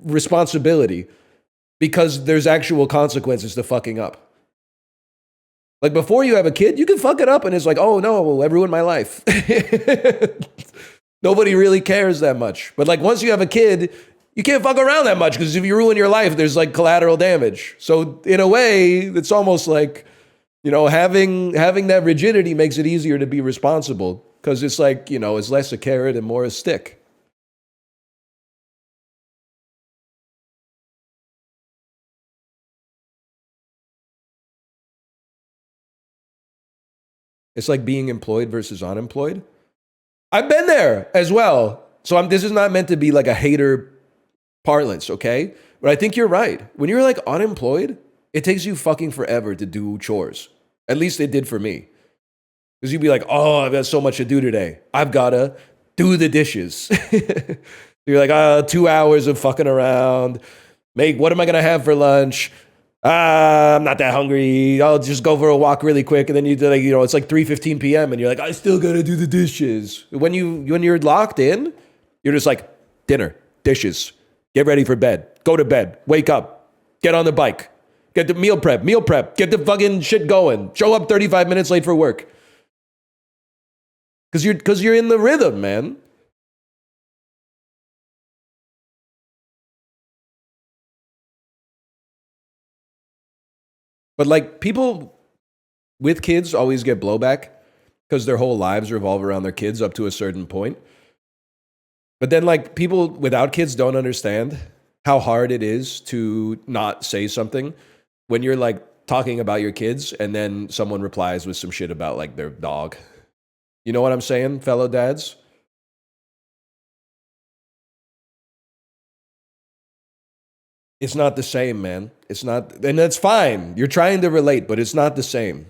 responsibility because there's actual consequences to fucking up. Like before you have a kid, you can fuck it up and it's like, oh no, I ruined my life. Nobody really cares that much. But like once you have a kid, you can't fuck around that much because if you ruin your life, there's like collateral damage. So in a way, it's almost like, you know, having that rigidity makes it easier to be responsible because it's like, you know, it's less a carrot and more a stick. It's like being employed versus unemployed. I've been there as well. So this is not meant to be like a hater parlance, okay? But I think you're right. When you're like unemployed, it takes you fucking forever to do chores. At least it did for me. Because you'd be like, oh, I've got so much to do today. I've got to do the dishes. You're like, 2 hours of fucking around. What am I going to have for lunch? I'm not that hungry. I'll just go for a walk really quick. And then it's like 3:15 p.m. and you're like, I still gotta do the dishes. When you're locked in, you're just like, dinner, dishes, get ready for bed, go to bed, wake up, get on the bike, get the meal prep, get the fucking shit going, show up 35 minutes late for work. Because you're in the rhythm, man. But like people with kids always get blowback because their whole lives revolve around their kids up to a certain point. But then like people without kids don't understand how hard it is to not say something when you're like talking about your kids and then someone replies with some shit about like their dog. You know what I'm saying, fellow dads? It's not the same, man. It's not, and that's fine. You're trying to relate, but it's not the same.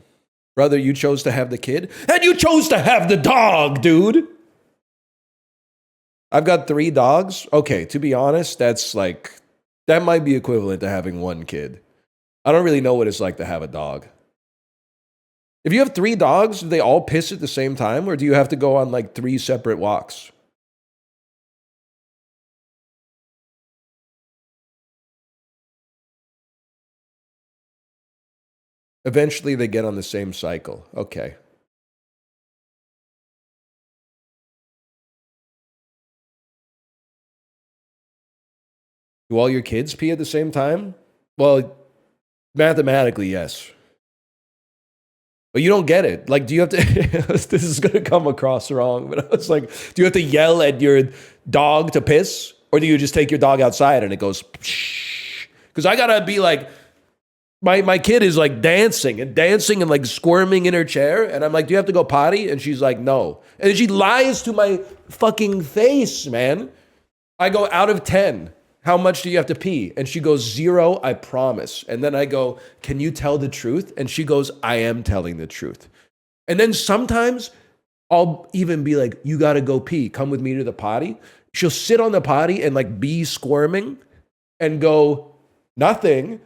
Brother, you chose to have the kid, and you chose to have the dog, dude. I've got 3 dogs. Okay, to be honest, that might be equivalent to having 1 kid. I don't really know what it's like to have a dog. If you have 3 dogs, do they all piss at the same time, or do you have to go on like 3 separate walks? Eventually, they get on the same cycle. Okay. Do all your kids pee at the same time? Well, mathematically, yes. But you don't get it. Like, do you have to? This is going to come across wrong, but I was like, do you have to yell at your dog to piss? Or do you just take your dog outside and it goes, because I got to be like, my kid is like dancing and like squirming in her chair. And I'm like, do you have to go potty? And she's like, no. And she lies to my fucking face, man. I go, out of 10, how much do you have to pee? And she goes, 0, I promise. And then I go, can you tell the truth? And she goes, I am telling the truth. And then sometimes I'll even be like, you got to go pee. Come with me to the potty. She'll sit on the potty and like be squirming and go, nothing.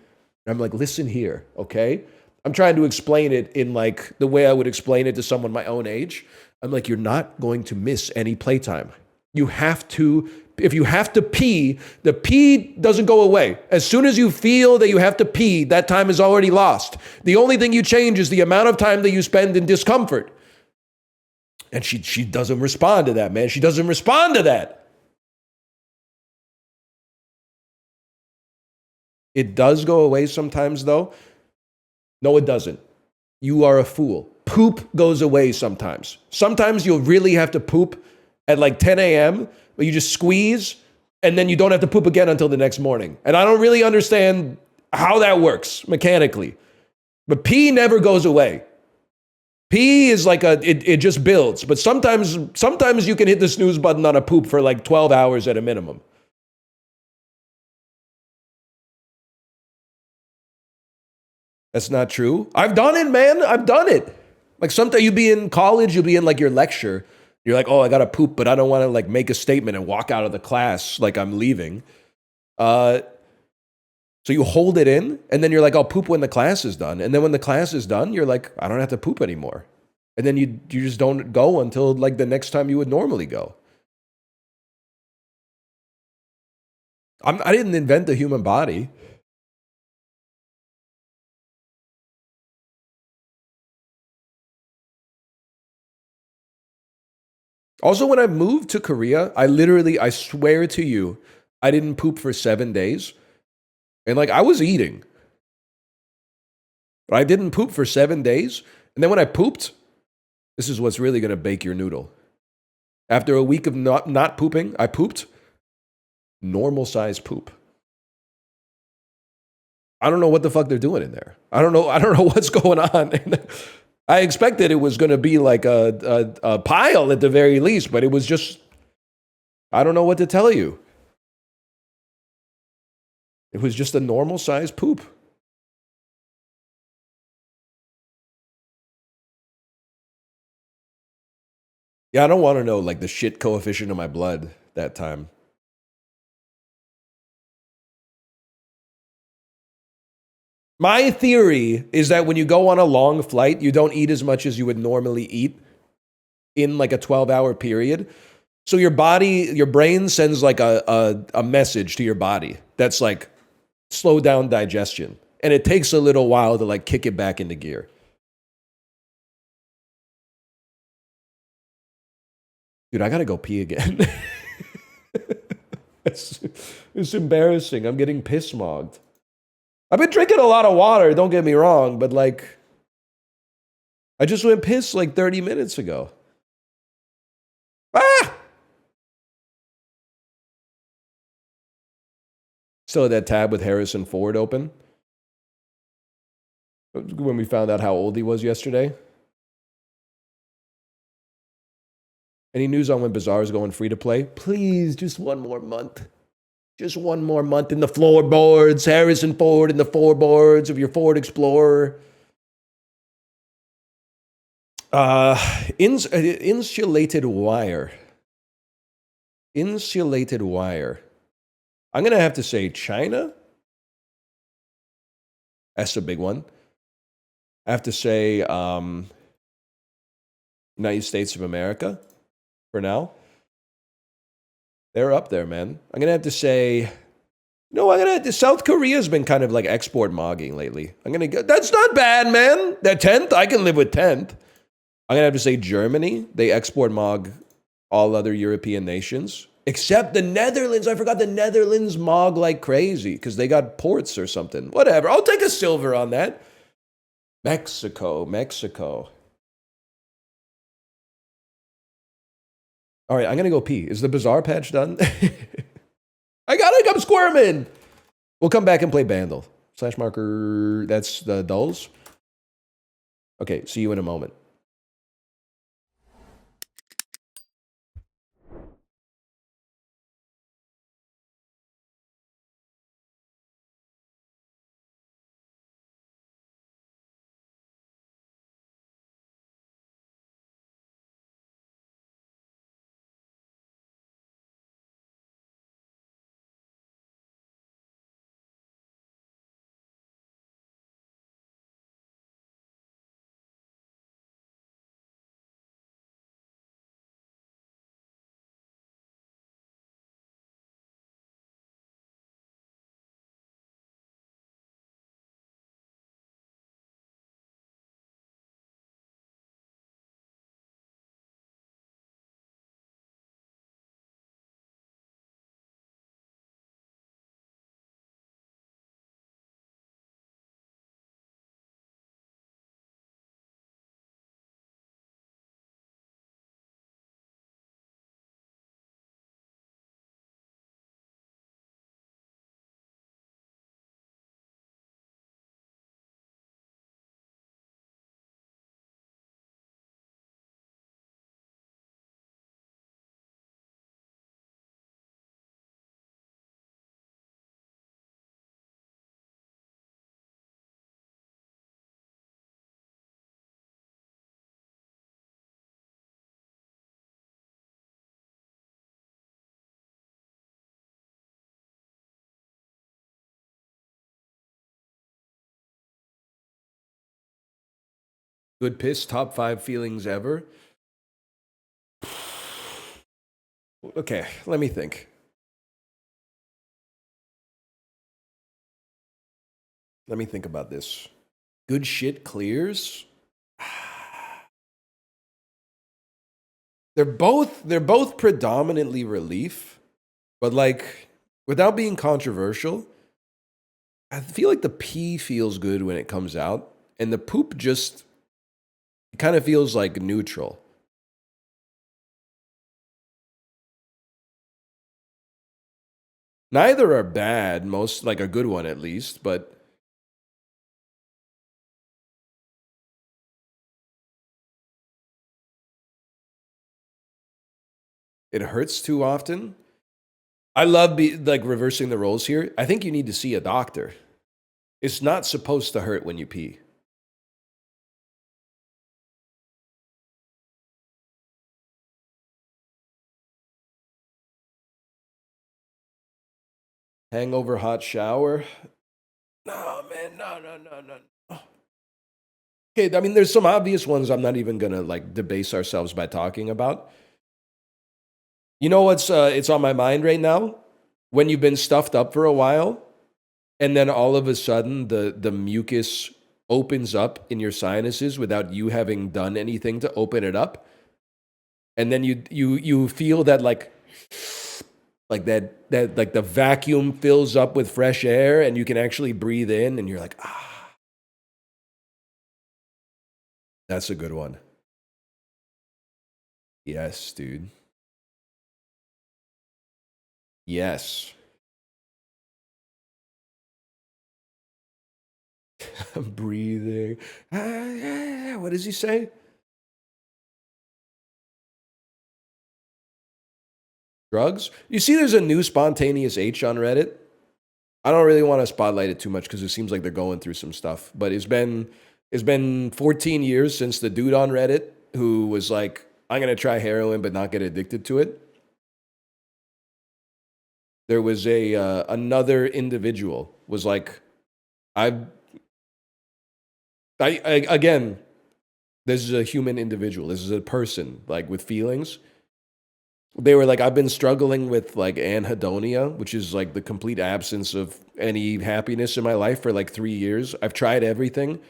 I'm like, listen here, okay? I'm trying to explain it in like the way I would explain it to someone my own age. I'm like, you're not going to miss any playtime. You have to, if you have to pee, the pee doesn't go away. As soon as you feel that you have to pee, that time is already lost. The only thing you change is the amount of time that you spend in discomfort. And she doesn't respond to that, man. She doesn't respond to that. It does go away sometimes, though. No, it doesn't. You are a fool. Poop goes away sometimes. Sometimes you'll really have to poop at like 10 a.m., but you just squeeze, and then you don't have to poop again until the next morning. And I don't really understand how that works mechanically. But pee never goes away. Pee is like it just builds. But sometimes you can hit the snooze button on a poop for like 12 hours at a minimum. That's not true. I've done it, man. I've done it. Like sometimes you'll be in college, you'll be in like your lecture. You're like, oh, I got to poop, but I don't want to like make a statement and walk out of the class like I'm leaving. So you hold it in, and then you're like, I'll poop when the class is done. And then when the class is done, you're like, I don't have to poop anymore. And then you just don't go until like the next time you would normally go. I didn't invent the human body. Also, when I moved to Korea, I swear to you, I didn't poop for 7 days. And like, I was eating. But I didn't poop for 7 days. And then when I pooped, this is what's really going to bake your noodle. After a week of not pooping, I pooped. Normal size poop. I don't know what the fuck they're doing in there. I don't know what's going on. I expected it was going to be like a pile at the very least, but it was just, I don't know what to tell you. It was just a normal size poop. Yeah, I don't want to know like the shit coefficient of my blood that time. My theory is that when you go on a long flight, you don't eat as much as you would normally eat in like a 12-hour period. So your body, your brain sends like a message to your body that's like slow down digestion. And it takes a little while to like kick it back into gear. Dude, I gotta go pee again. it's embarrassing. I'm getting piss mogged. I've been drinking a lot of water, don't get me wrong, but like, I just went piss like 30 minutes ago. Ah! Still had that tab with Harrison Ford open. When we found out how old he was yesterday. Any news on when Bazaar is going free to play? Please, just one more month. Just one more month in the floorboards. Harrison Ford in the floorboards of your Ford Explorer. Insulated wire. Insulated wire. I'm going to have to say China. That's a big one. I have to say United States of America for now. They're up there, man. I'm going to have to say, South Korea's been kind of like export mogging lately. I'm going to go, that's not bad, man. That 10th, I can live with 10th. I'm going to have to say Germany. They export mog all other European nations. Except the Netherlands. I forgot the Netherlands mog like crazy because they got ports or something. Whatever. I'll take a silver on that. Mexico. All right, I'm going to go pee. Is the Bazaar patch done? I gotta come squirming. We'll come back and play Bandle. Slash marker. That's the dulls. Okay, see you in a moment. Good piss, top 5 feelings ever. Okay, let me think. Let me think about this. Good shit clears. They're both predominantly relief, but like without being controversial, I feel like the pee feels good when it comes out, and the poop just kind of feels like neutral. Neither are bad, most like a good one at least, but it hurts too often. I love like reversing the roles here. I think you need to see a doctor. It's not supposed to hurt when you pee. Hangover hot shower. No, man, no. Okay, I mean, there's some obvious ones I'm not even gonna like debase ourselves by talking about. You know what's it's on my mind right now? When you've been stuffed up for a while, and then all of a sudden the mucus opens up in your sinuses without you having done anything to open it up, and then you feel that like that like the vacuum fills up with fresh air, and you can actually breathe in, and you're like, ah. That's a good one. Yes, dude. Yes. I'm breathing. What does he say? Drugs? You see, there's a new spontaneous H on Reddit. I don't really want to spotlight it too much because it seems like they're going through some stuff. But it's been 14 years since the dude on Reddit who was like, I'm gonna try heroin but not get addicted to it. There was a another individual was like, I again, this is a human individual. This is a person like with feelings. They were like, I've been struggling with like anhedonia, which is like the complete absence of any happiness in my life for like 3 years. I've tried everything.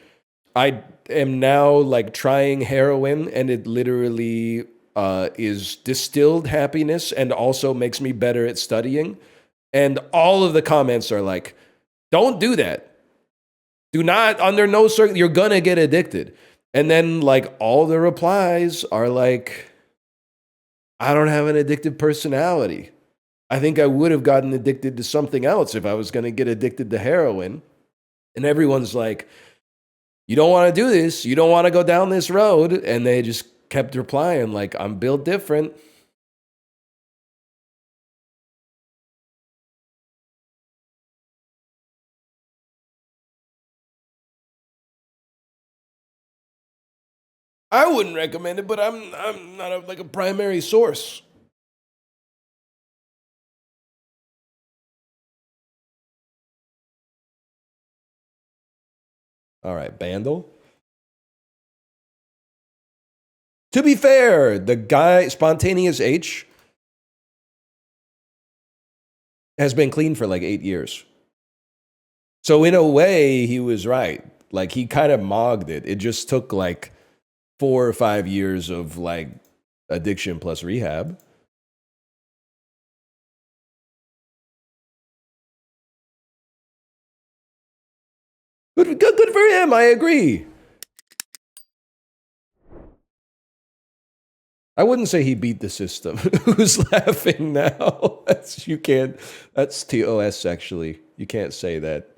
I am now like trying heroin, and it literally is distilled happiness and also makes me better at studying. And all of the comments are like, don't do that. Do not, under no circumstance, you're gonna get addicted. And then like all the replies are like, I don't have an addictive personality. I think I would have gotten addicted to something else if I was gonna get addicted to heroin. And everyone's like, you don't want to do this. You don't want to go down this road. And they just kept replying like, I'm built different. I wouldn't recommend it, but I'm not like a primary source. All right, Bandle. To be fair, the guy, Spontaneous H, has been clean for like 8 years. So in a way, he was right. Like he kind of mogged it. It just took like 4 or 5 years of like addiction plus rehab. Good for him. I agree. I wouldn't say he beat the system. Who's laughing now? That's you can't. That's TOS actually. You can't say that.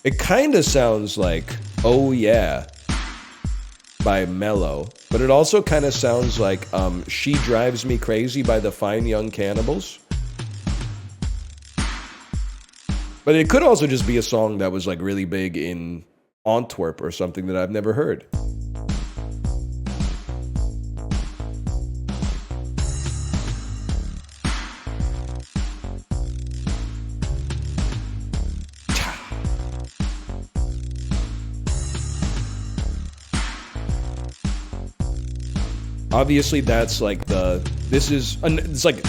It kind of sounds like "Oh Yeah" by Mello, but it also kind of sounds like "She Drives Me Crazy" by the Fine Young Cannibals. But it could also just be a song that was like really big in Antwerp or something that I've never heard. Obviously, that's like it's like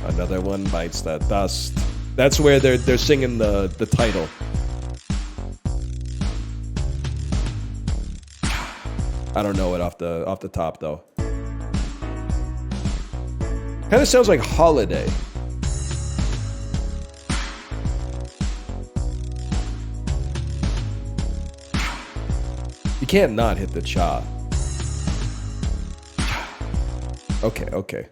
another one bites the dust. That's where they're singing the title. I don't know it off the top though. Kind of sounds like Holiday. You can't not hit the cha. Okay.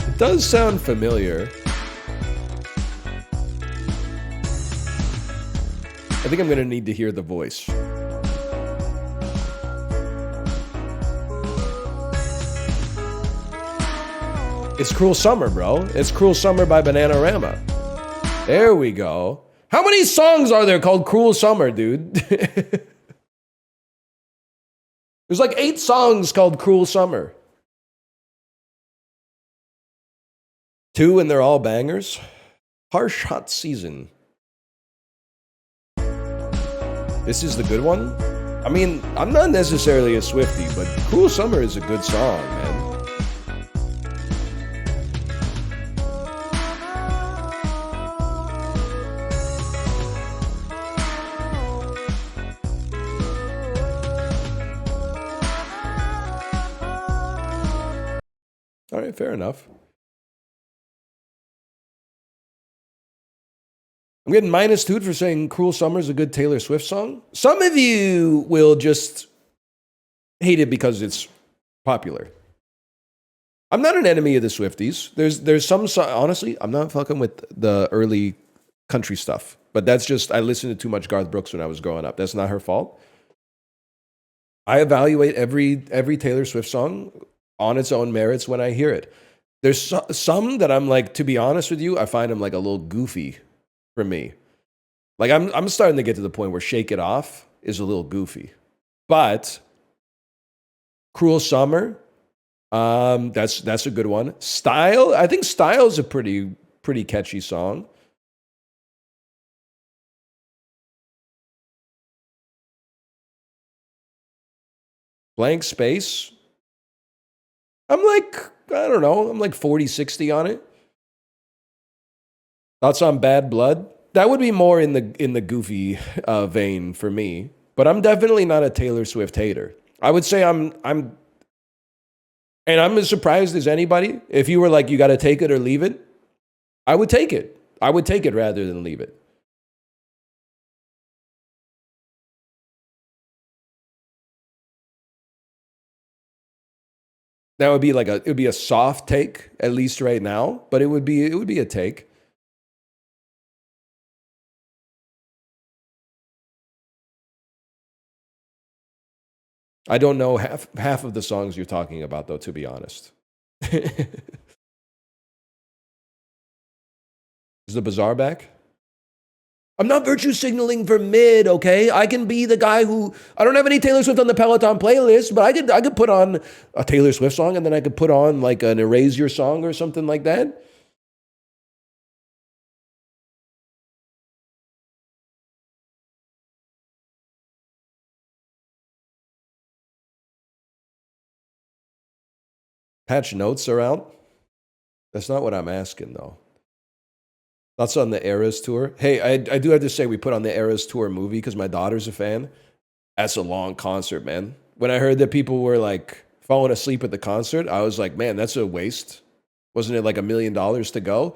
It does sound familiar. I think I'm gonna need to hear the voice. It's Cruel Summer, bro. It's Cruel Summer by Bananarama. There we go. How many songs are there called Cruel Summer, dude? There's like 8 songs called Cruel Summer. 2 and they're all bangers. Harsh Hot Season. This is the good one? I mean, I'm not necessarily a Swiftie, but Cruel Summer is a good song, man. All right, fair enough. I'm getting -2 for saying Cruel Summer is a good Taylor Swift song. Some of you will just hate it because it's popular. I'm not an enemy of the Swifties. There's some, honestly, I'm not fucking with the early country stuff. But that's just, I listened to too much Garth Brooks when I was growing up. That's not her fault. I evaluate every Taylor Swift song on its own merits when I hear it. There's some that I'm like, to be honest with you, I find them like a little goofy for me. Like I'm starting to get to the point where Shake It Off is a little goofy. But Cruel Summer, that's a good one. Style, I think Style's a pretty catchy song. Blank Space, I'm like, I don't know, I'm like 40-60 on it. Thoughts on Bad Blood? That would be more in the goofy vein for me. But I'm definitely not a Taylor Swift hater. I would say I'm and I'm as surprised as anybody. If you were like, you got to take it or leave it, I would take it. I would take it rather than leave it. That would be like it would be a soft take, at least right now, but it would be a take. I don't know half of the songs you're talking about, though, to be honest. Is the Bazaar back? I'm not virtue signaling for mid, okay? I can be the guy who, I don't have any Taylor Swift on the Peloton playlist, but I could put on a Taylor Swift song and then I could put on like an Erase Your song or something like that. Patch Notes are out. That's not what I'm asking, though. Thoughts on the Eras tour? Hey, I do have to say we put on the Eras tour movie because my daughter's a fan. That's a long concert, man. When I heard that people were like falling asleep at the concert, I was like, man, that's a waste. Wasn't it like $1 million to go?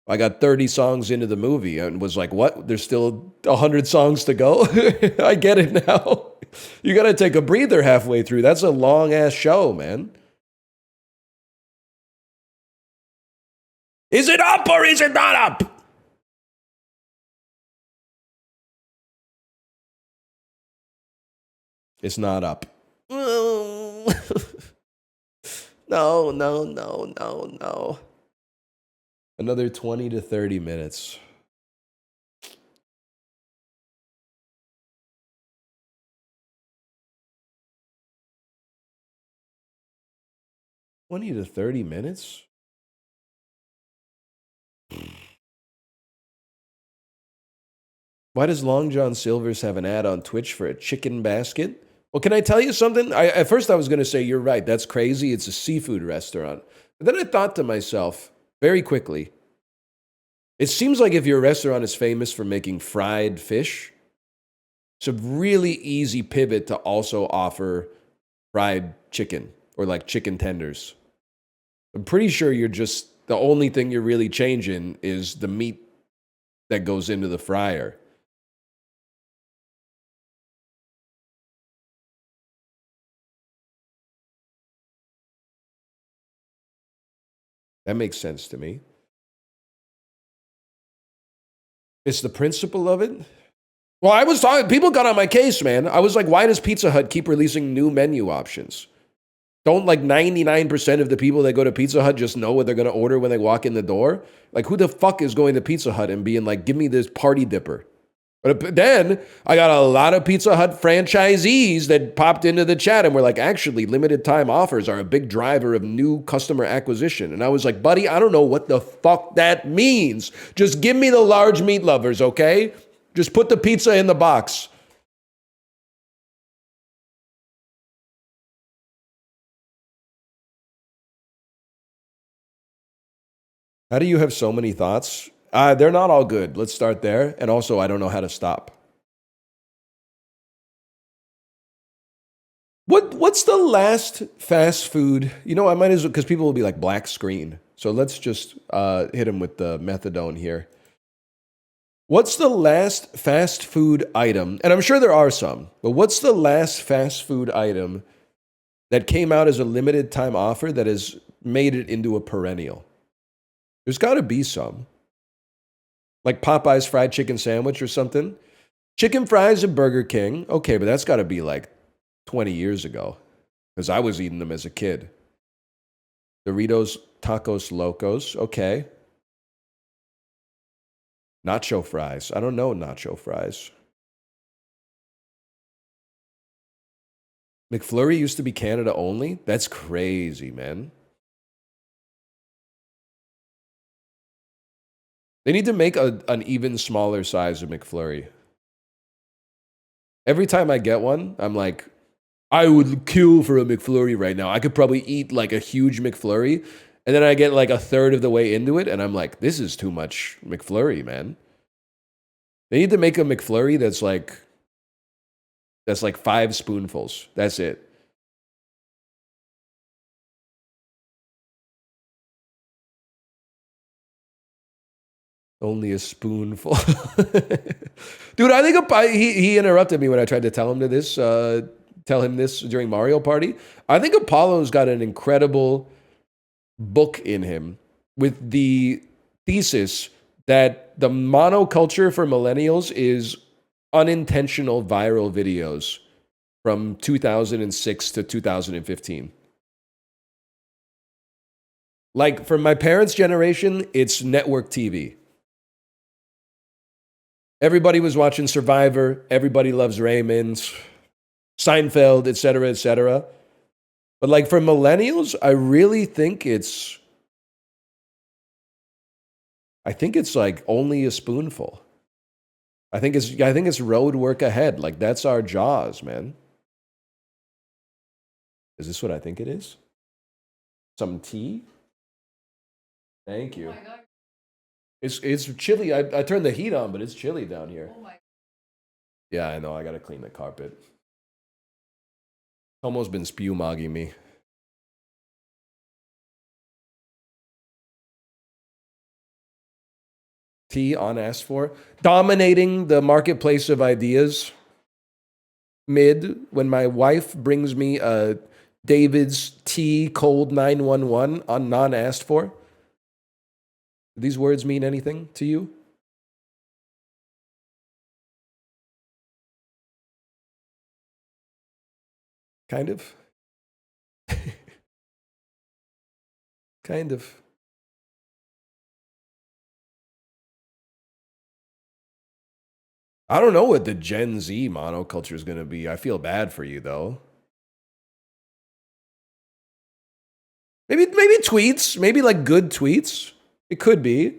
I got 30 songs into the movie and was like, what? There's still 100 songs to go? I get it now. You got to take a breather halfway through. That's a long ass show, man. Is it up or is it not up? It's not up. No, no, no, no, no. Another 20 to 30 minutes. $20 to 30 minutes? Why does Long John Silver's have an ad on Twitch for a chicken basket? Well, can I tell you something? At first I was going to say, you're right, that's crazy. It's a seafood restaurant. But then I thought to myself, very quickly, it seems like if your restaurant is famous for making fried fish, it's a really easy pivot to also offer fried chicken or like chicken tenders. I'm pretty sure the only thing you're really changing is the meat that goes into the fryer. That makes sense to me. It's the principle of it. Well, I was talking, people got on my case, man. I was like, why does Pizza Hut keep releasing new menu options? Don't like 99% of the people that go to Pizza Hut just know what they're going to order when they walk in the door? Like, who the fuck is going to Pizza Hut and being like, give me this party dipper? But then I got a lot of Pizza Hut franchisees that popped into the chat and were like, actually, limited time offers are a big driver of new customer acquisition. And I was like, buddy, I don't know what the fuck that means. Just give me the large meat lovers, okay? Just put the pizza in the box. How do you have so many thoughts? They're not all good. Let's start there. And also, I don't know how to stop. What's the last fast food? You know, I might as well, because people will be like black screen. So let's just hit him with the methadone here. What's the last fast food item? And I'm sure there are some, but what's the last fast food item that came out as a limited time offer that has made it into a perennial? There's got to be some. Like Popeye's fried chicken sandwich or something. Chicken fries at Burger King. Okay, but that's got to be like 20 years ago because I was eating them as a kid. Doritos Tacos Locos. Okay. Nacho fries. I don't know nacho fries. McFlurry used to be Canada only? That's crazy, man. They need to make an even smaller size of McFlurry. Every time I get one, I'm like, I would kill for a McFlurry right now. I could probably eat like a huge McFlurry. And then I get like a third of the way into it. And I'm like, this is too much McFlurry, man. They need to make a McFlurry that's like 5 spoonfuls. That's it. Only a spoonful. Dude, I think he interrupted me when I tried to tell him this during Mario Party. I think Apollo's got an incredible book in him with the thesis that the monoculture for millennials is unintentional viral videos from 2006 to 2015. Like for my parents' generation, it's network TV. Everybody was watching Survivor. Everybody loves Raymond, Seinfeld, et cetera, et cetera. But like for millennials, I really think it's like only a spoonful. I think it's road work ahead. Like that's our Jaws, man. Is this what I think it is? Some tea? Thank you. Oh my God. It's chilly. I turned the heat on, but it's chilly down here. Oh my. Yeah, I know. I gotta clean the carpet. Almost been spew-mogging me. Tea unasked for. Dominating the marketplace of ideas. Mid, when my wife brings me a David's tea cold 911 on non-asked for. Do these words mean anything to you? Kind of. Kind of. I don't know what the Gen Z monoculture is going to be. I feel bad for you, though. Maybe tweets. Maybe like good tweets. It could be.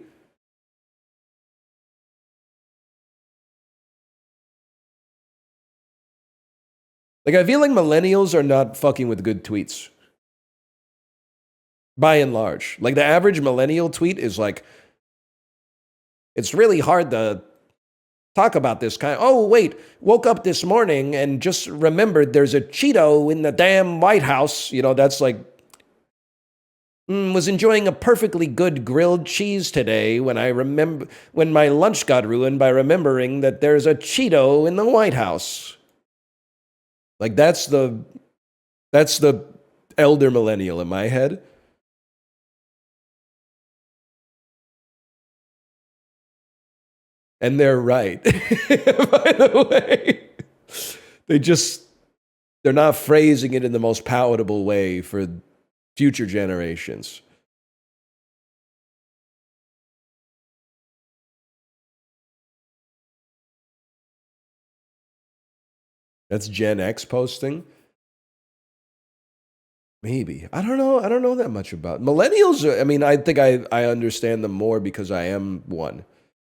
Like, I feel like millennials are not fucking with good tweets. By and large. Like, the average millennial tweet is like, it's really hard to talk about this kind. Oh, wait, woke up this morning and just remembered there's a Cheeto in the damn White House. You know, that's like, was enjoying a perfectly good grilled cheese today when my lunch got ruined by remembering that there's a Cheeto in the White House. Like that's the elder millennial in my head. And they're right. By the way, they just They're not phrasing it in the most palatable way for future generations. That's Gen X posting. Maybe. I don't know. I don't know that much about millennials. I mean, I think I understand them more because I am one.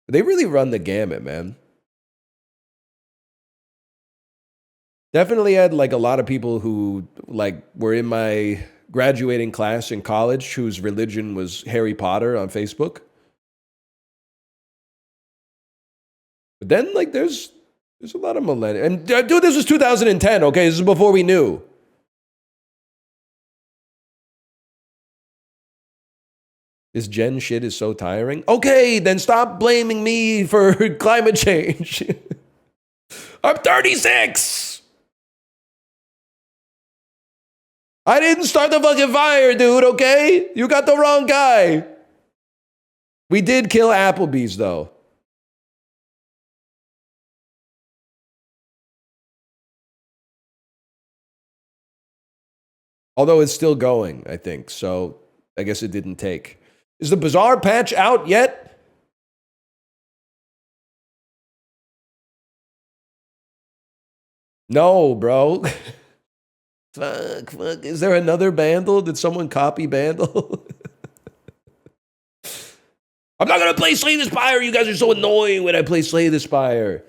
They really run the gamut, man. Definitely had like a lot of people who like were in my graduating class in college whose religion was Harry Potter on Facebook. But then like there's a lot of millennials. And dude, this was 2010, okay? This is before we knew. This Gen shit is so tiring. Okay, then stop blaming me for climate change. I'm 36. I didn't start the fucking fire, dude, okay? You got the wrong guy. We did kill Applebee's, though. Although it's still going, I think. So I guess it didn't take. Is the Bazaar patch out yet? No, bro. Fuck. Is there another Bandle? Did someone copy Bandle? I'm not gonna play Slay the Spire. You guys are so annoying when I play Slay the Spire.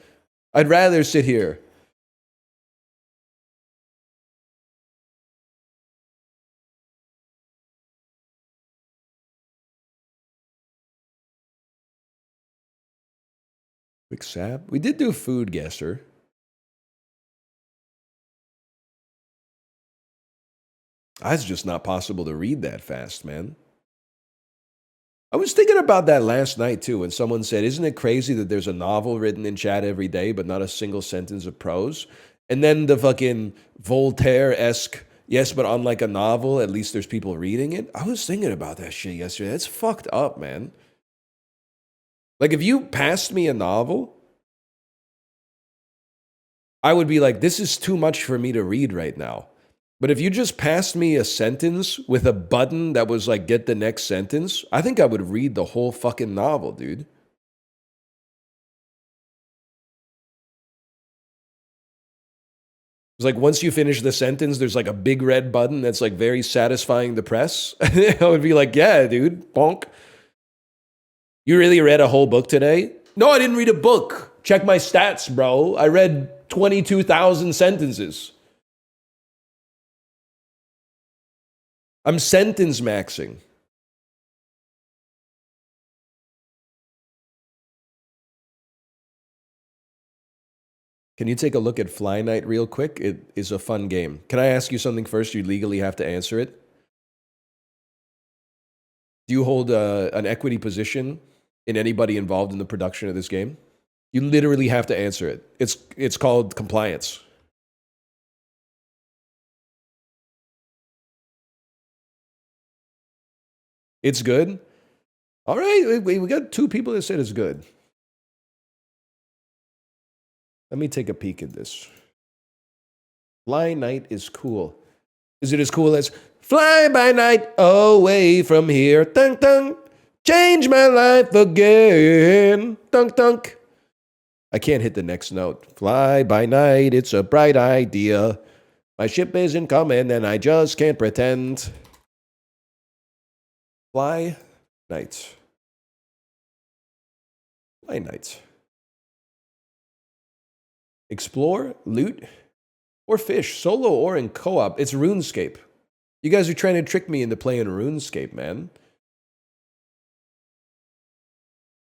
I'd rather sit here. Quick sap. We did do Food Guesser. That's just not possible to read that fast, man. I was thinking about that last night too when someone said, "Isn't it crazy that there's a novel written in chat every day, but not a single sentence of prose?" And then the fucking Voltaire-esque, yes, but unlike a novel, at least there's people reading it. I was thinking about that shit yesterday. That's fucked up, man. Like, if you passed me a novel, I would be like, this is too much for me to read right now. But if you just passed me a sentence with a button that was like, get the next sentence, I think I would read the whole fucking novel, dude. It's like once you finish the sentence, there's like a big red button that's like very satisfying to press. I would be like, yeah, dude, bonk. You really read a whole book today? No, I didn't read a book. Check my stats, bro. I read 22,000 sentences. I'm sentence maxing. Can you take a look at Fly Night real quick? It is a fun game. Can I ask you something first? You legally have to answer it. Do you hold an equity position in anybody involved in the production of this game? You literally have to answer it. It's called compliance. It's good. All right, we got two people that said it's good. Let me take a peek at this. Fly Night is cool. Is it as cool as Fly by Night away from here? Dunk dunk. Change my life again. Dunk dunk. I can't hit the next note. Fly by night, it's a bright idea. My ship isn't coming and I just can't pretend. Fly night. Fly night. Explore, loot, or fish, solo or in co-op. It's RuneScape. You guys are trying to trick me into playing RuneScape, man.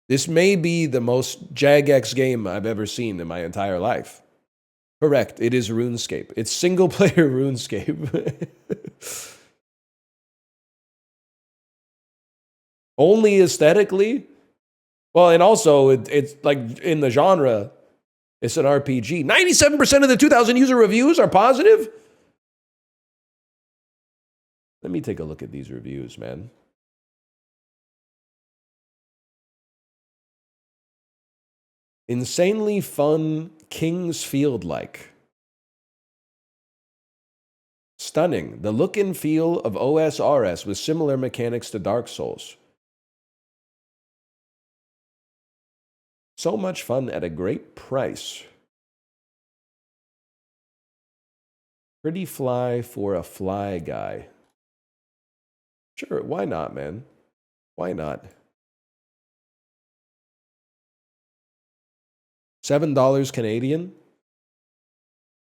This may be the most Jagex game I've ever seen in my entire life. Correct, it is RuneScape. It's single-player RuneScape. Only aesthetically? Well, and also, it's like in the genre, it's an RPG. 97% of the 2,000 user reviews are positive? Let me take a look at these reviews, man. Insanely fun, King's Field like. stunning. The look and feel of OSRS with similar mechanics to Dark Souls. So much fun at a great price. Pretty fly for a fly guy. Sure, why not, man? Why not? $7 Canadian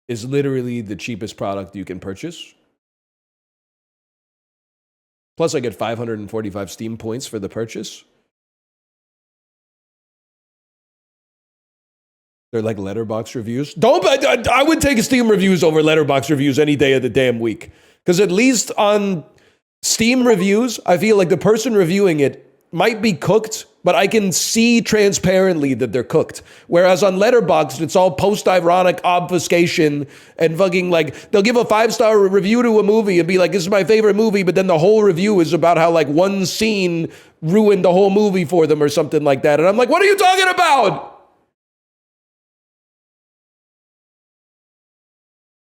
is literally the cheapest product you can purchase. Plus, I get 545 Steam points for the purchase. They're like letterbox reviews. I would take Steam reviews over letterbox reviews any day of the damn week. Because at least on Steam reviews, I feel like the person reviewing it might be cooked, but I can see transparently that they're cooked. Whereas on Letterboxd, it's all post-ironic obfuscation and fucking like, they'll give a 5-star review to a movie and be like, this is my favorite movie, but then the whole review is about how like one scene ruined the whole movie for them or something like that. And I'm like, what are you talking about?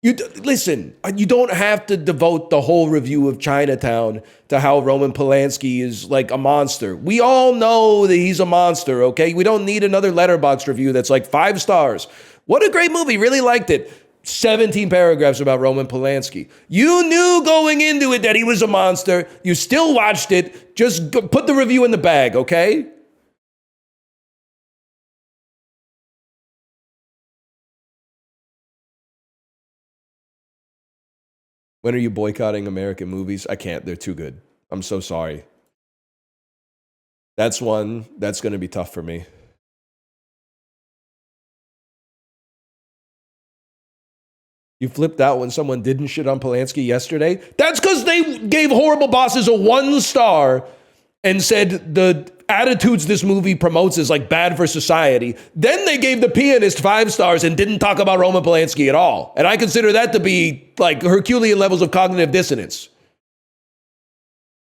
Listen, you don't have to devote the whole review of Chinatown to how Roman Polanski is like a monster. We all know that he's a monster, okay? We don't need another Letterboxd review that's like 5 stars. What a great movie, really liked it. 17 paragraphs about Roman Polanski. You knew going into it that he was a monster. You still watched it. Just put the review in the bag, okay? When are you boycotting American movies? I can't. They're too good. I'm so sorry. That's one that's going to be tough for me. You flipped out when someone didn't shit on Polanski yesterday? That's because they gave Horrible Bosses a 1 star and said the attitudes this movie promotes is like bad for society. Then they gave The Pianist 5 stars and didn't talk about Roman Polanski at all. And I consider that to be like Herculean levels of cognitive dissonance.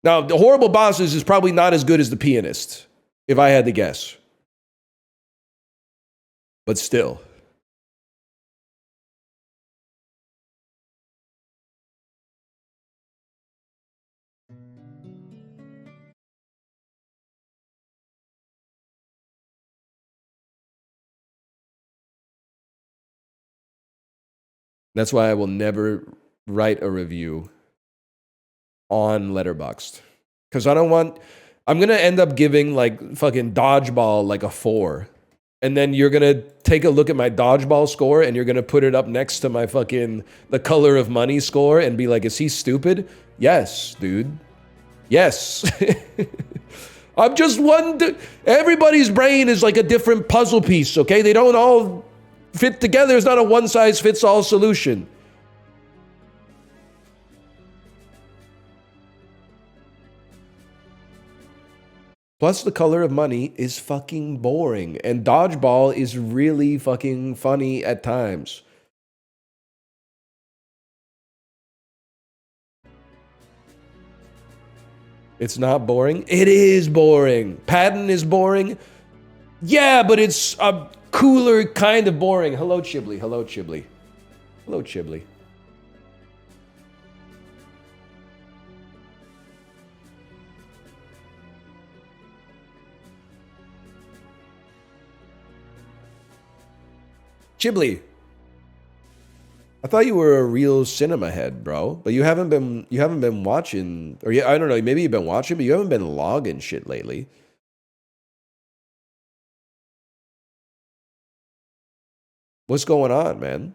Now, The Horrible Bosses is probably not as good as The Pianist, if I had to guess. But still. That's why I will never write a review on Letterboxd. Because I'm going to end up giving like fucking Dodgeball like a 4. And then you're going to take a look at my Dodgeball score and you're going to put it up next to my fucking The Color of Money score and be like, is he stupid? Yes, dude. Yes. I'm just one. Everybody's brain is like a different puzzle piece, okay? They don't all fit together. It's not a one-size-fits-all solution. Plus, The Color of Money is fucking boring, and Dodgeball is really fucking funny at times. It's not boring. It is boring. Patton is boring. Yeah, but it's a cooler kind of boring. Hello, Chibli. Hello, Chibli. Hello, Chibli. Chibli. I thought you were a real cinema head, bro. But you haven't been watching, or yeah, I don't know, maybe you've been watching, but you haven't been logging shit lately. What's going on, man?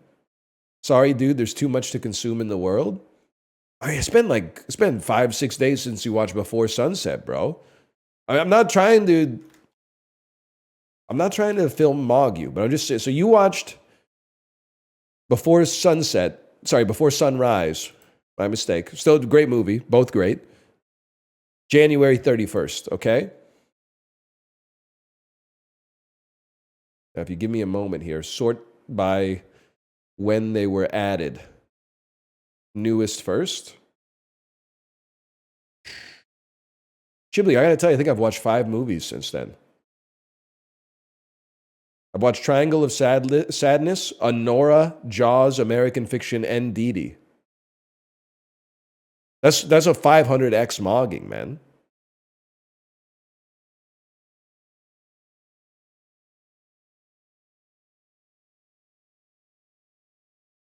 Sorry, dude, there's too much to consume in the world. I mean, it's been 5-6 days since you watched Before Sunset, bro. I'm not trying to film mog you, but I'm just saying, so you watched Before Sunrise. My mistake. Still a great movie, both great. January 31st, okay? Now, if you give me a moment here, sort by when they were added. Newest first. Chibli, I gotta tell you, I think I've watched 5 movies since then. I've watched Triangle of Sadness, Honora, Jaws, American Fiction, and Dee Dee. That's a 500x mogging, man.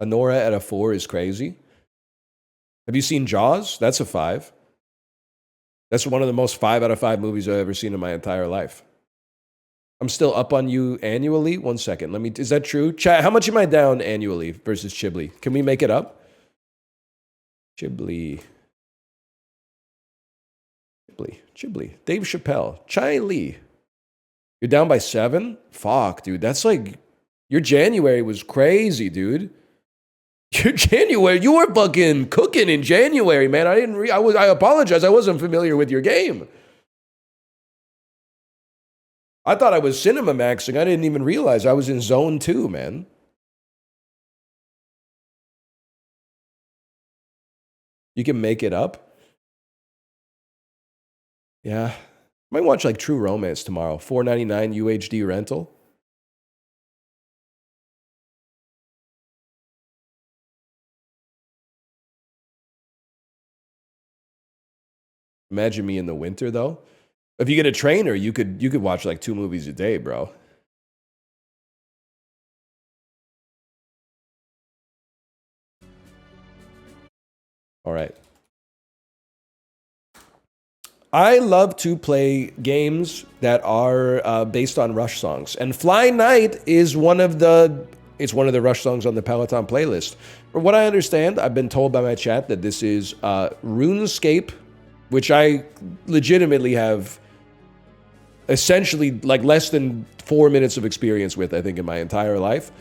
A Nora at a 4 is crazy. Have you seen Jaws? That's a 5. That's one of the most 5 out of 5 movies I've ever seen in my entire life. I'm still up on you annually. 1 second. Let me. Is that true? Chat. How much am I down annually versus Chibli? Can we make it up? Chibli. Dave Chappelle. Chai Lee. You're down by 7? Fuck, dude. That's like your January was crazy, dude. Your January, you were fucking cooking in January, man. I apologize. I wasn't familiar with your game. I thought I was cinema maxing. I didn't even realize I was in zone 2, man. You can make it up. Yeah. Might watch like True Romance tomorrow. $4.99 UHD rental. Imagine me in the winter though. If you get a trainer, you could watch like 2 movies a day, bro. All right. I love to play games that are based on Rush songs, and Fly Night is one of the Rush songs on the Peloton playlist. From what I understand, I've been told by my chat that this is RuneScape, which I legitimately have essentially like less than 4 minutes of experience with, I think, in my entire life,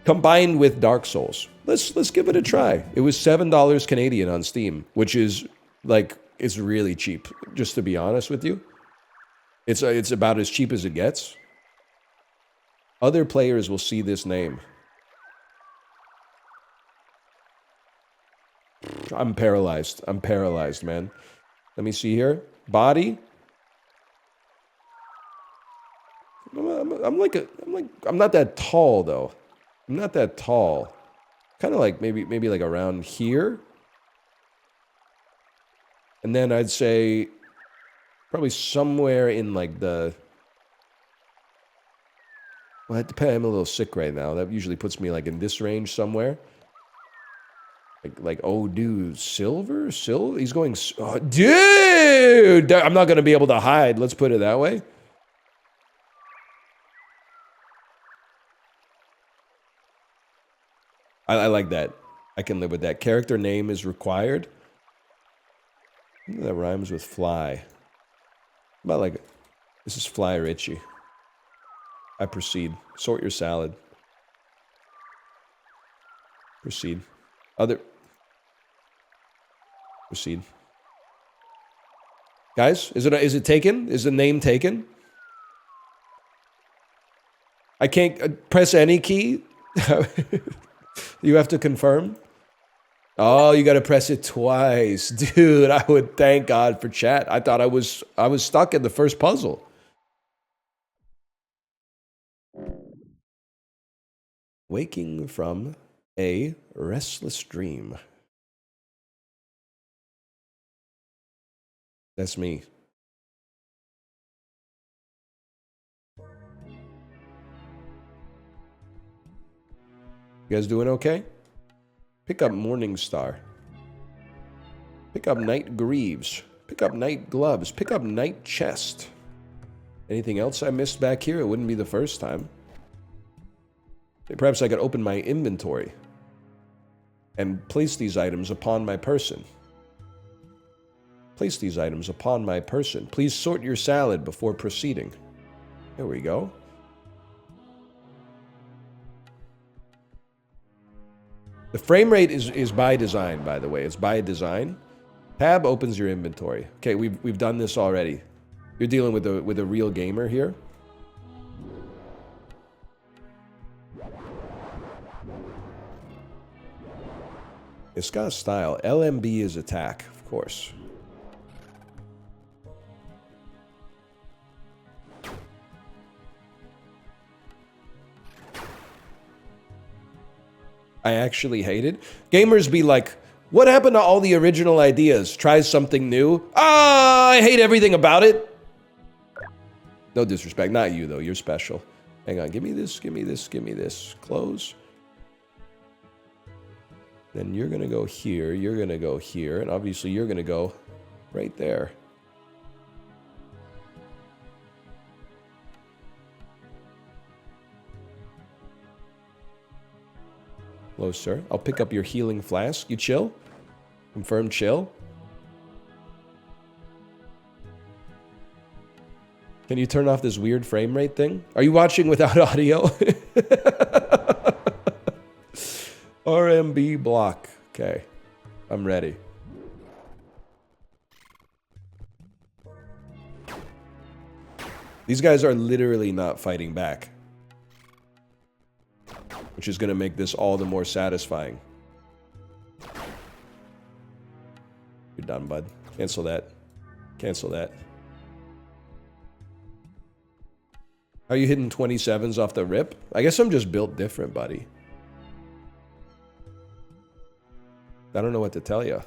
combined with Dark Souls. Let's give it a try. It was $7 Canadian on Steam, which is like, it's really cheap, just to be honest with you. It's about as cheap as it gets. Other players will see this name. I'm paralyzed. I'm paralyzed, man. Let me see here. Body. I'm not that tall though. I'm not that tall. Kind of like maybe like around here. And then I'd say probably somewhere in like the... Well, it depends. I'm a little sick right now. That usually puts me like in this range somewhere. Like oh, dude, silver? He's going... Oh, dude! I'm not going to be able to hide. Let's put it that way. I like that. I can live with that. Character name is required. That rhymes with fly. About like, this is Fly Richie. I proceed. Sort your salad. Proceed. Proceed. Guys, is it taken? Is the name taken? I can't press any key. You have to confirm. Oh, you got to press it twice. Dude, I would thank God for chat. I thought I was stuck in the first puzzle. Waking from a restless dream. That's me. You guys doing okay? Pick up Morning Star. Pick up Night Greaves. Pick up Night Gloves. Pick up Night Chest. Anything else I missed back here? It wouldn't be the first time. Perhaps I could open my inventory and place these items upon my person. Place these items upon my person. Please sort your salad before proceeding. There we go. The frame rate is by design, by the way. It's by design. Tab opens your inventory. Okay, we've done this already. You're dealing with a real gamer here. It's got style. LMB is attack, of course. I actually hate it. Gamers be like, What happened to all the original ideas? Try something new. Ah, I hate everything about it. No disrespect. Not you, though. You're special. Hang on. Give me this. Give me this. Give me this. Close. Then you're going to go here. You're going to go here. And obviously, you're going to go right there. Hello, sir. I'll pick up your healing flask. You chill? Confirm chill. Can you turn off this weird frame rate thing? Are you watching without audio? RMB block. Okay. I'm ready. These guys are literally not fighting back, which is going to make this all the more satisfying. You're done, bud. Cancel that. Cancel that. How are you hitting 27s off the rip? I guess I'm just built different, buddy. I don't know what to tell you.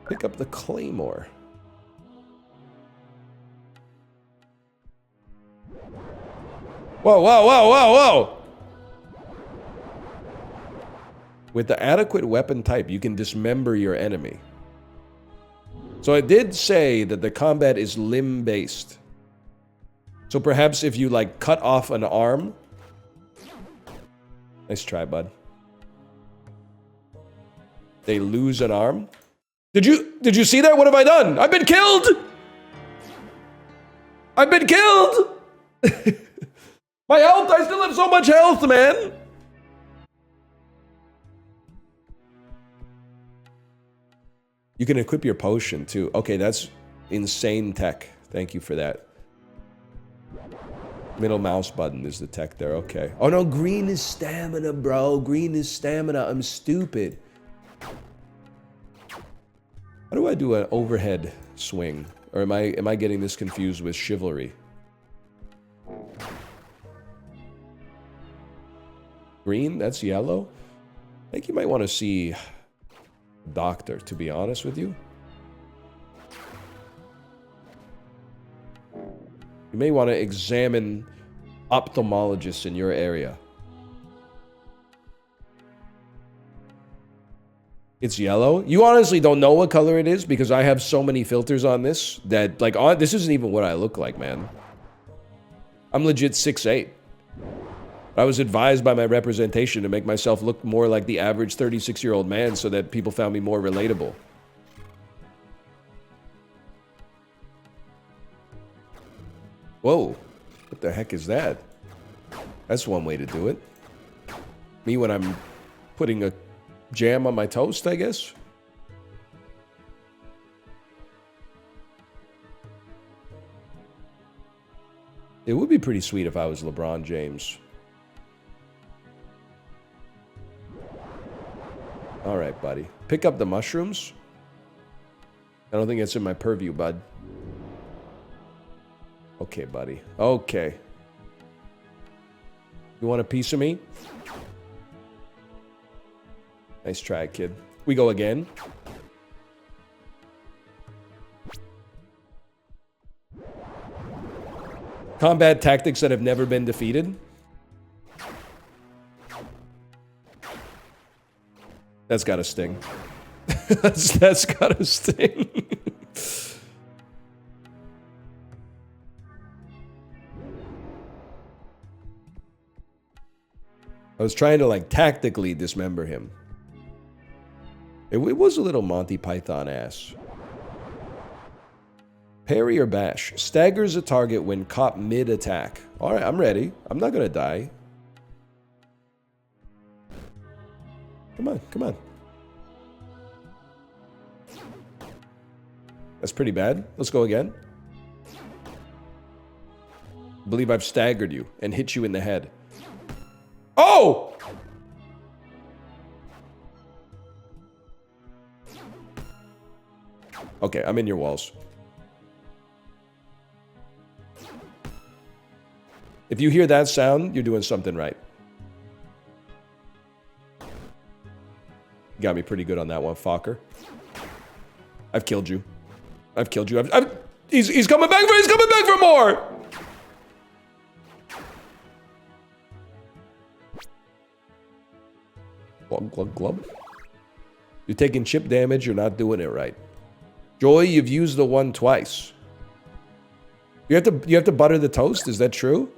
Pick up the claymore. Whoa, whoa, whoa, whoa, whoa! With the adequate weapon type, you can dismember your enemy. So it did say that the combat is limb-based. So perhaps if you, like, cut off an arm... Nice try, bud. They lose an arm. Did you see that? What have I done? I've been killed! I've been killed! My health, I still have so much health, man! You can equip your potion, too. Okay, that's insane tech. Thank you for that. Middle mouse button is the tech there, okay. Oh no, green is stamina, bro. Green is stamina. I'm stupid. How do I do an overhead swing? Or am I getting this confused with chivalry? Green? That's yellow? I think you might want to see a doctor, to be honest with you. You may want to examine ophthalmologists in your area. It's yellow? You honestly don't know what color it is because I have so many filters on this that, like, this isn't even what I look like, man. I'm legit 6'8". I was advised by my representation to make myself look more like the average 36-year-old man so that people found me more relatable. Whoa. What the heck is that? That's one way to do it. Me when I'm putting a jam on my toast, I guess? It would be pretty sweet if I was LeBron James. Alright, buddy. Pick up the mushrooms. I don't think it's in my purview, bud. Okay, buddy. Okay. You want a piece of me? Nice try, kid. We go again. Combat tactics that have never been defeated. That's gotta sting. that's gotta sting. I was trying to, like, tactically dismember him. It was a little Monty Python ass. Parry or bash. Staggers a target when caught mid-attack. Alright, I'm ready. I'm not gonna die. Come on, come on. That's pretty bad. Let's go again. I believe I've staggered you and hit you in the head. Oh! Okay, I'm in your walls. If you hear that sound, you're doing something right. Got me pretty good on that one, Fokker. I've killed you. I've killed you. He's coming back for. He's coming back for more. Glug, glug, glug. You're taking chip damage. You're not doing it right. Joy, you've used the one twice. You have to butter the toast. Is that true?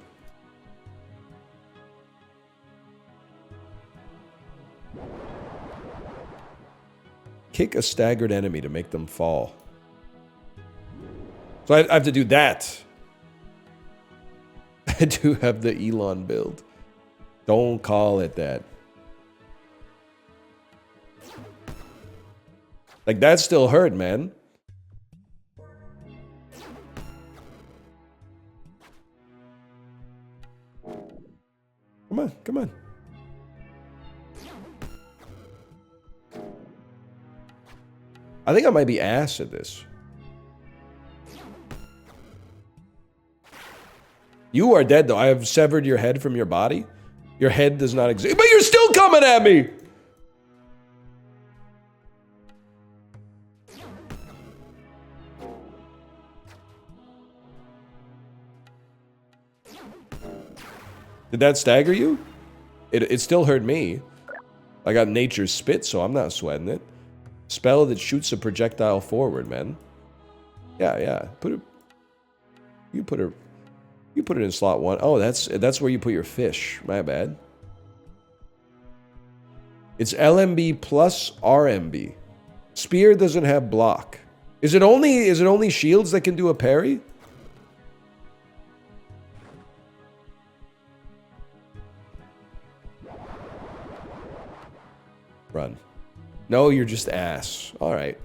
Kick a staggered enemy to make them fall. So I have to do that. I do have the Elon build. Don't call it that. Like, that still hurt, man. Come on, come on. I think I might be ass at this. You are dead, though. I have severed your head from your body. Your head does not exist. But you're still coming at me! Did that stagger you? It still hurt me. I got nature's spit, so I'm not sweating it. Spell that shoots a projectile forward, man. Yeah, yeah. You put it in slot 1. Oh, that's where you put your fish. My bad. It's LMB plus RMB. Spear doesn't have block. Is it only shields that can do a parry? Run. No, you're just ass. All right.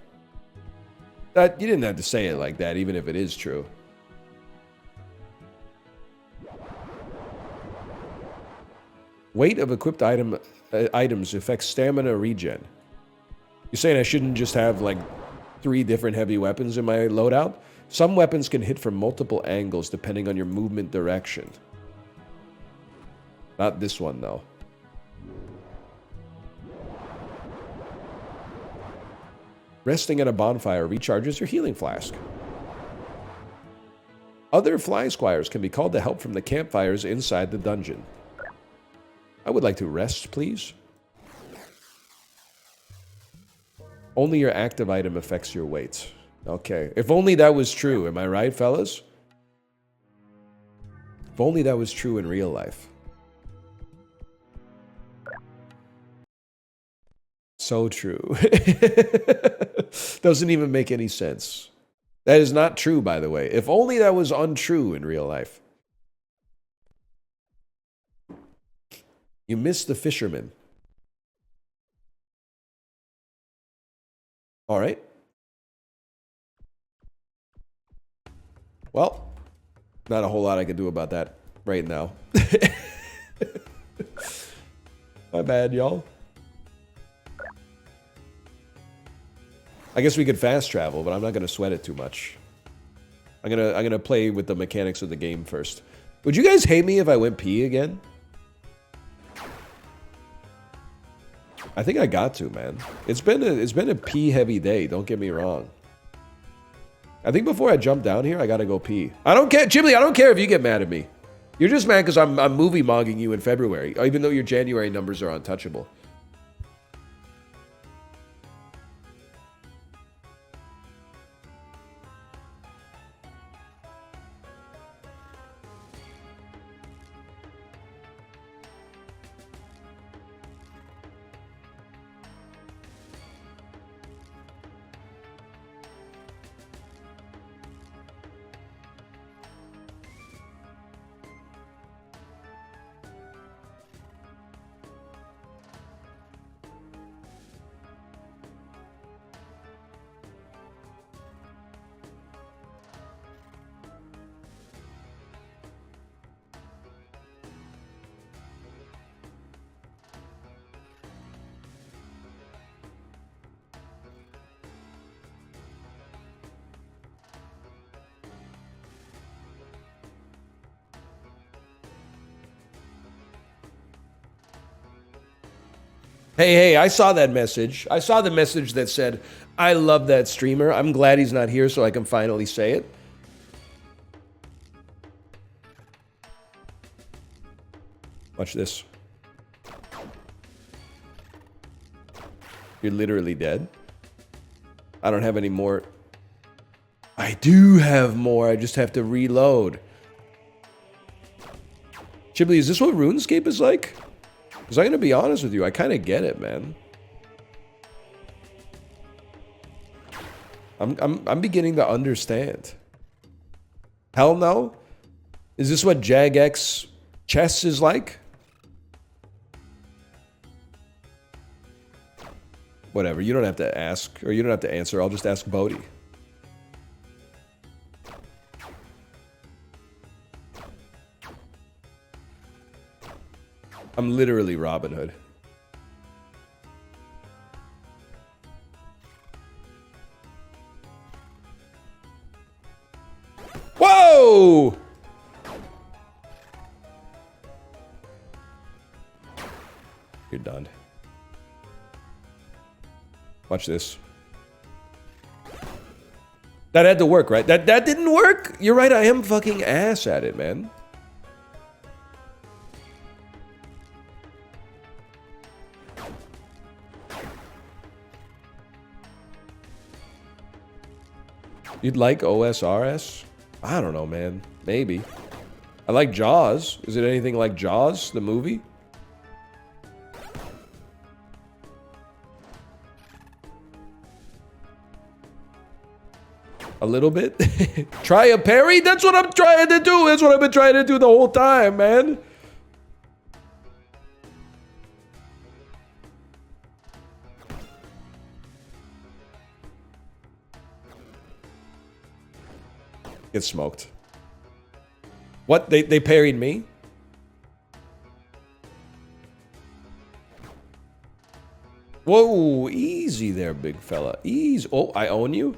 You didn't have to say it like that, even if it is true. Weight of equipped items affects stamina regen. You're saying I shouldn't just have like 3 different heavy weapons in my loadout? Some weapons can hit from multiple angles depending on your movement direction. Not this one, though. Resting at a bonfire recharges your healing flask. Other fly squires can be called to help from the campfires inside the dungeon. I would like to rest, please. Only your active item affects your weight. Okay. If only that was true. Am I right, fellas? If only that was true in real life. So true. Doesn't even make any sense. That is not true, by the way. If only that was untrue in real life. You missed the fisherman. All right. Well, not a whole lot I can do about that right now. My bad, y'all. I guess we could fast travel, but I'm not gonna sweat it too much. I'm gonna play with the mechanics of the game first. Would you guys hate me if I went pee again? I think I got to, man. It's been a pee heavy day, don't get me wrong. I think before I jump down here, I gotta go pee. I don't care, Chimley, I don't care if you get mad at me. You're just mad because I'm movie mogging you in February, even though your January numbers are untouchable. Hey, I saw that message. I saw the message that said, I love that streamer. I'm glad he's not here so I can finally say it. Watch this. You're literally dead. I don't have any more. I do have more. I just have to reload. Chibli, is this what RuneScape is like? Because I'm going to be honest with you. I kind of get it, man. I'm beginning to understand. Hell no? Is this what JagX chess is like? Whatever. You don't have to ask, or you don't have to answer. I'll just ask Bodhi. I'm literally Robin Hood. Whoa! You're done. Watch this. That had to work, right? That didn't work? You're right, I am fucking ass at it, man. You'd like OSRS? I don't know, man. Maybe. I like Jaws. Is it anything like Jaws, the movie? A little bit? Try a parry? That's what I'm trying to do. That's what I've been trying to do the whole time, man. Get smoked. What? They parried me? Whoa, easy there, big fella. Easy. Oh, I own you?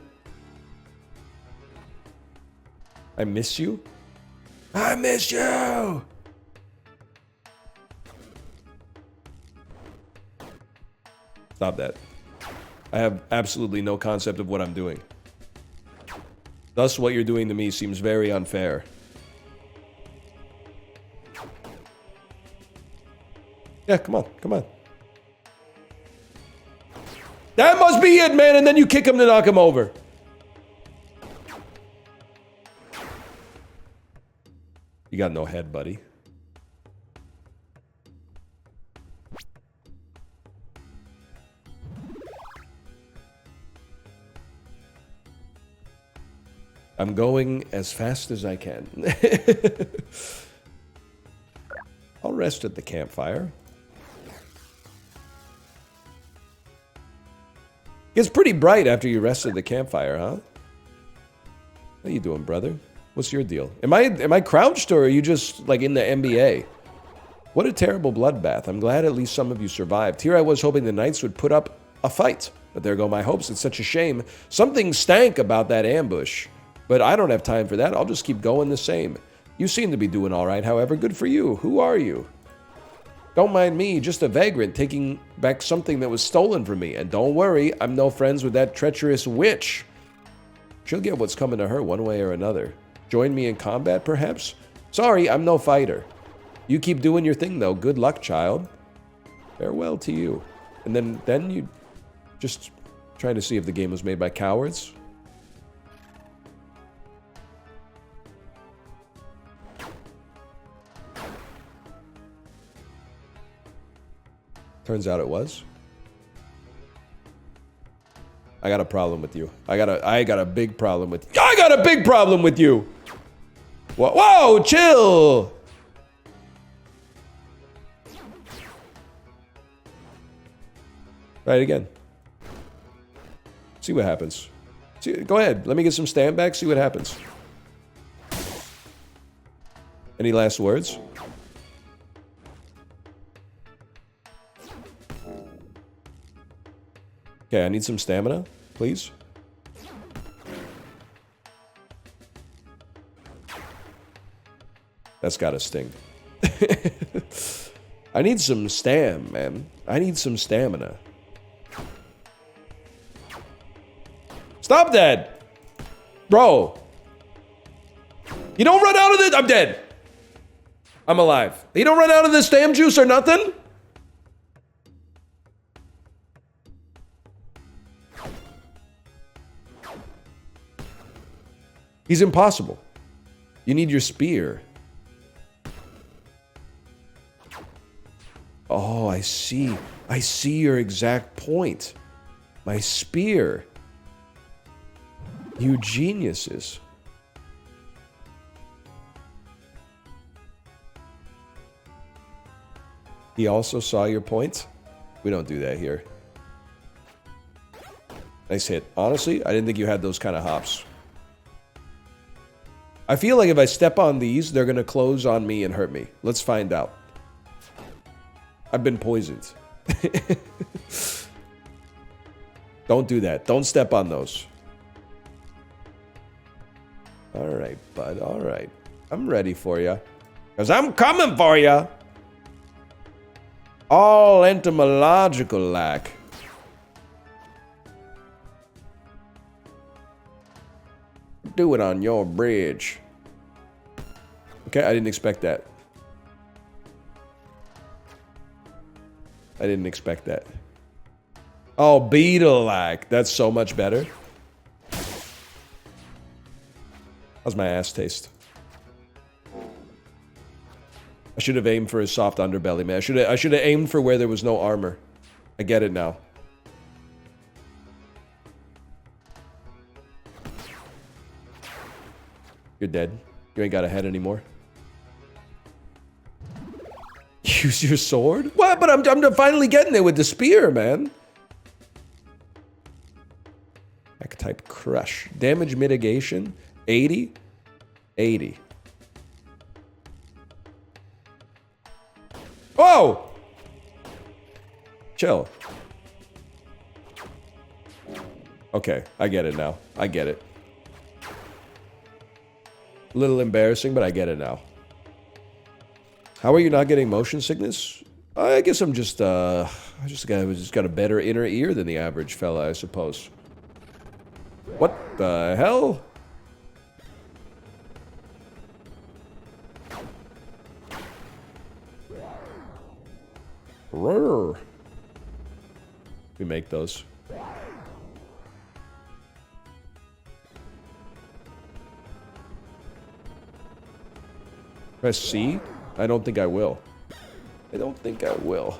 I miss you? I miss you! Stop that. I have absolutely no concept of what I'm doing. Thus, what you're doing to me seems very unfair. Yeah, come on, come on. That must be it, man, and then you kick him to knock him over. You got no head, buddy. I'm going as fast as I can. I'll rest at the campfire. It's pretty bright after you rest at the campfire, huh? How you doing, brother? What's your deal? Am I crouched, or are you just like in the NBA? What a terrible bloodbath. I'm glad at least some of you survived. Here I was hoping the Knights would put up a fight, but there go my hopes. It's such a shame. Something stank about that ambush. But I don't have time for that. I'll just keep going the same. You seem to be doing all right, however. Good for you. Who are you? Don't mind me, just a vagrant taking back something that was stolen from me. And don't worry, I'm no friends with that treacherous witch. She'll get what's coming to her one way or another. Join me in combat, perhaps? Sorry, I'm no fighter. You keep doing your thing, though. Good luck, child. Farewell to you. And then you just trying to see if the game was made by cowards. Turns out it was. I got a problem with you. I got a big problem with you. I got a big problem with you. Whoa, chill. Try it again. See what happens. Go ahead. Let me get some stand back. See what happens. Any last words? Okay, I need some stamina, please. That's gotta sting. I need some stam, man. I need some stamina. Stop that! Bro. You don't run out of this. I'm dead. I'm alive. You don't run out of the stam juice or nothing? He's impossible. You need your spear. Oh, I see. I see your exact point. My spear. You geniuses. He also saw your point. We don't do that here. Nice hit. Honestly, I didn't think you had those kind of hops. I feel like if I step on these, they're going to close on me and hurt me. Let's find out. I've been poisoned. Don't do that. Don't step on those. All right, bud. All right. I'm ready for you. Because I'm coming for you. All entomological lack. Do it on your bridge. Okay, I didn't expect that. I didn't expect that. Oh, beetle lack. That's so much better. How's my ass taste? I should have aimed for his soft underbelly, man. I should have aimed for where there was no armor. I get it now. You're dead. You ain't got a head anymore. Use your sword? What? But I'm finally getting it with the spear, man. Type crush. Damage mitigation. 80. 80. Whoa! Chill. Okay, I get it now. I get it. A little embarrassing, but I get it now. How are you not getting motion sickness? I guess I'm just, I just got a better inner ear than the average fella, I suppose. What the hell? Roar. We make those. Press C? I don't think I will. I don't think I will.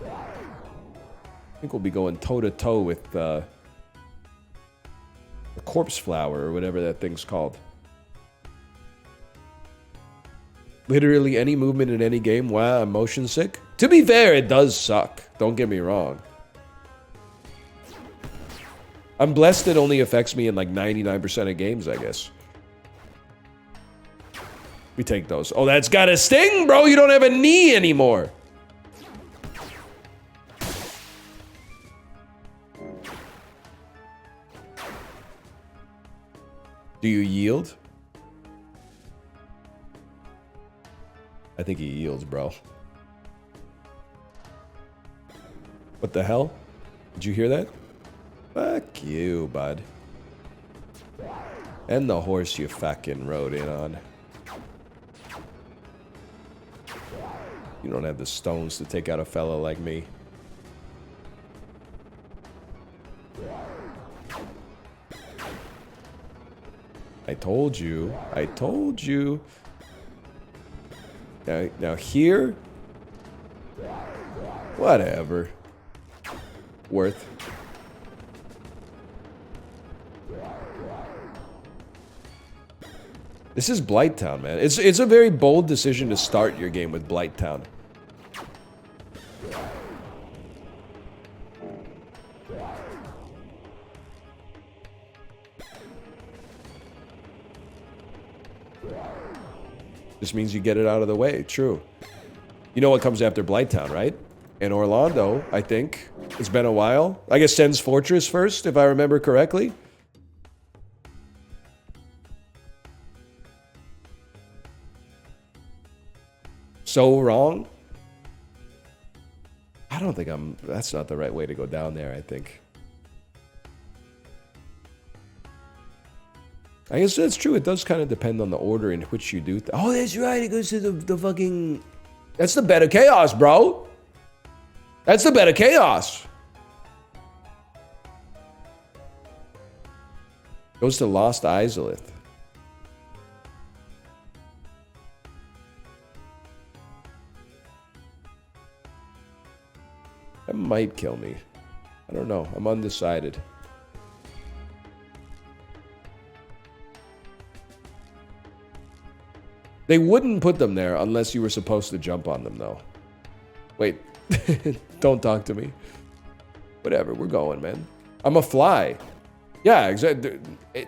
I think we'll be going toe-to-toe with, the corpse flower, or whatever that thing's called. Literally any movement in any game, wow, I'm motion sick. To be fair, it does suck. Don't get me wrong. I'm blessed it only affects me in like 99% of games, I guess. We take those. Oh, that's got a sting, bro! You don't have a knee anymore! Do you yield? I think he yields, bro. What the hell? Did you hear that? Fuck you, bud. And the horse you fucking rode in on. You don't have the stones to take out a fella like me. I told you. I told you. Now here? Whatever. Worth. This is Blighttown, man. It's a very bold decision to start your game with Blighttown. Just means you get it out of the way. True. You know what comes after Blighttown, right? In Orlando, I think. It's been a while. I guess Sen's Fortress first, if I remember correctly. So wrong. I don't think that's not the right way to go down there, I think. I guess that's true. It does kind of depend on the order in which you do. Oh, that's right. It goes to the fucking... That's the bed of chaos, bro. That's the bed of chaos. Goes to Lost Izalith. That might kill me. I don't know. I'm undecided. They wouldn't put them there unless you were supposed to jump on them, though. Wait. Don't talk to me. Whatever. We're going, man. I'm a fly. Yeah, exactly.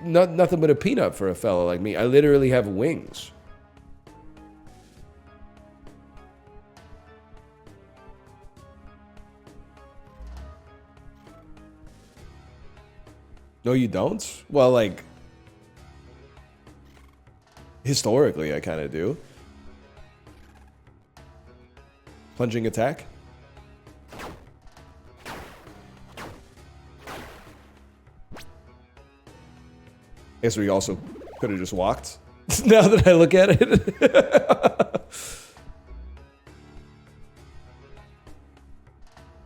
Nothing but a peanut for a fella like me. I literally have wings. No, you don't? Well, like... Historically, I kind of do. Plunging attack? Guess we also could have just walked. Now that I look at it.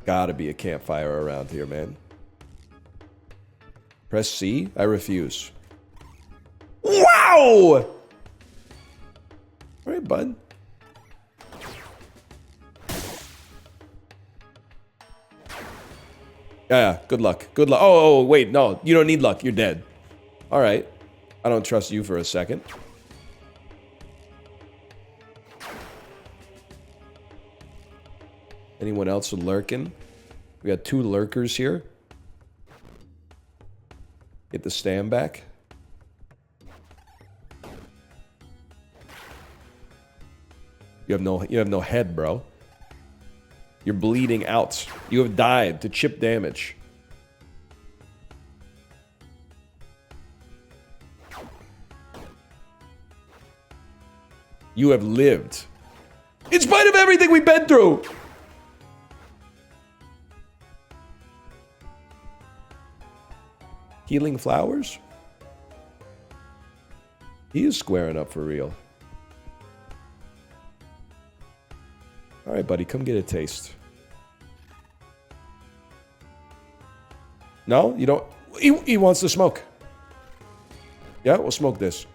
Gotta be a campfire around here, man. Press C? I refuse. Wow! Alright, bud. Yeah, good luck. Good luck. Oh, wait, no. You don't need luck. You're dead. Alright. I don't trust you for a second. Anyone else lurking? We got 2 lurkers here. Get the stand back. You have no head, bro. You're bleeding out. You have died to chip damage. You have lived. In spite of everything we've been through. Healing flowers? He is squaring up for real. Alright, buddy, come get a taste. No? You don't? He wants to smoke. Yeah, we'll smoke this.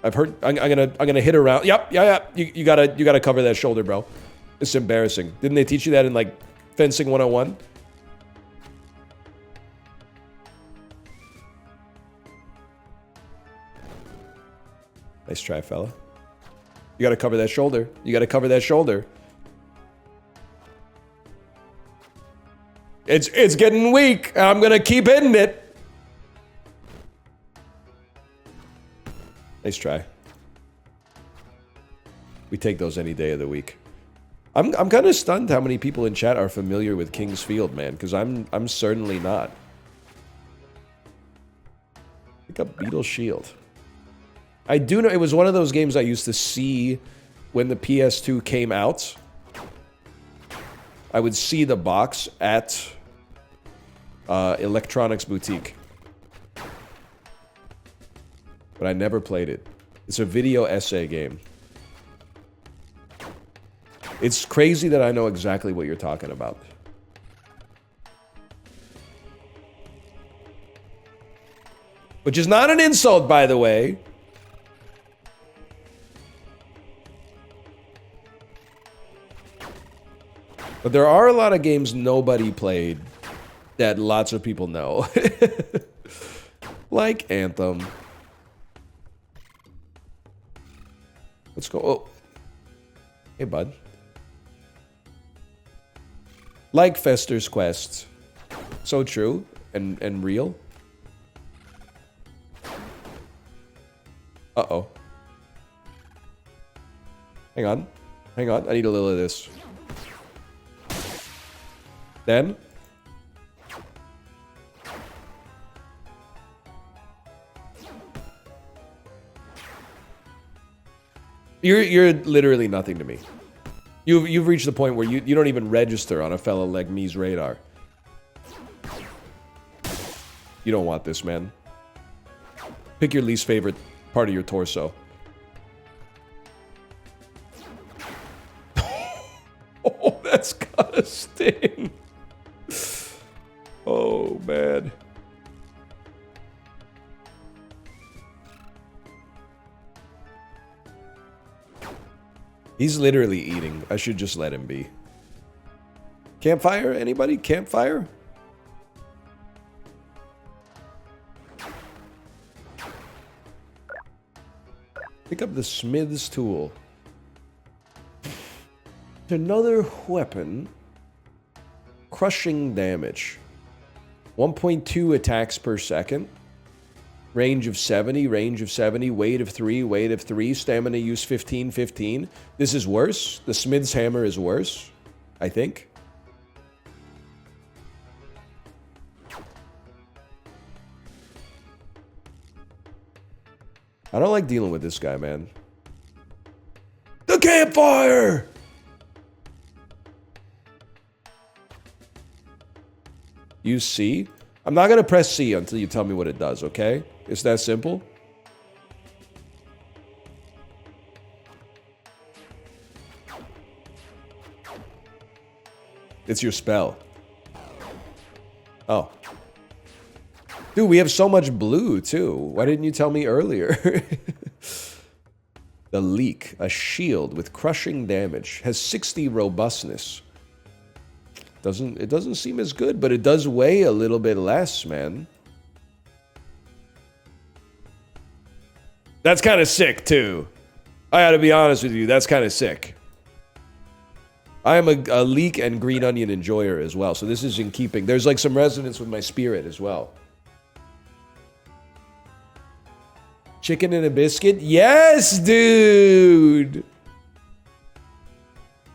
I've heard. I'm gonna hit around. Yep, yeah. You gotta cover that shoulder, bro. It's embarrassing. Didn't they teach you that in like fencing 101? Nice try, fella. You gotta cover that shoulder. You gotta cover that shoulder. It's getting weak. I'm gonna keep hitting it. Nice try. We take those any day of the week. I'm kind of stunned how many people in chat are familiar with King's Field, man, because I'm certainly not. Pick up Beetle Shield. I do know it was one of those games I used to see when the PS2 came out. I would see the box at Electronics Boutique. But I never played it. It's a video essay game. It's crazy that I know exactly what you're talking about. Which is not an insult, by the way. But there are a lot of games nobody played that lots of people know. Like Anthem. Let's go. Oh. Hey, bud. Like Fester's Quest. So true and real. Uh-oh. Hang on. Hang on. I need a little of this. Then. You're literally nothing to me. You've reached the point where you don't even register on a fellow like me's radar. You don't want this, man. Pick your least favorite part of your torso. Oh, that's gotta sting. Oh, man. He's literally eating. I should just let him be. Campfire? Anybody? Campfire? Pick up the smith's tool. Another weapon. Crushing damage. 1.2 attacks per second. Range of 70, range of 70, weight of 3, weight of 3, stamina use 15, 15. This is worse. The smith's hammer is worse, I think. I don't like dealing with this guy, man. The campfire! Use C? I'm not gonna press C until you tell me what it does, okay? It's that simple. It's your spell. Oh. Dude, we have so much blue, too. Why didn't you tell me earlier? The leak. A shield with crushing damage. Has 60 robustness. It doesn't seem as good, but it does weigh a little bit less, man. That's kind of sick, too. I gotta be honest with you, that's kind of sick. I am a leek and green onion enjoyer as well, so this is in keeping. There's like some resonance with my spirit as well. Chicken and a biscuit? Yes, dude!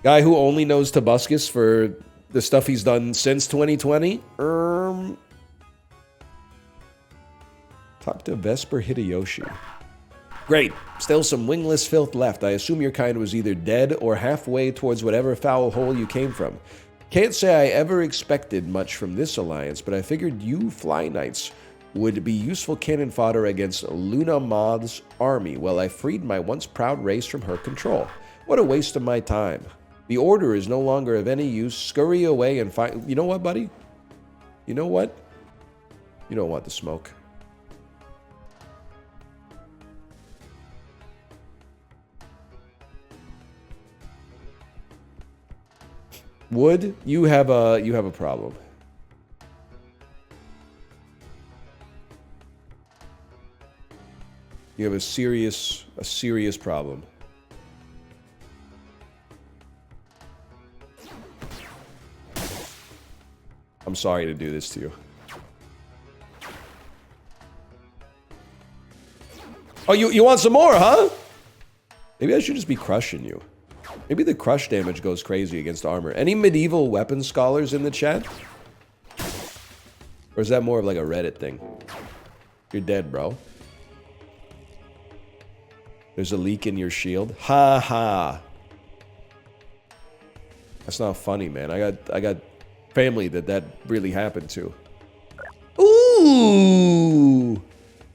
Guy who only knows Tobuscus for the stuff he's done since 2020? Talk to Vesper Hideyoshi. Great. Still some wingless filth left. I assume your kind was either dead or halfway towards whatever foul hole you came from. Can't say I ever expected much from this alliance, but I figured you Fly Knights would be useful cannon fodder against Luna Moth's army while I freed my once proud race from her control. What a waste of my time. The order is no longer of any use. Scurry away and find... You know what, buddy? You know what? You don't want the smoke. Wood, you have a problem. You have a serious problem. I'm sorry to do this to you. Oh, you want some more, huh? Maybe I should just be crushing you. Maybe the crush damage goes crazy against armor. Any medieval weapon scholars in the chat? Or is that more of like a Reddit thing? You're dead, bro. There's a leak in your shield. Ha ha. That's not funny, man. I got family that really happened to. Ooh!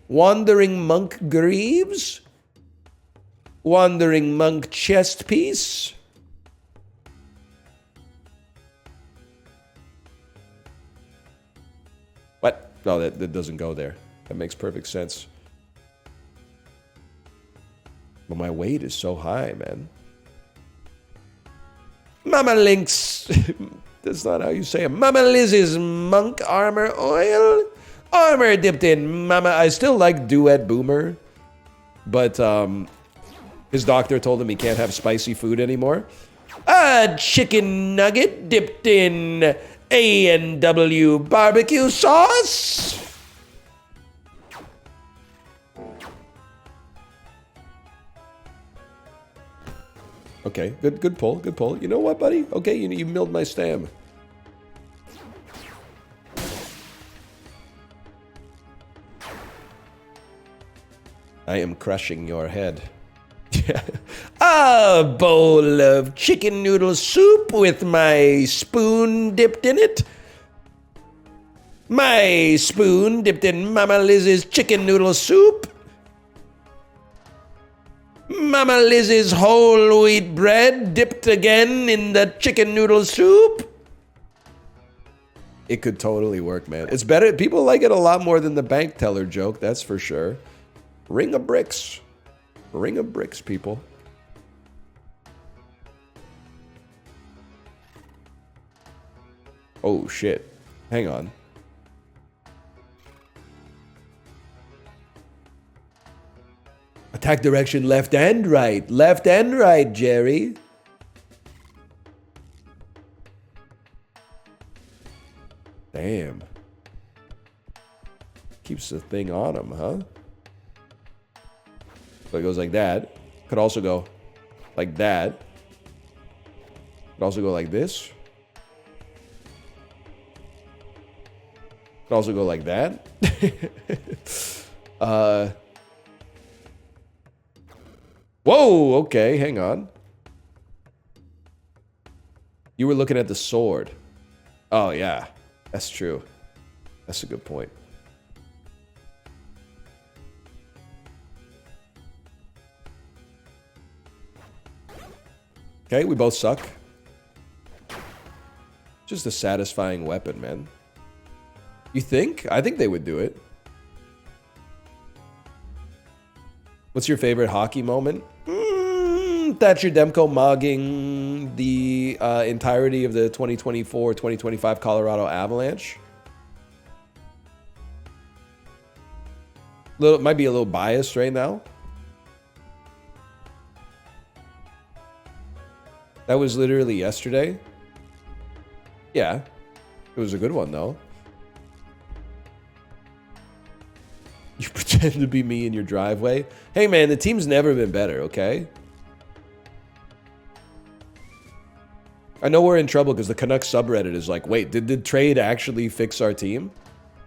Wandering Monk Greaves? Wandering Monk chest piece? What? No, that doesn't go there. That makes perfect sense. But my weight is so high, man. Mama Lynx. That's not how you say it. Mama Lizzie's monk armor oil. Armor dipped in Mama. I still like Duet Boomer. But, his doctor told him he can't have spicy food anymore. A chicken nugget dipped in A&W barbecue sauce. Okay, good pull, good pull. You know what, buddy? Okay, you milled my stam. I am crushing your head. A bowl of chicken noodle soup with my spoon dipped in it. My spoon dipped in Mama Liz's chicken noodle soup. Mama Liz's whole wheat bread dipped again in the chicken noodle soup. It could totally work, man. It's better. People like it a lot more than the bank teller joke, that's for sure. Ring of bricks. Ring of bricks, people. Oh, shit. Hang on. Attack direction left and right. Left and right, Jerry. Damn. Keeps the thing on him, huh? So it goes like that. Could also go like that. Could also go like this. Could also go like that. Whoa, okay, hang on. You were looking at the sword. Oh, yeah. That's true. That's a good point. Okay, we both suck. Just a satisfying weapon, man. You think? I think they would do it. What's your favorite hockey moment? Thatcher Demko mogging the entirety of the 2024-2025 Colorado Avalanche. Might be a little biased right now. That was literally yesterday. Yeah. It was a good one, though. You pretend to be me in your driveway. Hey, man, the team's never been better, okay? I know we're in trouble because the Canucks subreddit is like, wait, did the trade actually fix our team?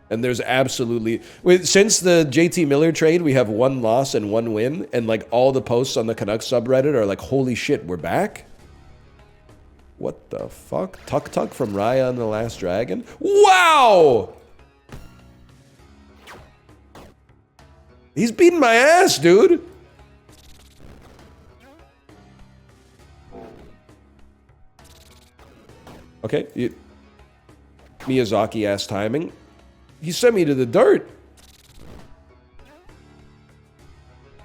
And there's absolutely... Since the JT Miller trade, we have 1 loss and 1 win. And, like, all the posts on the Canucks subreddit are like, holy shit, we're back? What the fuck? Tuk Tuk from Raya and the Last Dragon? Wow! He's beating my ass, dude. Okay. Miyazaki-ass timing. He sent me to the dirt.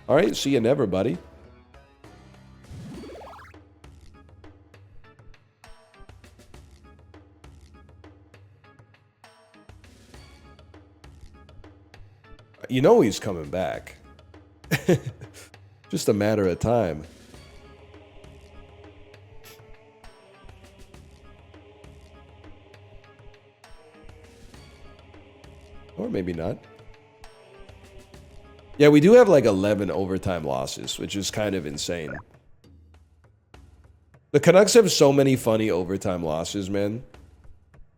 Alright, see you never, buddy. You know he's coming back. Just a matter of time. Or maybe not. Yeah, we do have like 11 overtime losses, which is kind of insane. The Canucks have so many funny overtime losses, man.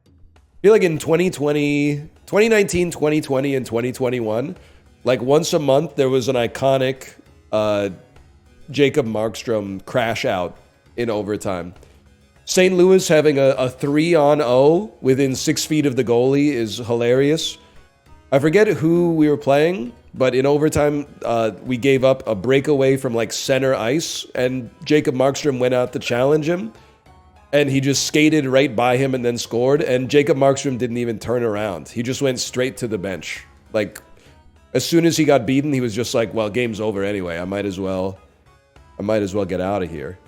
I feel like in 2019, 2020, and 2021, like once a month, there was an iconic Jacob Markstrom crash out in overtime. St. Louis having a 3-on-0 within 6 feet of the goalie is hilarious. I forget who we were playing, but in overtime, we gave up a breakaway from like center ice, and Jacob Markstrom went out to challenge him. And he just skated right by him and then scored. And Jacob Markstrom didn't even turn around. He just went straight to the bench. Like, as soon as he got beaten, he was just like, well, game's over anyway. I might as well get out of here.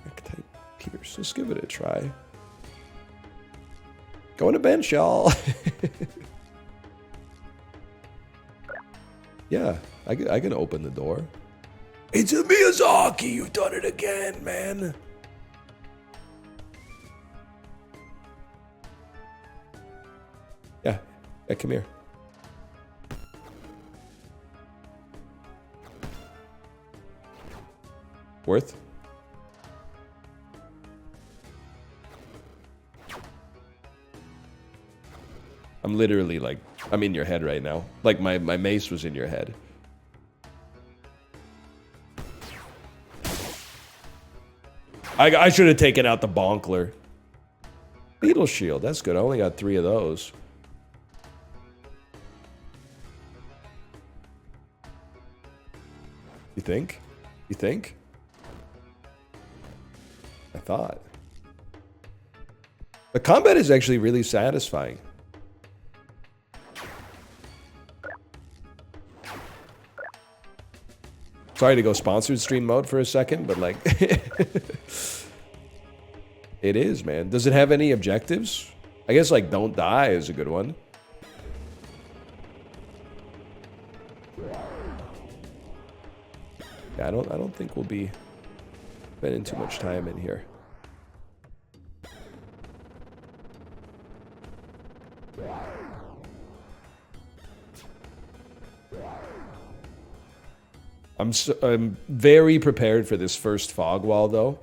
Archetype Pierce. Let's give it a try. Going to bench, y'all. Yeah, I can open the door. It's a Miyazaki. You've done it again, man. Yeah, come here. Worth? I'm literally like, I'm in your head right now. Like my mace was in your head. I should have taken out the bonkler. Beetle shield, that's good. I only got 3 of those. You think? You think? I thought. The combat is actually really satisfying. Sorry to go sponsored stream mode for a second, but like... It is, man. Does it have any objectives? I guess like don't die is a good one. Yeah, I don't think we'll be spending too much time in here. I'm very prepared for this first fog wall, though.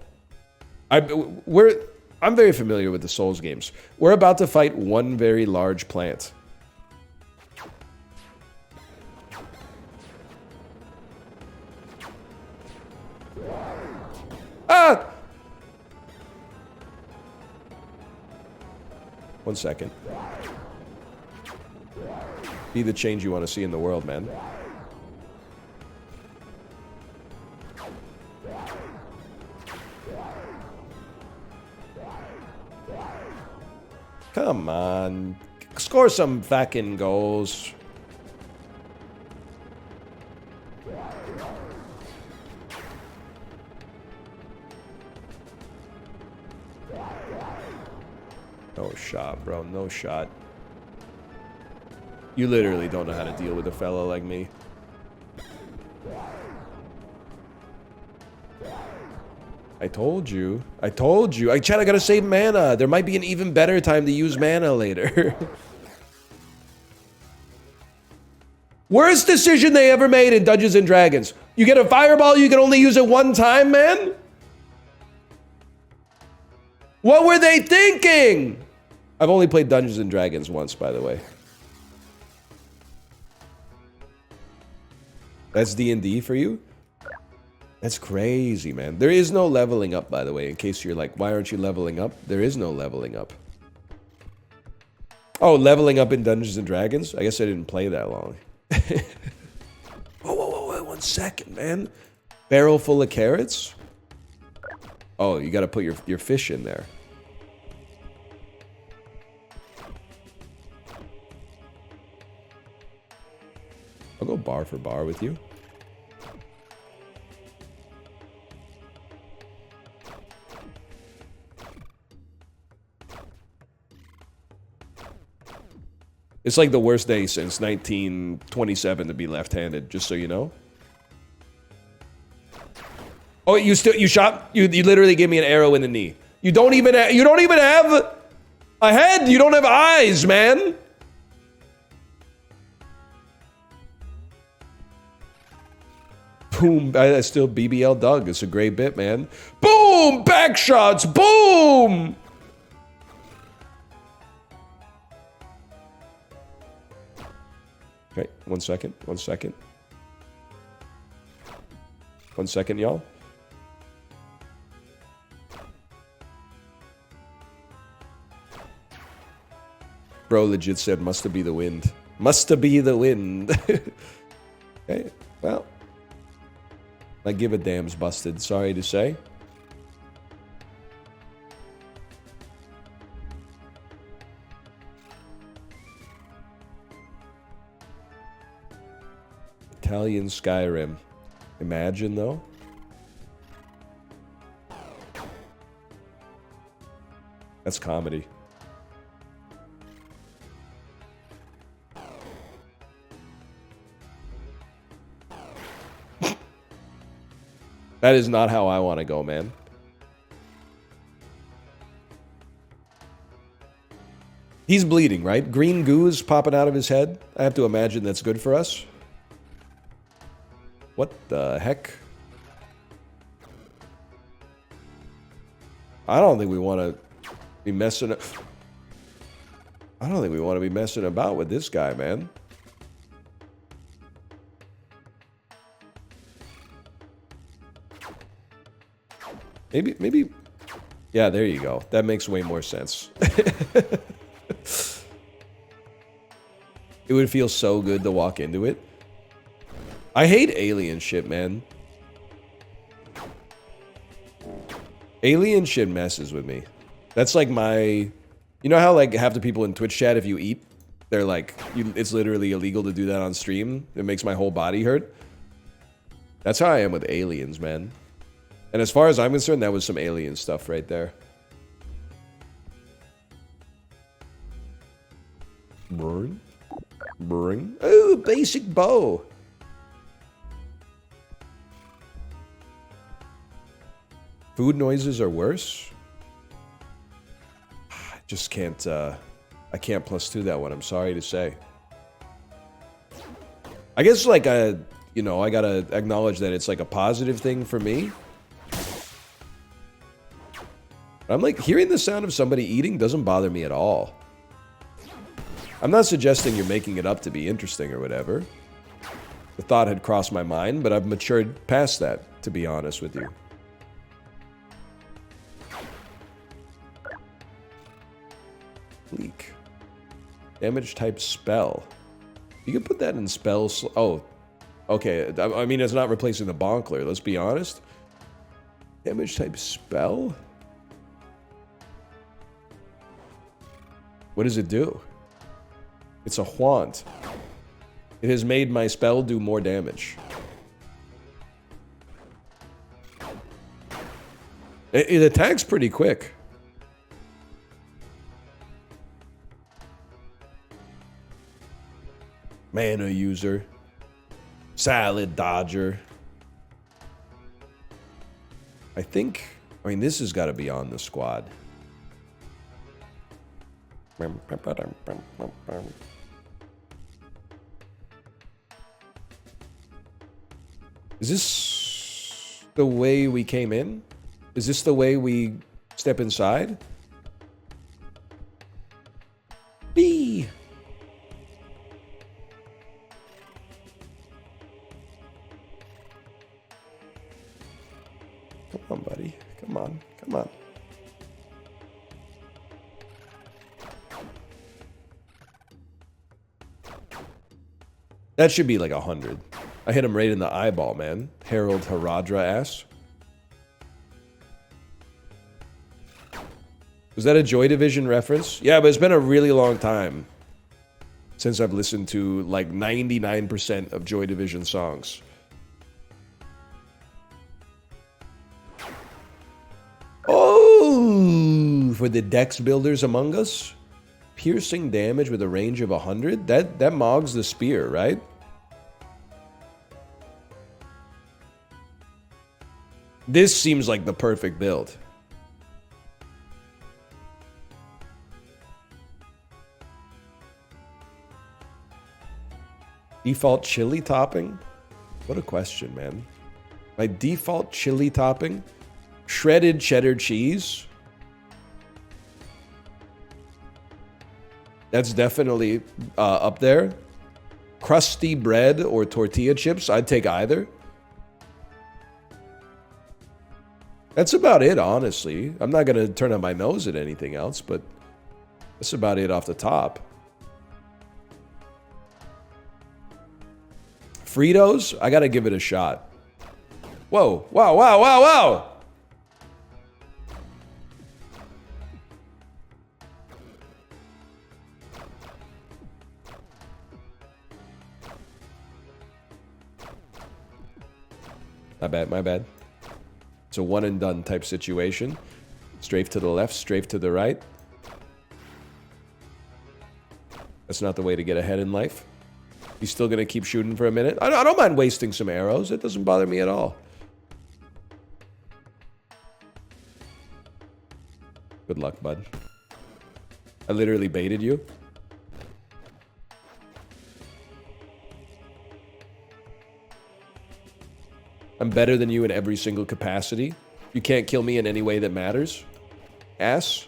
I'm very familiar with the Souls games. We're about to fight one very large plant. Ah! 1 second. Be the change you want to see in the world, man. Come on. Score some fucking goals. No shot, bro. No shot. You literally don't know how to deal with a fella like me. I told you. I told you. Chat, I gotta save mana. There might be an even better time to use mana later. Worst decision they ever made in Dungeons and Dragons. You get a fireball, you can only use it 1 time, man? What were they thinking? I've only played Dungeons and Dragons once, by the way. That's D&D for you? That's crazy, man. There is no leveling up, by the way, in case you're like, why aren't you leveling up? There is no leveling up. Oh, leveling up in Dungeons and Dragons? I guess I didn't play that long. Whoa, 1 second, man. Barrel full of carrots? Oh, you gotta put your fish in there. I'll go bar for bar with you. It's like the worst day since 1927 to be left-handed, just so you know. Oh, you shot? You literally gave me an arrow in the knee. You don't even have a head. You don't have eyes, man. Boom. I still BBL Doug. It's a great bit, man. Boom! Back shots. Boom! Okay, 1 second. 1 second. 1 second, y'all. Bro legit said, must be the wind. Must be the wind. Okay, well. My give a damn's busted, sorry to say. Italian Skyrim. Imagine, though. That's comedy. That is not how I want to go, man. He's bleeding, right? Green goo is popping out of his head. I have to imagine that's good for us. What the heck? I don't think we want to be messing... I don't think we want to be messing about with this guy, man. Maybe Yeah, there you go. That makes way more sense. It would feel so good to walk into it. I hate alien shit, man. Alien shit messes with me. That's like my... You know how like half the people in Twitch chat, if you eat, they're like, it's literally illegal to do that on stream. It makes my whole body hurt. That's how I am with aliens, man. And as far as I'm concerned, that was some alien stuff right there. Burn. Burn. Oh, basic bow. Food noises are worse. I just can't, I can't +2 that one. I'm sorry to say. I guess like you know, I gotta acknowledge that it's like a positive thing for me. I'm like, hearing the sound of somebody eating doesn't bother me at all. I'm not suggesting you're making it up to be interesting or whatever. The thought had crossed my mind, but I've matured past that, to be honest with you. Leak. Damage type spell. You can put that in spells. Oh, okay. I mean, it's not replacing the Bonkler, let's be honest. Damage type spell? What does it do? It's a Haunt. It has made my spell do more damage. It attacks pretty quick. Mana user. Salad dodger. I mean, this has got to be on the squad. Is this the way we came in? Is this the way we step inside? B. Come on, buddy. Come on. Come on. That should be like 100. I hit him right in the eyeball, man. Harold Haradra ass. Was that a Joy Division reference? Yeah, but it's been a really long time since I've listened to like 99% of Joy Division songs. Oh, for the Dex builders among us? Piercing damage with a range of 100? That mogs the spear, right? This seems like the perfect build. Default chili topping? What a question, man. My default chili topping? Shredded cheddar cheese? That's definitely up there. Crusty bread or tortilla chips? I'd take either. That's about it, honestly. I'm not going to turn up my nose at anything else, but that's about it off the top. Fritos? I got to give it a shot. Whoa. Wow, wow, wow, wow! My bad, my bad. It's a one and done type situation. Strafe to the left, strafe to the right. That's not the way to get ahead in life. He's still going to keep shooting for a minute. I don't mind wasting some arrows. It doesn't bother me at all. Good luck, bud. I literally baited you. I'm better than you in every single capacity. You can't kill me in any way that matters. Ass.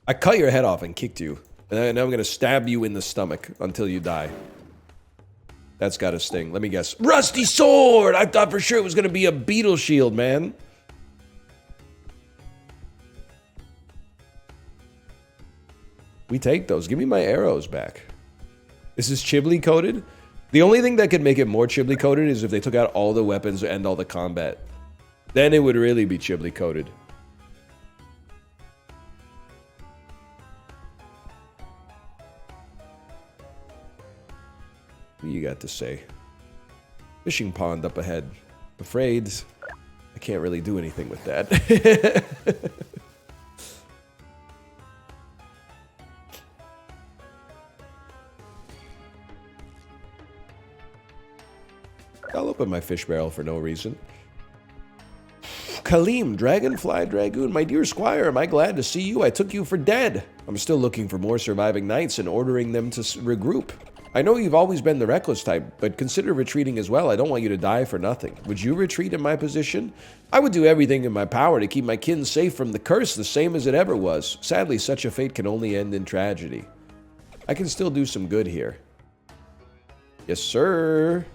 I cut your head off and kicked you. And now I'm going to stab you in the stomach until you die. That's got a sting. Let me guess. Rusty sword! I thought for sure it was going to be a beetle shield, man. We take those. Give me my arrows back. This is Chibli coated. The only thing that could make it more Chibli coated is if they took out all the weapons and all the combat. Then it would really be Chibli coated. What do you got to say? Fishing pond up ahead. Afraid I can't really do anything with that. I'll open my fish barrel for no reason. Kaleem, Dragonfly Dragoon, my dear squire, am I glad to see you? I took you for dead. I'm still looking for more surviving knights and ordering them to regroup. I know you've always been the reckless type, but consider retreating as well. I don't want you to die for nothing. Would you retreat in my position? I would do everything in my power to keep my kin safe from the curse, the same as it ever was. Sadly, such a fate can only end in tragedy. I can still do some good here. Yes, sir.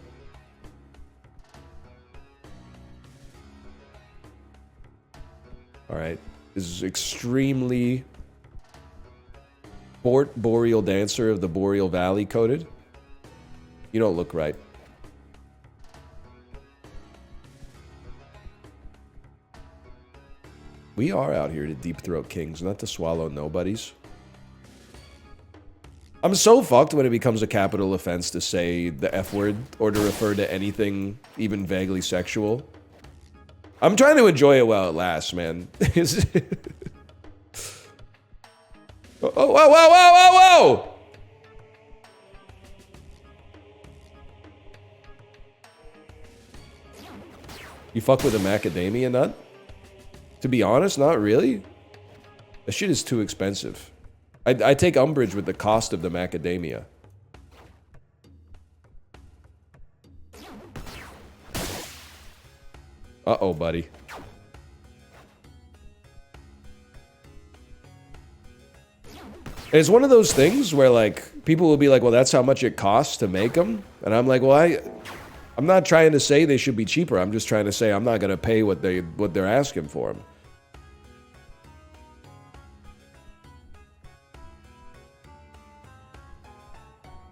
Alright. This is extremely Boreal Dancer of the Boreal Valley coded. You don't look right. We are out here to deep throat kings, not to swallow nobodies. I'm so fucked when it becomes a capital offense to say the F word or to refer to anything even vaguely sexual. I'm trying to enjoy it while it lasts, man. Oh, whoa, whoa, whoa, whoa, whoa! You fuck with a macadamia nut? To be honest, not really. That shit is too expensive. I take umbrage with the cost of the macadamia. Uh-oh, buddy. And it's one of those things where, like, people will be like, well, that's how much it costs to make them. And I'm like, well, I'm not trying to say they should be cheaper. I'm just trying to say I'm not going to pay what they're asking for them.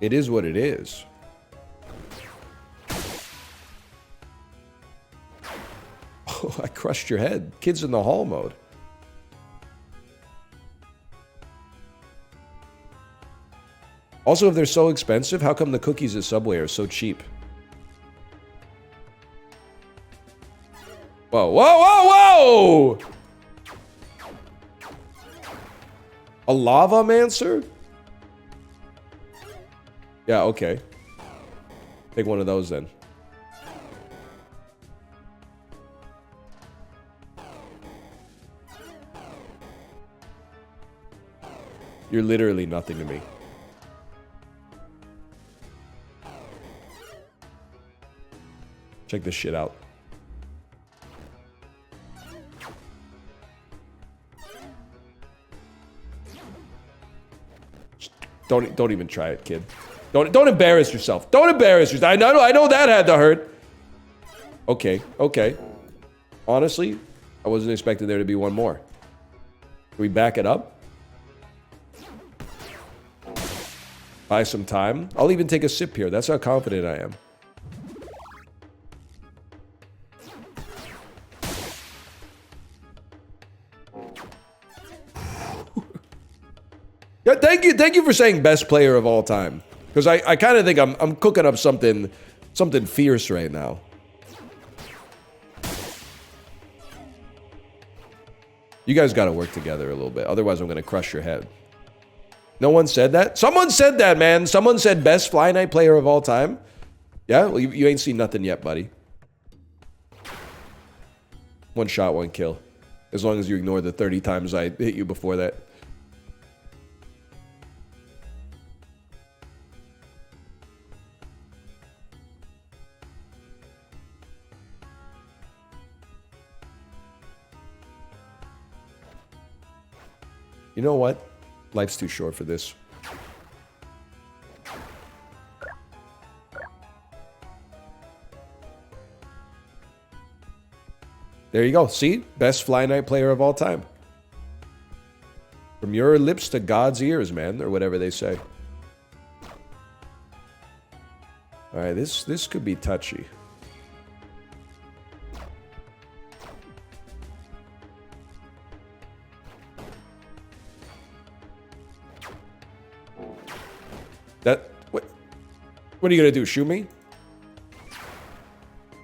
It is what it is. Oh, I crushed your head. Kids in the hall mode. Also, if they're so expensive, how come the cookies at Subway are so cheap? Whoa, whoa, whoa, whoa! A lava mancer? Yeah, okay. Take one of those then. You're literally nothing to me. Check this shit out. Don't even try it, kid. Don't embarrass yourself. Don't embarrass yourself. I know that had to hurt. Okay, okay. Honestly, I wasn't expecting there to be one more. Can we back it up? Buy some time. I'll even take a sip here. That's how confident I am. Yeah, thank you for saying best player of all time. Because I kind of think I'm cooking up something fierce right now. You guys got to work together a little bit. Otherwise, I'm going to crush your head. No one said that? Someone said that, man. Someone said best Fly Night player of all time. Yeah? Well, you ain't seen nothing yet, buddy. One shot, one kill. As long as you ignore the 30 times I hit you before that. You know what? Life's too short for this. There you go. See? Best Fly Night player of all time. From your lips to God's ears, man, or whatever they say. All right, this could be touchy. What are you gonna do? Shoot me?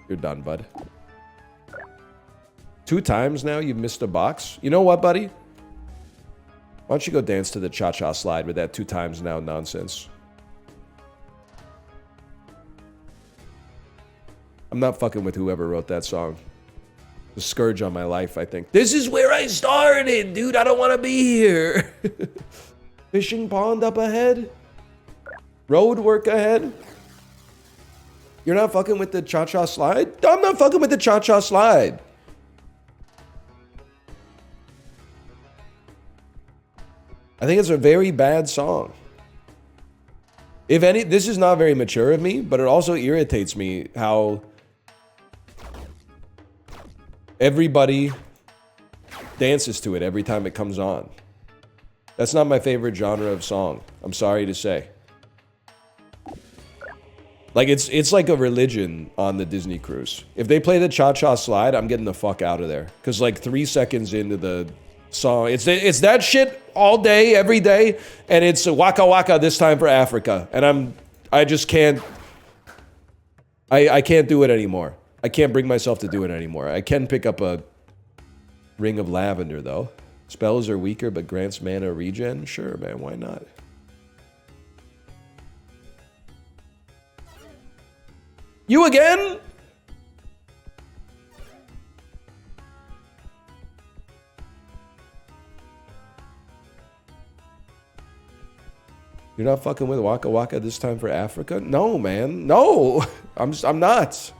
You're done, bud. 2 times now you've missed a box. You know what, buddy? Why don't you go dance to the cha-cha slide with that 2 times now nonsense? I'm not fucking with whoever wrote that song. The scourge on my life, I think. This is where I started, dude. I don't want to be here. Fishing pond up ahead. Road work ahead. You're not fucking with the cha-cha slide? I'm not fucking with the cha-cha slide. I think it's a very bad song. If any, this is not very mature of me, but it also irritates me how everybody dances to it every time it comes on. That's not my favorite genre of song. I'm sorry to say. Like, it's like a religion on the Disney cruise. If they play the cha-cha slide, I'm getting the fuck out of there. Because, like, 3 seconds into the song, it's that shit all day, every day, and it's waka waka this time for Africa. And I just can't, I can't do it anymore. I can't bring myself to do it anymore. I can pick up a ring of lavender, though. Spells are weaker, but grants mana regen? Sure, man, why not? You again? You're not fucking with Waka Waka this time for Africa? No, man. No. I'm not.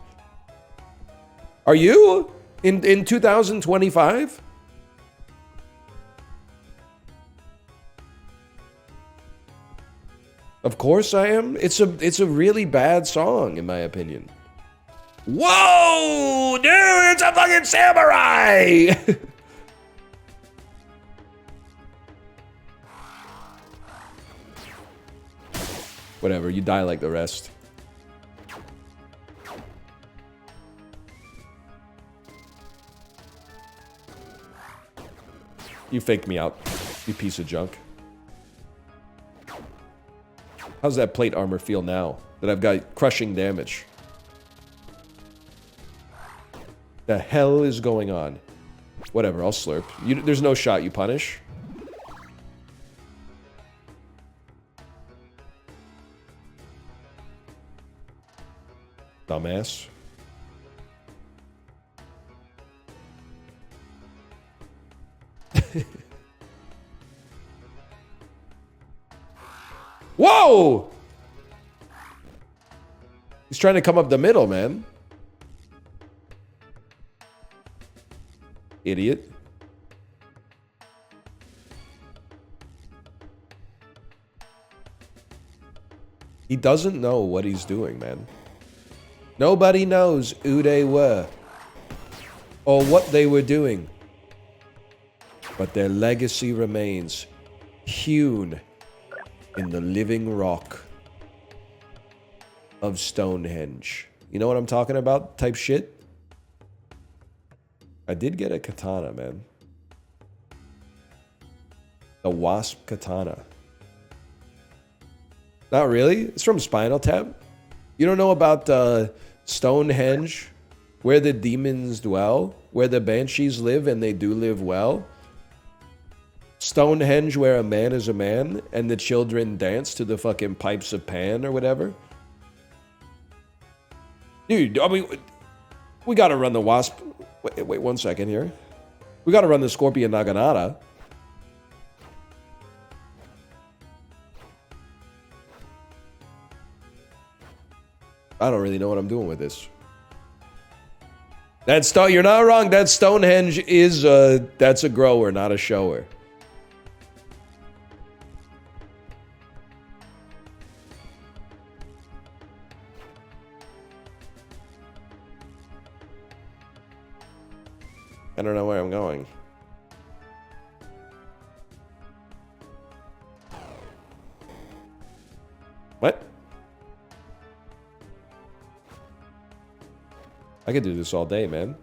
Are you? In 2025? Of course I am. It's a really bad song, in my opinion. Whoa, dude, it's a fucking samurai! Whatever, you die like the rest. You faked me out, you piece of junk. How's that plate armor feel now that I've got crushing damage? The hell is going on? Whatever, I'll slurp. There's no shot you punish. Dumbass. Whoa! He's trying to come up the middle, man. Idiot. He doesn't know what he's doing, man. Nobody knows who they were or what they were doing. But their legacy remains hewn in the living rock of Stonehenge. You know what I'm talking about? Type shit. I did get a katana, man. The Wasp Katana. Not really. It's from Spinal Tap. You don't know about Stonehenge, where the demons dwell, where the banshees live, and they do live well? Stonehenge, where a man is a man, and the children dance to the fucking pipes of Pan or whatever? Dude, I mean, we gotta run the Wasp. Wait 1 second here. We gotta run the Scorpion Naginata. I don't really know what I'm doing with this. You're not wrong. That Stonehenge is that's a grower, not a shower. I don't know where I'm going. What? I could do this all day, man.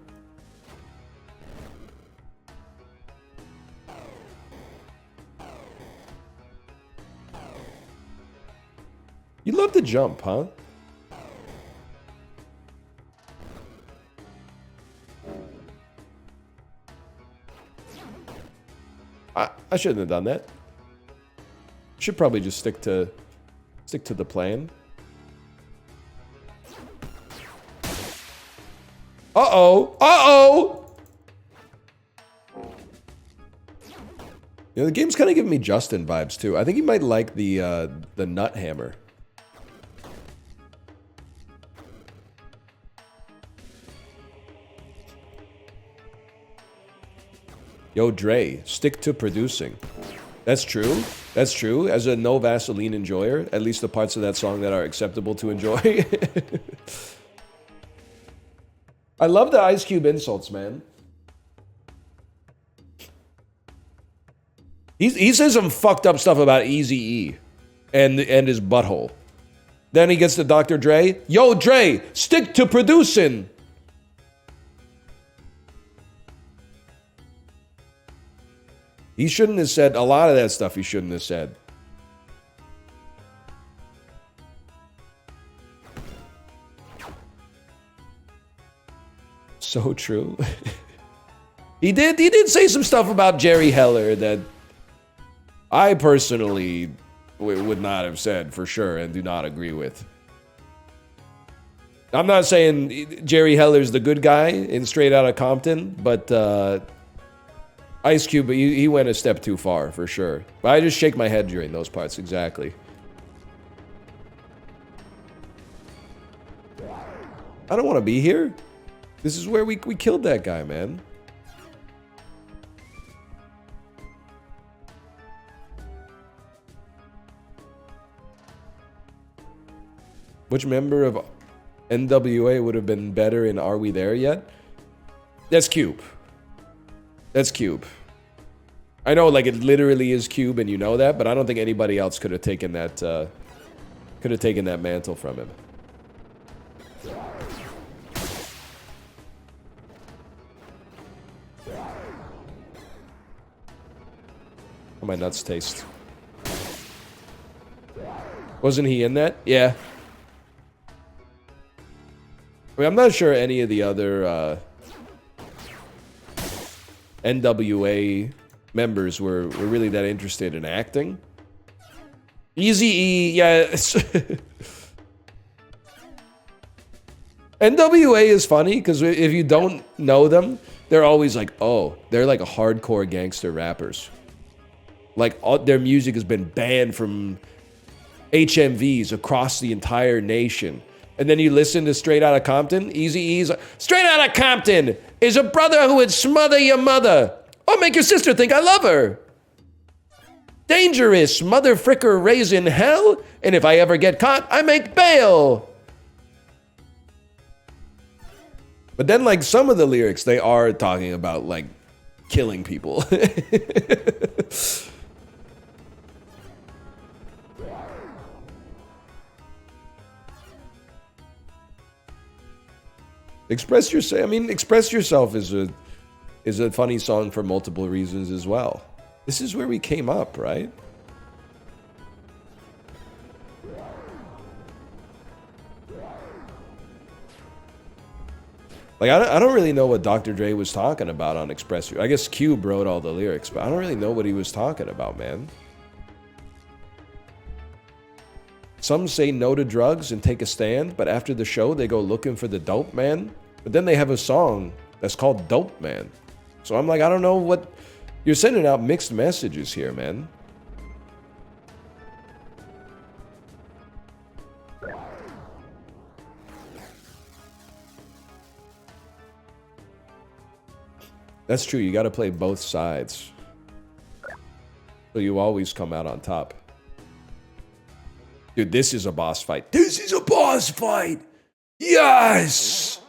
You love to jump, huh? I shouldn't have done that. Should probably just stick to the plan. Uh-oh! Uh-oh! You know, the game's kind of giving me Justin vibes, too. I think he might like the nut hammer. Yo, Dre, stick to producing. That's true. That's true. As a no Vaseline enjoyer, at least the parts of that song that are acceptable to enjoy. I love the Ice Cube insults, man. He says some fucked up stuff about Eazy-E and his butthole. Then he gets to Dr. Dre. Yo, Dre, stick to producing. He shouldn't have said a lot of that stuff. He shouldn't have said. So true. He did say some stuff about Jerry Heller that I personally would not have said for sure and do not agree with. I'm not saying Jerry Heller's the good guy in Straight Outta Compton, but Ice Cube, he went a step too far, for sure. But I just shake my head during those parts, exactly. I don't want to be here. This is where we killed that guy, man. Which member of NWA would have been better in Are We There Yet? That's Cube. That's Cube. I know, like, it literally is Cube, and you know that, but I don't think anybody else could have taken that, mantle from him. How my nuts taste? Wasn't he in that? Yeah. I mean, I'm not sure any of the other, NWA members were really that interested in acting. Eazy-E, yeah. NWA is funny because if you don't know them, they're always like, oh, they're like a hardcore gangster rappers. Like, their music has been banned from HMVs across the entire nation. And then you listen to Straight Outta Compton, Eazy-E's like, Straight Outta Compton is a brother who would smother your mother or make your sister think I love her. Dangerous mother fricker raising hell, and if I ever get caught, I make bail. But then, like, some of the lyrics, they are talking about, like, killing people. Express Yourself. I mean, Express Yourself is a funny song for multiple reasons as well. This is where we came up, right? Like, I don't really know what Dr. Dre was talking about on Express Yourself. I guess Cube wrote all the lyrics, but I don't really know what he was talking about, man. Some say no to drugs and take a stand, but after the show, they go looking for the dope man. But then they have a song that's called Dope Man. So I'm like, I don't know what... You're sending out mixed messages here, man. That's true, you gotta play both sides. So you always come out on top. Dude, this is a boss fight. This is a boss fight! Yes!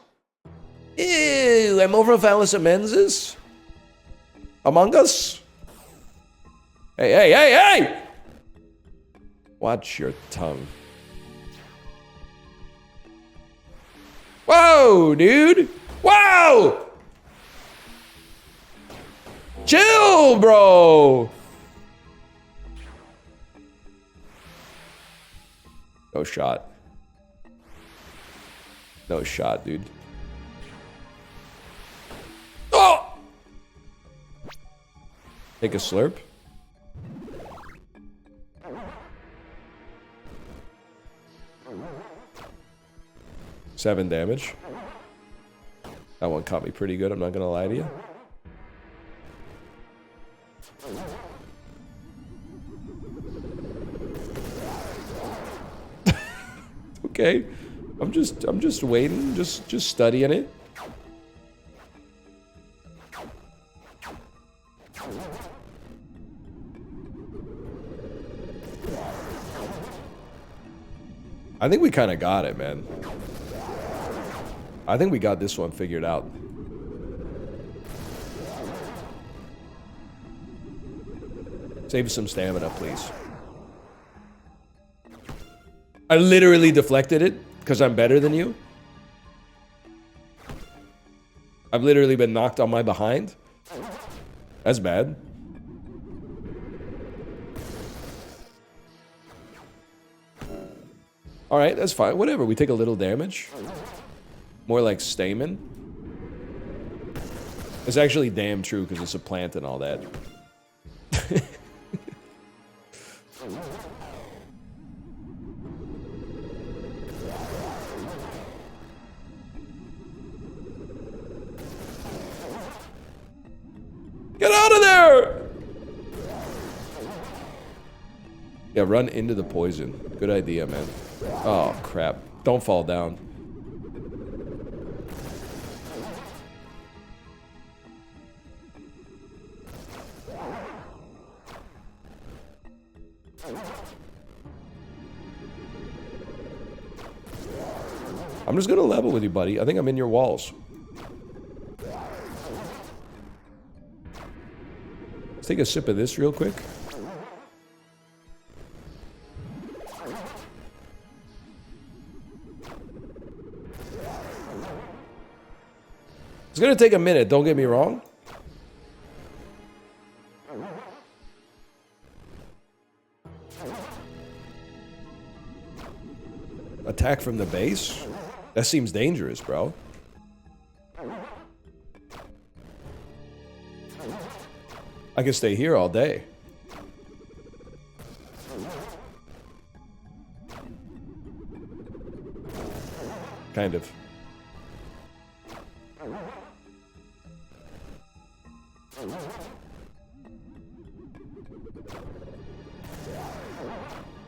Ew, I'm over Valis Menzies? Among Us? Hey, hey, hey, hey! Watch your tongue. Whoa, dude! Whoa! Chill, bro! No shot. No shot, dude. Oh! Take a slurp. Seven damage. That one caught me pretty good, I'm not gonna lie to you. Okay. I'm just waiting, just studying it. I think we kind of got it, man. I think we got this one figured out. Save some stamina, please. I literally deflected it because I'm better than you. I've literally been knocked on my behind. That's bad. Alright, that's fine. Whatever, we take a little damage. More like stamen. It's actually damn true because it's a plant and all that. Get out of there! Yeah, run into the poison. Good idea, man. Oh, crap. Don't fall down. I'm just gonna level with you, buddy. I think I'm in your walls. Let's take a sip of this real quick. It's gonna take a minute, don't get me wrong. Attack from the base? That seems dangerous, bro. I can stay here all day. Kind of.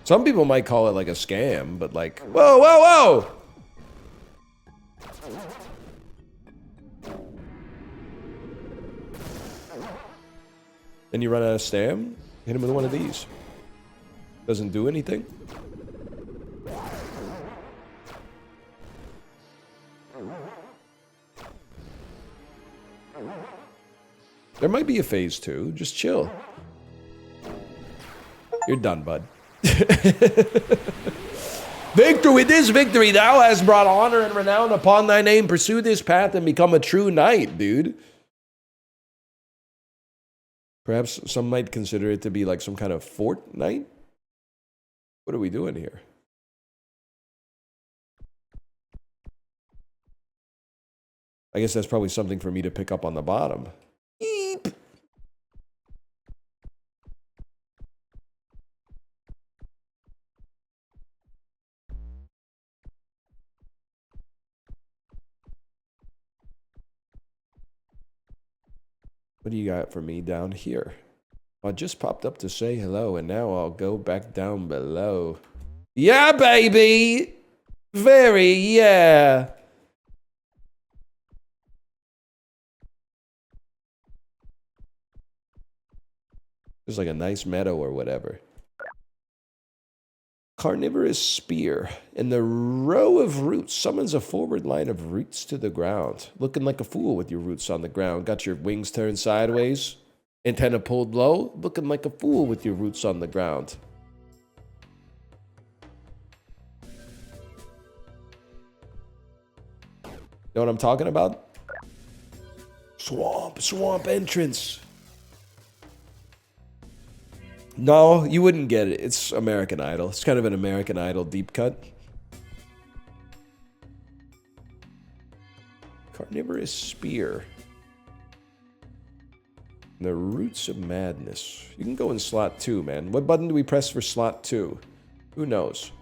Some people might call it like a scam, but like, whoa, whoa, whoa! Then you run out of stam, hit him with one of these. Doesn't do anything. There might be a phase 2, just chill. You're done, bud. Victor, with this victory, thou hast brought honor and renown upon thy name. Pursue this path and become a true knight, dude. Perhaps some might consider it to be like some kind of Fortnite. What are we doing here? I guess that's probably something for me to pick up on the bottom. Eep. What do you got for me down here? I just popped up to say hello, and now I'll go back down below. Yeah, baby! Very, yeah. There's like a nice meadow or whatever. Carnivorous spear. And the row of roots summons a forward line of roots to the ground. Looking like a fool with your roots on the ground. Got your wings turned sideways. Antenna pulled low, looking like a fool with your roots on the ground. Know what I'm talking about? Swamp entrance. No, you wouldn't get it. It's American Idol. It's kind of an American Idol deep cut. Carnivorous spear. The roots of madness. You can go in slot 2, man. What button do we press for slot 2? Who knows?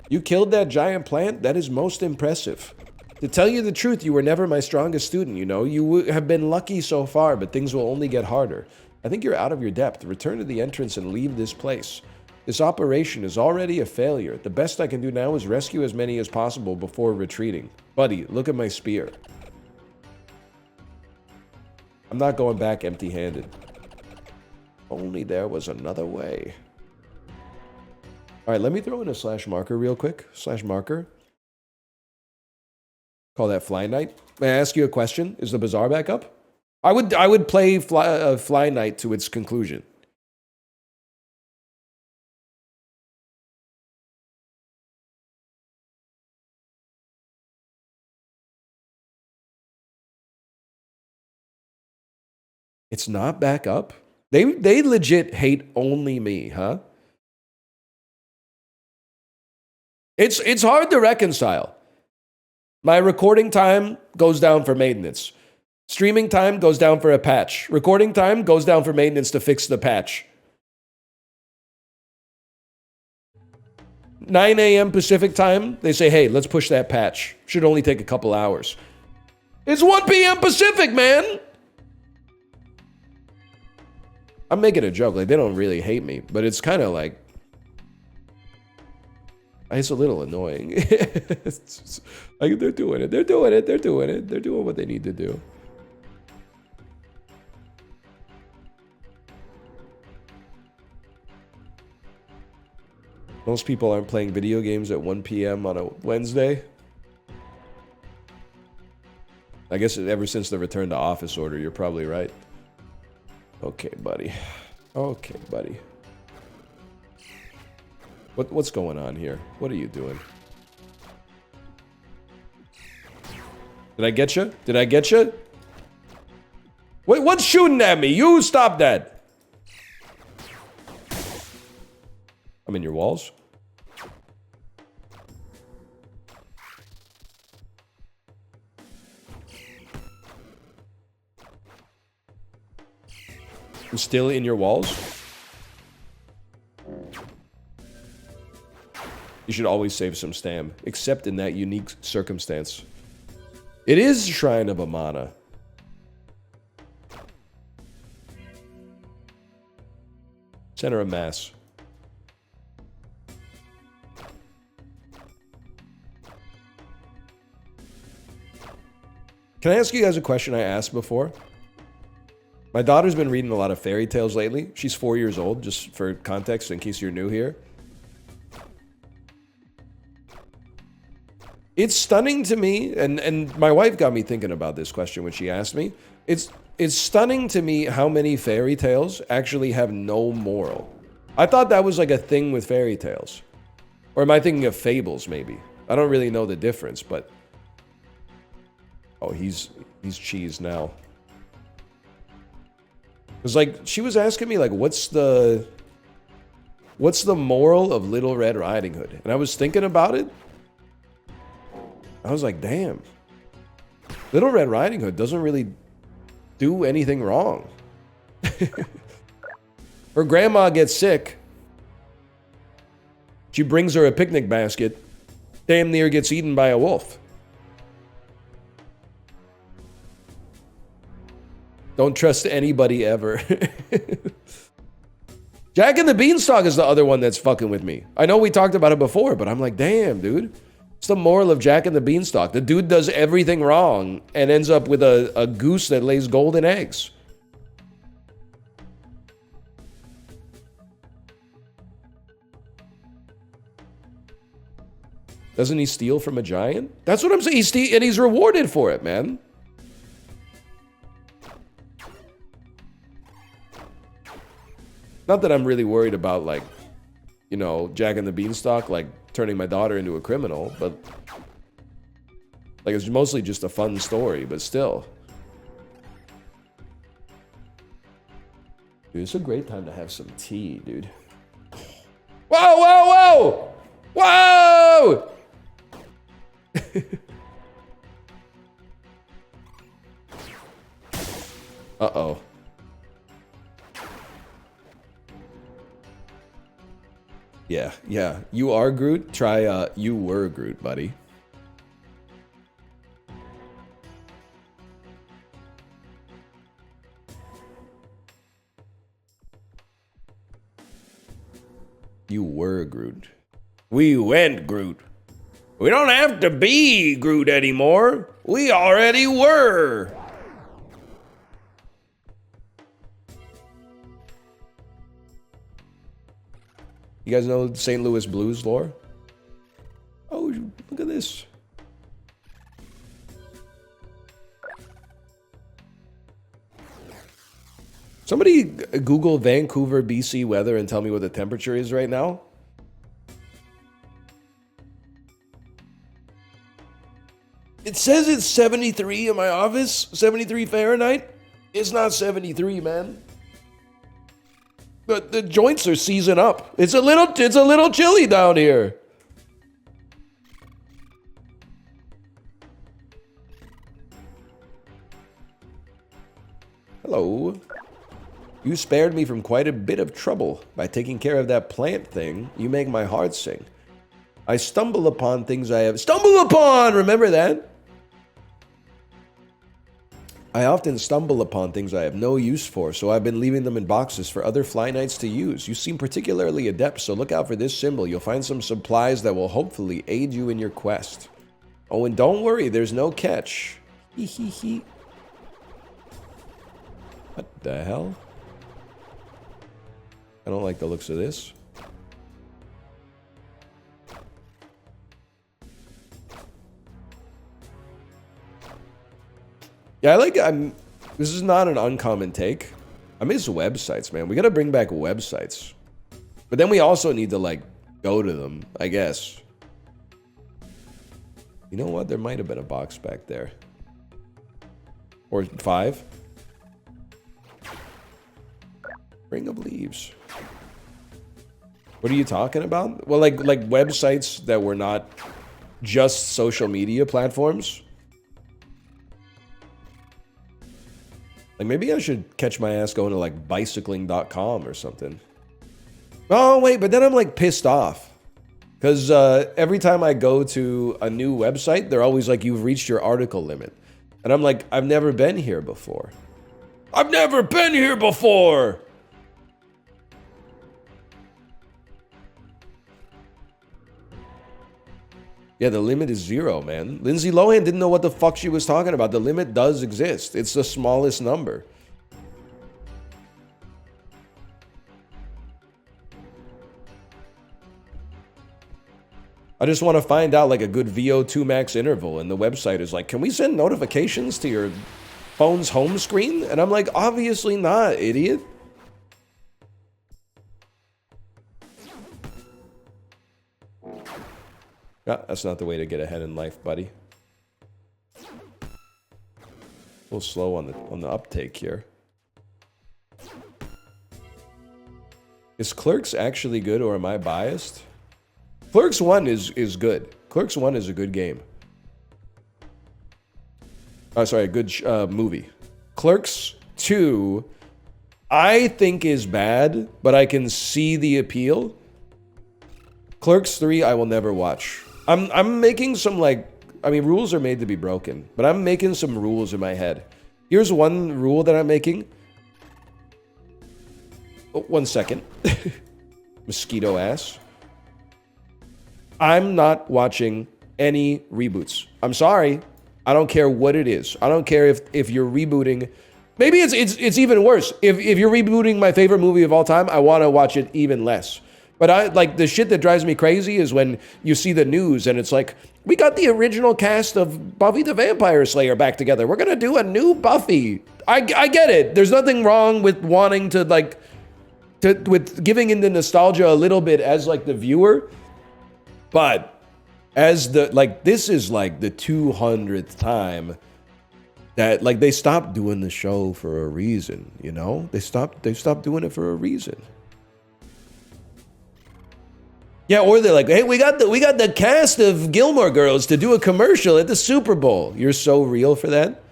You killed that giant plant? That is most impressive. To tell you the truth, you were never my strongest student, you know. You have been lucky so far, but things will only get harder. I think you're out of your depth. Return to the entrance and leave this place. This operation is already a failure. The best I can do now is rescue as many as possible before retreating. Buddy, look at my spear. I'm not going back empty-handed. Only there was another way. All right, let me throw in a slash marker real quick. Slash marker. Call that Fly Knight. May I ask you a question? Is the bazaar back up? I would play Fly Knight to its conclusion. It's not back up? They legit hate only me, huh? It's hard to reconcile. My recording time goes down for maintenance. Streaming time goes down for a patch. Recording time goes down for maintenance to fix the patch. 9 a.m. Pacific time, they say, hey, let's push that patch. Should only take a couple hours. It's 1 p.m. Pacific, man! I'm making a joke. Like, they don't really hate me, but it's kind of like... It's a little annoying. Like, they're doing it. They're doing it. They're doing it. They're doing what they need to do. Most people aren't playing video games at 1 p.m. on a Wednesday. I guess ever since the return to office order, you're probably right. Okay, buddy. Okay, buddy. What's going on here? What are you doing? Did I get you? Did I get you? Wait, what's shooting at me? You stop that. I'm in your walls. I'm still in your walls. You should always save some stam, except in that unique circumstance. It is Shrine of Amana. Center of mass. Can I ask you guys a question I asked before? My daughter's been reading a lot of fairy tales lately. She's 4 years old, just for context, in case you're new here. It's stunning to me, and my wife got me thinking about this question when she asked me. It's stunning to me how many fairy tales actually have no moral. I thought that was like a thing with fairy tales. Or am I thinking of fables, maybe? I don't really know the difference, but... Oh, he's cheese now. It was like, she was asking me, like, what's the moral of Little Red Riding Hood? And I was thinking about it. I was like, damn. Little Red Riding Hood doesn't really do anything wrong. Her grandma gets sick. She brings her a picnic basket. Damn near gets eaten by a wolf. Don't trust anybody ever. Jack and the Beanstalk is the other one that's fucking with me. I know we talked about it before, but I'm like, damn, dude. It's the moral of Jack and the Beanstalk. The dude does everything wrong and ends up with a goose that lays golden eggs. Doesn't he steal from a giant? That's what I'm saying. And he's rewarded for it, man. Not that I'm really worried about, like, you know, Jack and the Beanstalk, like, turning my daughter into a criminal, but... Like, it's mostly just a fun story, but still. Dude, it's a great time to have some tea, dude. Whoa, whoa, whoa! Whoa! Uh-oh. Yeah, yeah. You are Groot? Try, you were Groot, buddy. You were Groot. We went Groot. We don't have to be Groot anymore. We already were. You guys know St. Louis Blues lore? Oh, look at this. Somebody Google Vancouver, BC weather and tell me what the temperature is right now. It says it's 73 in my office, 73 Fahrenheit. It's not 73, man. But the joints are seizing up. It's a little chilly down here. Hello. You spared me from quite a bit of trouble by taking care of that plant thing. You make my heart sing. I stumble upon things I have... Stumble upon! Remember that? I often stumble upon things I have no use for, so I've been leaving them in boxes for other Fly Knights to use. You seem particularly adept, so look out for this symbol. You'll find some supplies that will hopefully aid you in your quest. Oh, and don't worry, there's no catch. Hee hee hee. What the hell? I don't like the looks of this. Yeah, this is not an uncommon take. I miss websites, man. We gotta bring back websites. But then we also need to, like, go to them, I guess. You know what? There might have been a box back there. Or 5. Ring of Leaves. What are you talking about? Well, like websites that were not just social media platforms. Like, maybe I should catch my ass going to, like, bicycling.com or something. Oh, wait, but then I'm, like, pissed off. Because every time I go to a new website, they're always like, you've reached your article limit. And I'm like, I've never been here before. I've never been here before! Yeah, the limit is 0, man. Lindsay Lohan didn't know what the fuck she was talking about. The limit does exist. It's the smallest number. I just want to find out, like, a good VO2 max interval, and the website is like, can we send notifications to your phone's home screen? And I'm like, obviously not, idiot. Yeah, that's not the way to get ahead in life, buddy. A little slow on the uptake here. Is Clerks actually good, or am I biased? Clerks 1 is good. Clerks 1 is a good game. Oh, sorry, a good movie. Clerks 2, I think is bad, but I can see the appeal. Clerks 3, I will never watch. I'm making some, like, I mean, rules are made to be broken, but I'm making some rules in my head. Here's one rule that I'm making. Oh, 1 second. Mosquito ass. I'm not watching any reboots. I'm sorry. I don't care what it is. I don't care if you're rebooting. Maybe it's even worse. If you're rebooting my favorite movie of all time, I want to watch it even less. But I like the shit that drives me crazy is when you see the news and it's like, we got the original cast of Buffy the Vampire Slayer back together. We're gonna do a new Buffy. I get it. There's nothing wrong with wanting to, like, with giving into nostalgia a little bit as like the viewer, but as the like this is like the 200th time that like they stopped doing the show for a reason, you know? They stopped doing it for a reason. Yeah, or they're like, hey, we got the cast of Gilmore Girls to do a commercial at the Super Bowl. You're so real for that.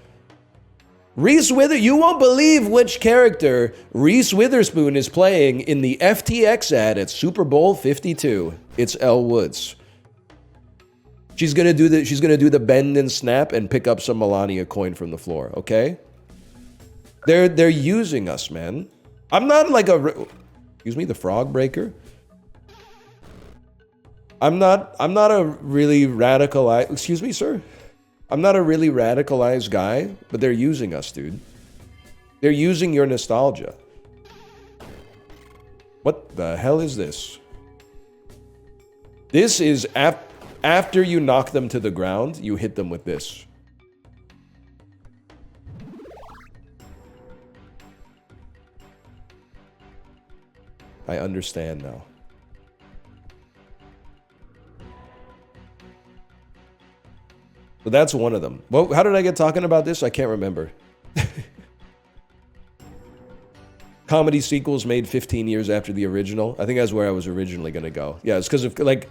Reese you won't believe which character Reese Witherspoon is playing in the FTX ad at Super Bowl 52. It's Elle Woods. She's gonna do the bend and snap and pick up some Melania coin from the floor. Okay. They're using us, man. I'm not like excuse me, the frog breaker. I'm not a really radicalized. Excuse me, sir. I'm not a really radicalized guy, but they're using us, dude. They're using your nostalgia. What the hell is this? This is after you knock them to the ground, you hit them with this. I understand now. So that's one of them. Well, how did I get talking about this? I can't remember. Comedy sequels made 15 years after the original. I think that's where I was originally gonna go. Yeah, it's because of like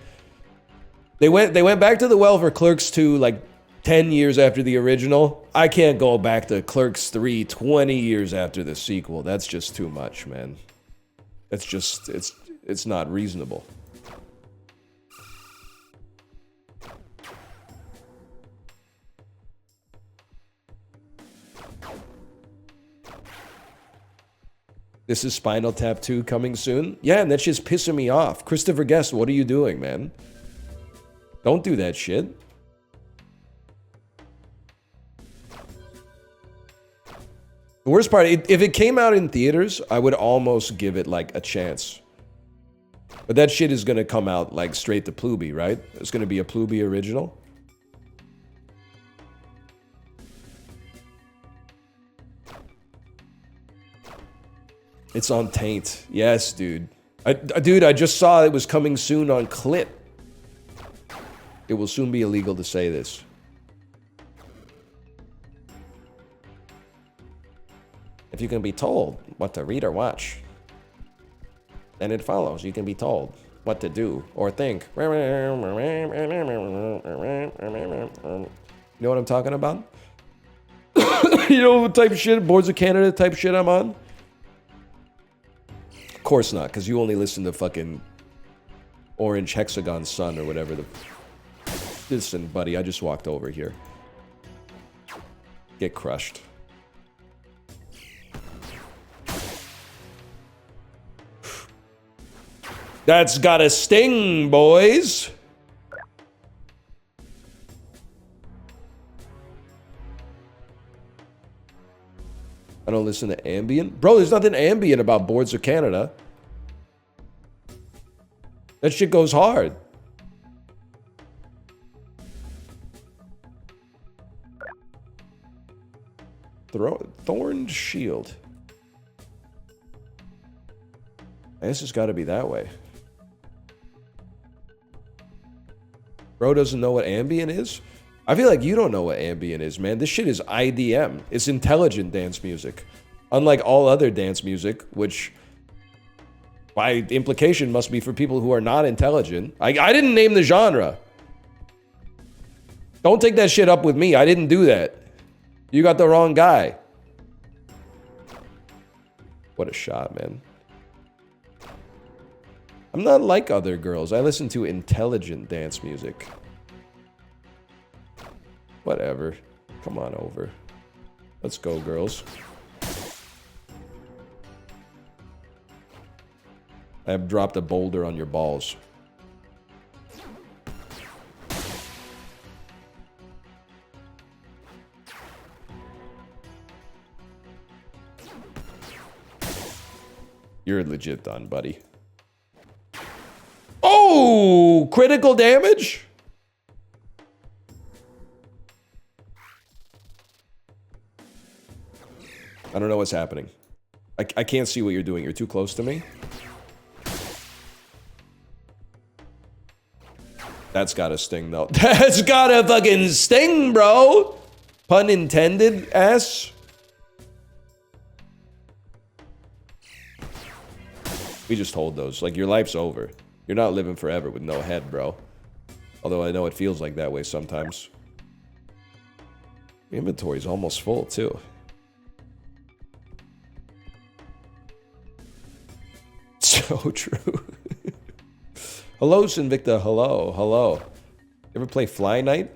they went back to the well for Clerks 2 like 10 years after the original. I can't go back to Clerks 3 20 years after the sequel. That's just too much, man. That's just it's not reasonable. This is Spinal Tap 2 coming soon? Yeah, and that's just pissing me off. Christopher Guest, what are you doing, man? Don't do that shit. The worst part, if it came out in theaters, I would almost give it, like, a chance. But that shit is gonna come out, like, straight to Pluby, right? It's gonna be a Pluby original. It's on Taint. Yes, dude. Dude, I just saw it was coming soon on Clit. It will soon be illegal to say this. If you can be told what to read or watch, then it follows you can be told what to do or think. You know what I'm talking about? You know what type of shit, Boards of Canada type shit I'm on? Of course not, because you only listen to fucking Orange Hexagon Sun or whatever the... Listen, buddy, I just walked over here. Get crushed. That's got a sting, boys! I don't listen to ambient. Bro, there's nothing ambient about Boards of Canada. That shit goes hard. Thorned Shield. I guess it's got to be that way. Bro doesn't know what ambient is? I feel like you don't know what ambient is, man. This shit is IDM. It's intelligent dance music. Unlike all other dance music, which by implication must be for people who are not intelligent. I didn't name the genre. Don't take that shit up with me. I didn't do that. You got the wrong guy. What a shot, man. I'm not like other girls. I listen to intelligent dance music. Whatever. Come on over. Let's go, girls. I have dropped a boulder on your balls. You're legit done, buddy. Oh! Critical damage? I don't know what's happening. I can't see what you're doing. You're too close to me. That's gotta sting, though. That's gotta fucking sting, bro! Pun intended, ass. We just hold those. Like, your life's over. You're not living forever with no head, bro. Although I know it feels like that way sometimes. The inventory's almost full, too. So true. Hello, Sinvicta. Hello. Hello. You ever play Fly Night?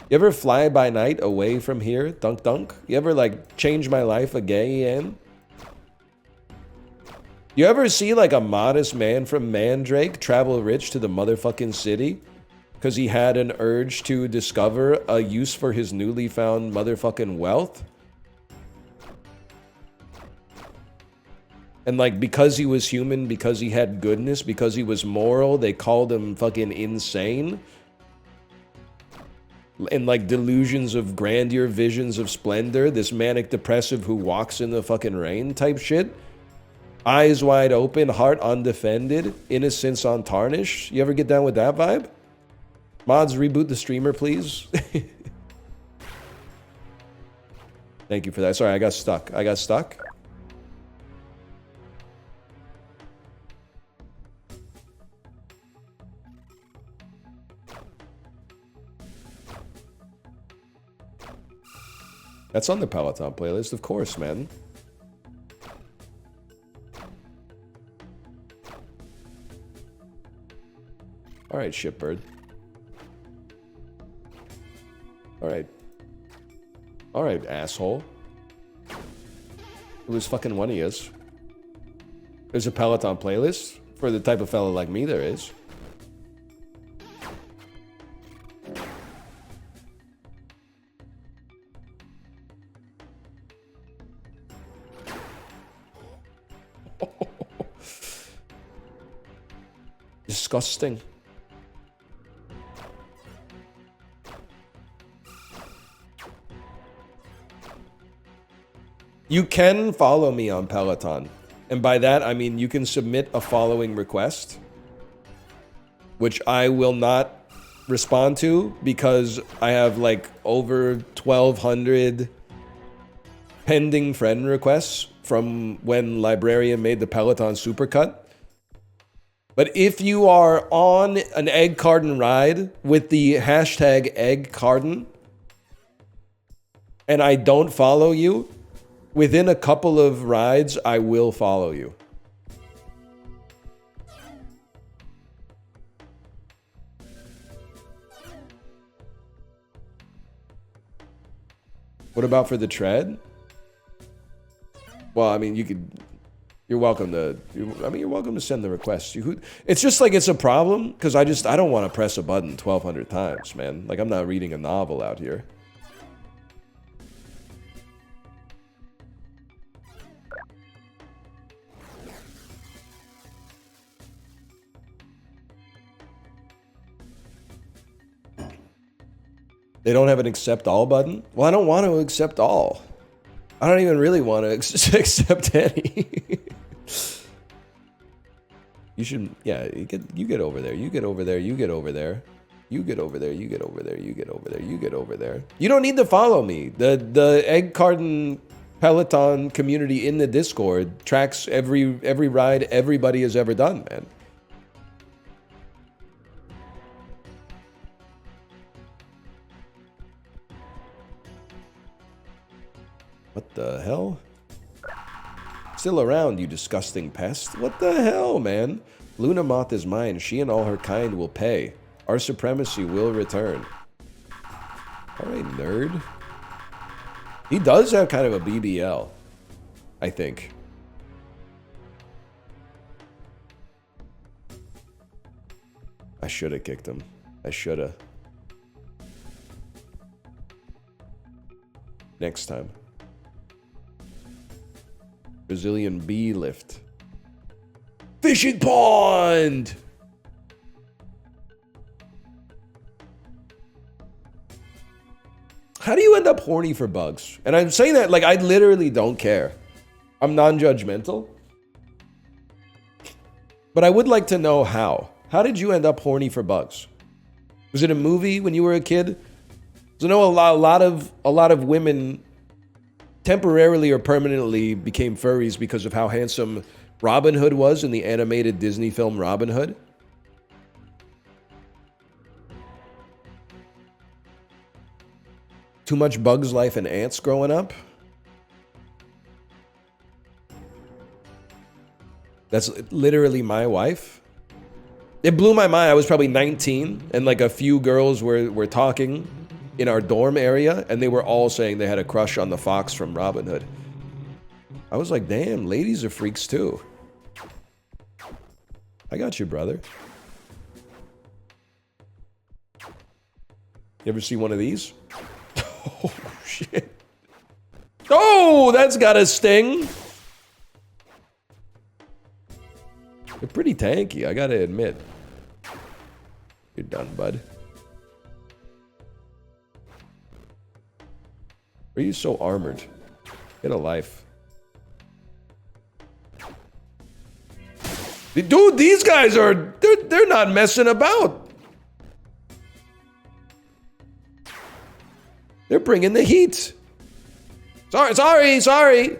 You ever fly by night away from here? Dunk dunk? You ever, like, change my life again? You ever see, like, a modest man from Mandrake travel rich to the motherfucking city? Because he had an urge to discover a use for his newly found motherfucking wealth? And, like, because he was human, because he had goodness, because he was moral, they called him fucking insane? And, like, delusions of grandeur, visions of splendor, this manic depressive who walks in the fucking rain type shit? Eyes wide open, heart undefended, innocence untarnished. You ever get down with that vibe? Mods, reboot the streamer, please. Thank you for that. Sorry, I got stuck. I got stuck. That's on the Peloton playlist, of course, man. All right, shitbird. All right. All right, asshole. It was fucking one of yous. There's a Peloton playlist for the type of fella like me there is. Disgusting. You can follow me on Peloton. And by that, I mean you can submit a following request, which I will not respond to because I have like over 1,200 pending friend requests from when Librarian made the Peloton supercut. But if you are on an egg carton ride with the hashtag egg carton and I don't follow you, within a couple of rides, I will follow you. What about for the tread? Well, I mean, you could... You're welcome to... you're welcome to send the request. It's just like it's a problem, because I don't want to press a button 1,200 times, man. Like, I'm not reading a novel out here. They don't have an accept all button? Well, I don't want to accept all. I don't even really want to accept any. You should, yeah, you get over there. You get over there. You get over there. You get over there. You get over there. You get over there. You get over there. You don't need to follow me. The egg carton Peloton community in the Discord tracks every ride everybody has ever done, man. What the hell? Still around, you disgusting pest. What the hell, man? Luna Moth is mine. She and all her kind will pay. Our supremacy will return. Alright, nerd. He does have kind of a BBL, I think. I should have kicked him. I should have. Next time. Brazilian bee lift. Fishing pond! How do you end up horny for bugs? And I'm saying that like I literally don't care. I'm non-judgmental. But I would like to know how. How did you end up horny for bugs? Was it a movie when you were a kid? So I know a lot of women temporarily or permanently became furries because of how handsome Robin Hood was in the animated Disney film Robin Hood. Too much Bugs Life and ants growing up? That's literally my wife. It blew my mind. I was probably 19, and like a few girls were talking in our dorm area, and they were all saying they had a crush on the fox from Robin Hood. I was like, damn, ladies are freaks too. I got you, brother. You ever see one of these? Oh, shit. Oh, that's got a sting. They're pretty tanky, I gotta admit. You're done, bud. Why are you so armored? Get a life. Dude, these guys are... They're not messing about. They're bringing the heat. Sorry.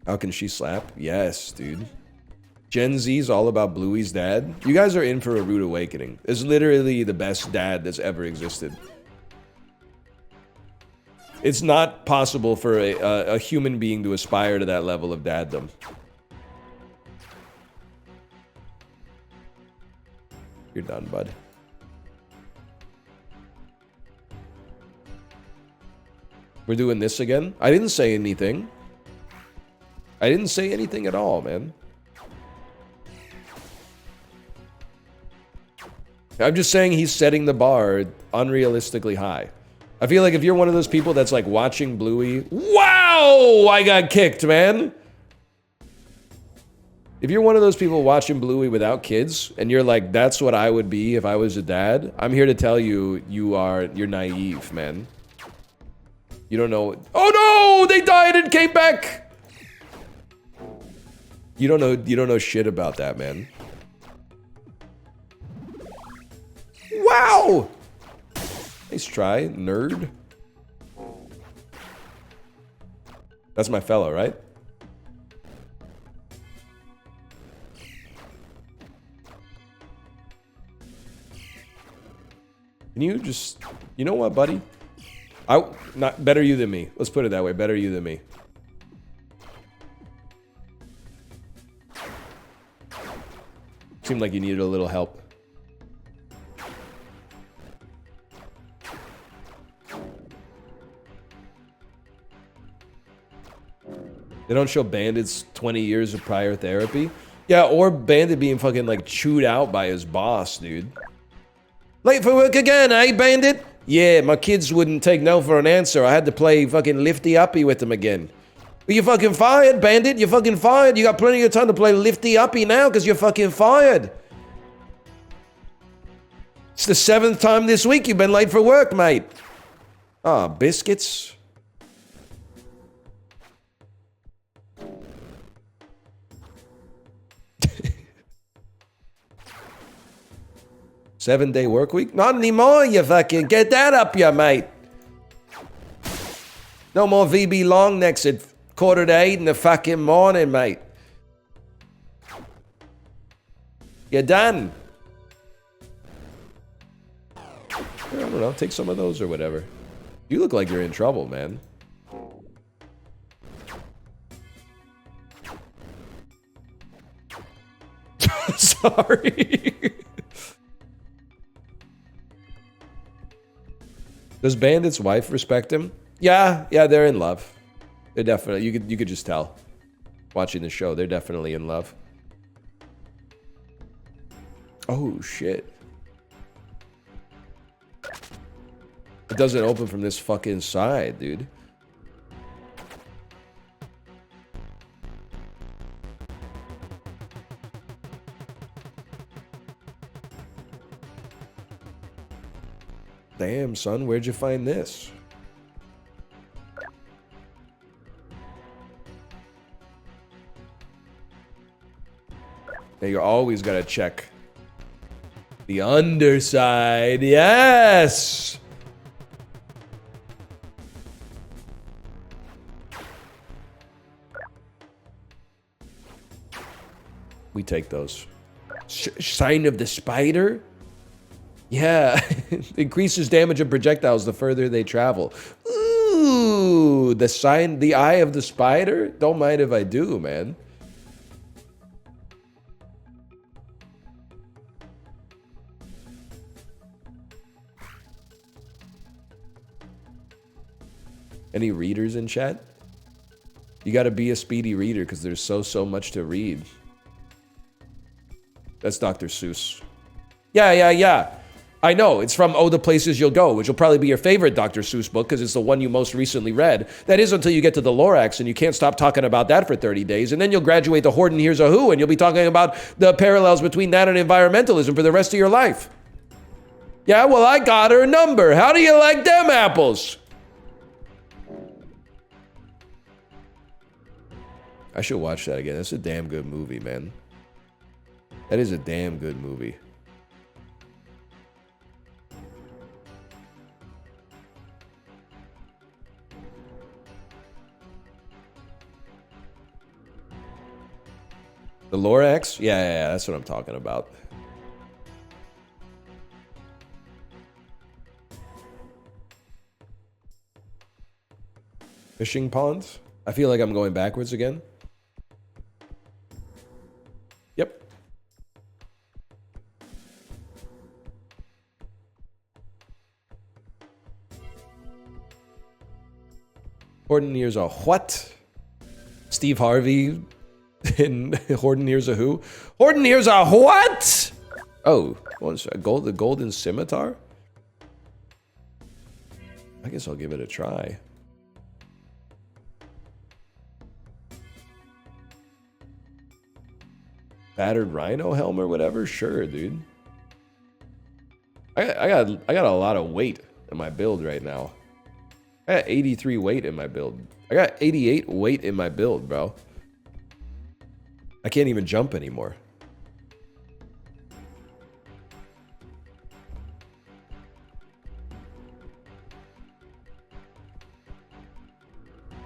How can she slap? Yes, dude. Gen Z's all about Bluey's dad. You guys are in for a rude awakening. It's literally the best dad that's ever existed. It's not possible for a human being to aspire to that level of daddom. You're done, bud. We're doing this again? I didn't say anything. I didn't say anything at all, man. I'm just saying he's setting the bar unrealistically high. I feel like if you're one of those people that's like watching Bluey... Wow! I got kicked, man! If you're one of those people watching Bluey without kids, and you're like, that's what I would be if I was a dad, I'm here to tell you, you're naive, man. You don't know... Oh no! They died and came back! You don't know shit about that, man. Wow! Nice try, nerd. That's my fellow, right? Can you just... You know what, buddy? Not better you than me. Let's put it that way. Better you than me. Seemed like you needed a little help. They don't show Bandit's 20 years of prior therapy. Yeah, or Bandit being fucking like chewed out by his boss, dude. Late for work again, eh, Bandit? Yeah, my kids wouldn't take no for an answer. I had to play fucking lifty-uppy with them again. Well, you fucking fired, Bandit. You're fucking fired. You got plenty of time to play lifty-uppy now because you're fucking fired. It's the 7th time this week you've been late for work, mate. Ah, biscuits. Seven-day work week? Not anymore, you fucking... Get that up, you mate. No more VB long necks at 7:45 in the fucking morning, mate. You're done. I don't know, take some of those or whatever. You look like you're in trouble, man. Sorry. Does Bandit's wife respect him? Yeah, they're in love. They're definitely, you could just tell. Watching the show, they're definitely in love. Oh, shit. It doesn't open from this fucking side, dude. Damn, son, where'd you find this? Now you always gotta check the underside. Yes! We take those. Sign of the spider? Yeah. Increases damage of projectiles the further they travel. Ooh, the eye of the spider? Don't mind if I do, man. Any readers in chat? You gotta be a speedy reader because there's so much to read. That's Dr. Seuss. Yeah. I know, it's from Oh, the Places You'll Go, which will probably be your favorite Dr. Seuss book because it's the one you most recently read. That is until you get to the Lorax, and you can't stop talking about that for 30 days, and then you'll graduate to Horton Hears a Who, and you'll be talking about the parallels between that and environmentalism for the rest of your life. Yeah, well, I got her number. How do you like them apples? I should watch that again. That's a damn good movie, man. That is a damn good movie. The Lorax? Yeah, that's what I'm talking about. Fishing ponds? I feel like I'm going backwards again. Yep. Horton Hears a what? Steve Harvey in Horton Hears a Who? Horton Hears a what? Oh, the golden scimitar? I guess I'll give it a try. Battered rhino helm or whatever? Sure, dude. I got a lot of weight in my build right now. I got 83 weight in my build. I got 88 weight in my build, bro. I can't even jump anymore.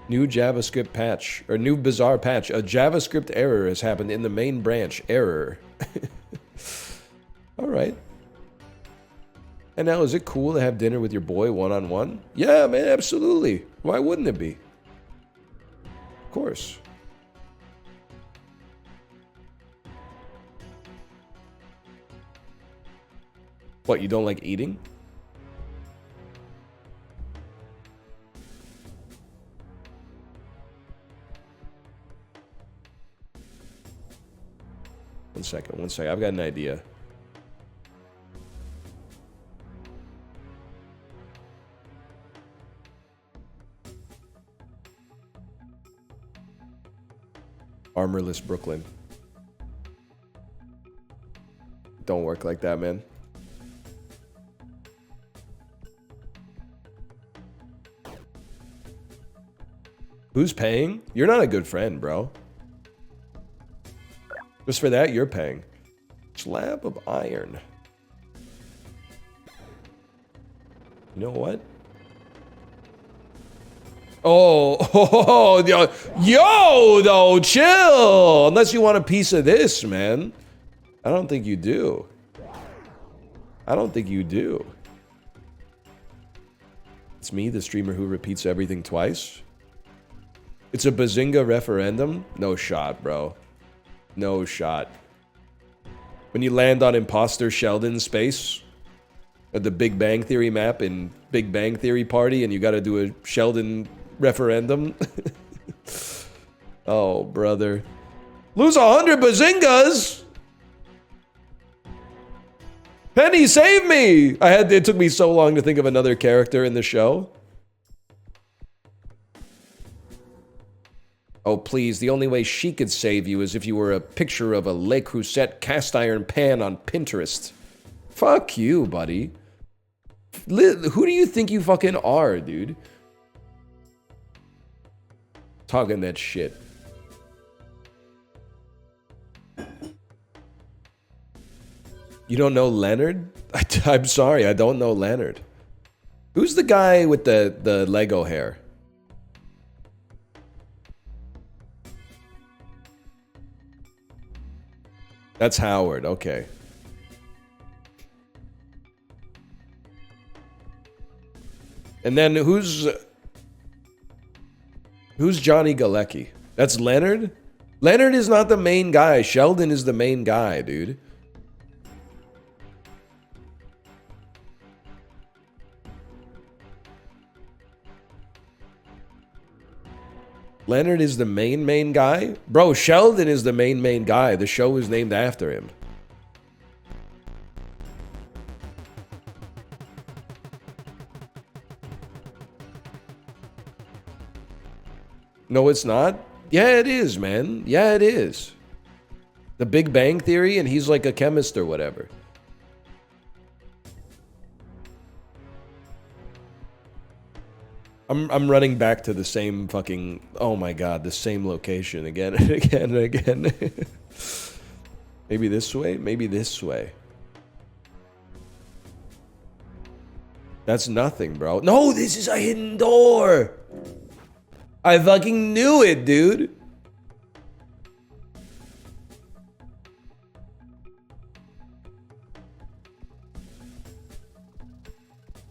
New JavaScript patch, or new bizarre patch. A JavaScript error has happened in the main branch. Error. All right. And now, is it cool to have dinner with your boy one-on-one? Yeah, man, absolutely. Why wouldn't it be? Of course. What, you don't like eating? One second. I've got an idea. Armorless Brooklyn. Don't work like that, man. Who's paying? You're not a good friend, bro. Just for that, you're paying. Slab of iron. You know what? Oh, yo, though, chill. Unless you want a piece of this, man. I don't think you do. I don't think you do. It's me, the streamer who repeats everything twice. It's a Bazinga referendum? No shot, bro. No shot. When you land on Imposter Sheldon space at the Big Bang Theory map in Big Bang Theory Party and you gotta do a Sheldon referendum. Oh, brother. Lose 100 Bazingas! Penny, save me! It took me so long to think of another character in the show. Oh, please, the only way she could save you is if you were a picture of a Le Creuset cast iron pan on Pinterest. Fuck you, buddy. Who do you think you fucking are, dude? Talking that shit. You don't know Leonard? I'm sorry, I don't know Leonard. Who's the guy with the Lego hair? That's Howard, okay. And then who's Johnny Galecki? That's Leonard? Leonard is not the main guy. Sheldon is the main guy, dude. Leonard is the main guy? Bro, Sheldon is the main guy. The show is named after him. No, it's not? Yeah, it is, man. Yeah, it is. The Big Bang Theory, and he's like a chemist or whatever. I'm running back to the same fucking, oh my god, the same location again and again and again. Maybe this way? Maybe this way. That's nothing, bro. No, this is a hidden door. I fucking knew it, dude.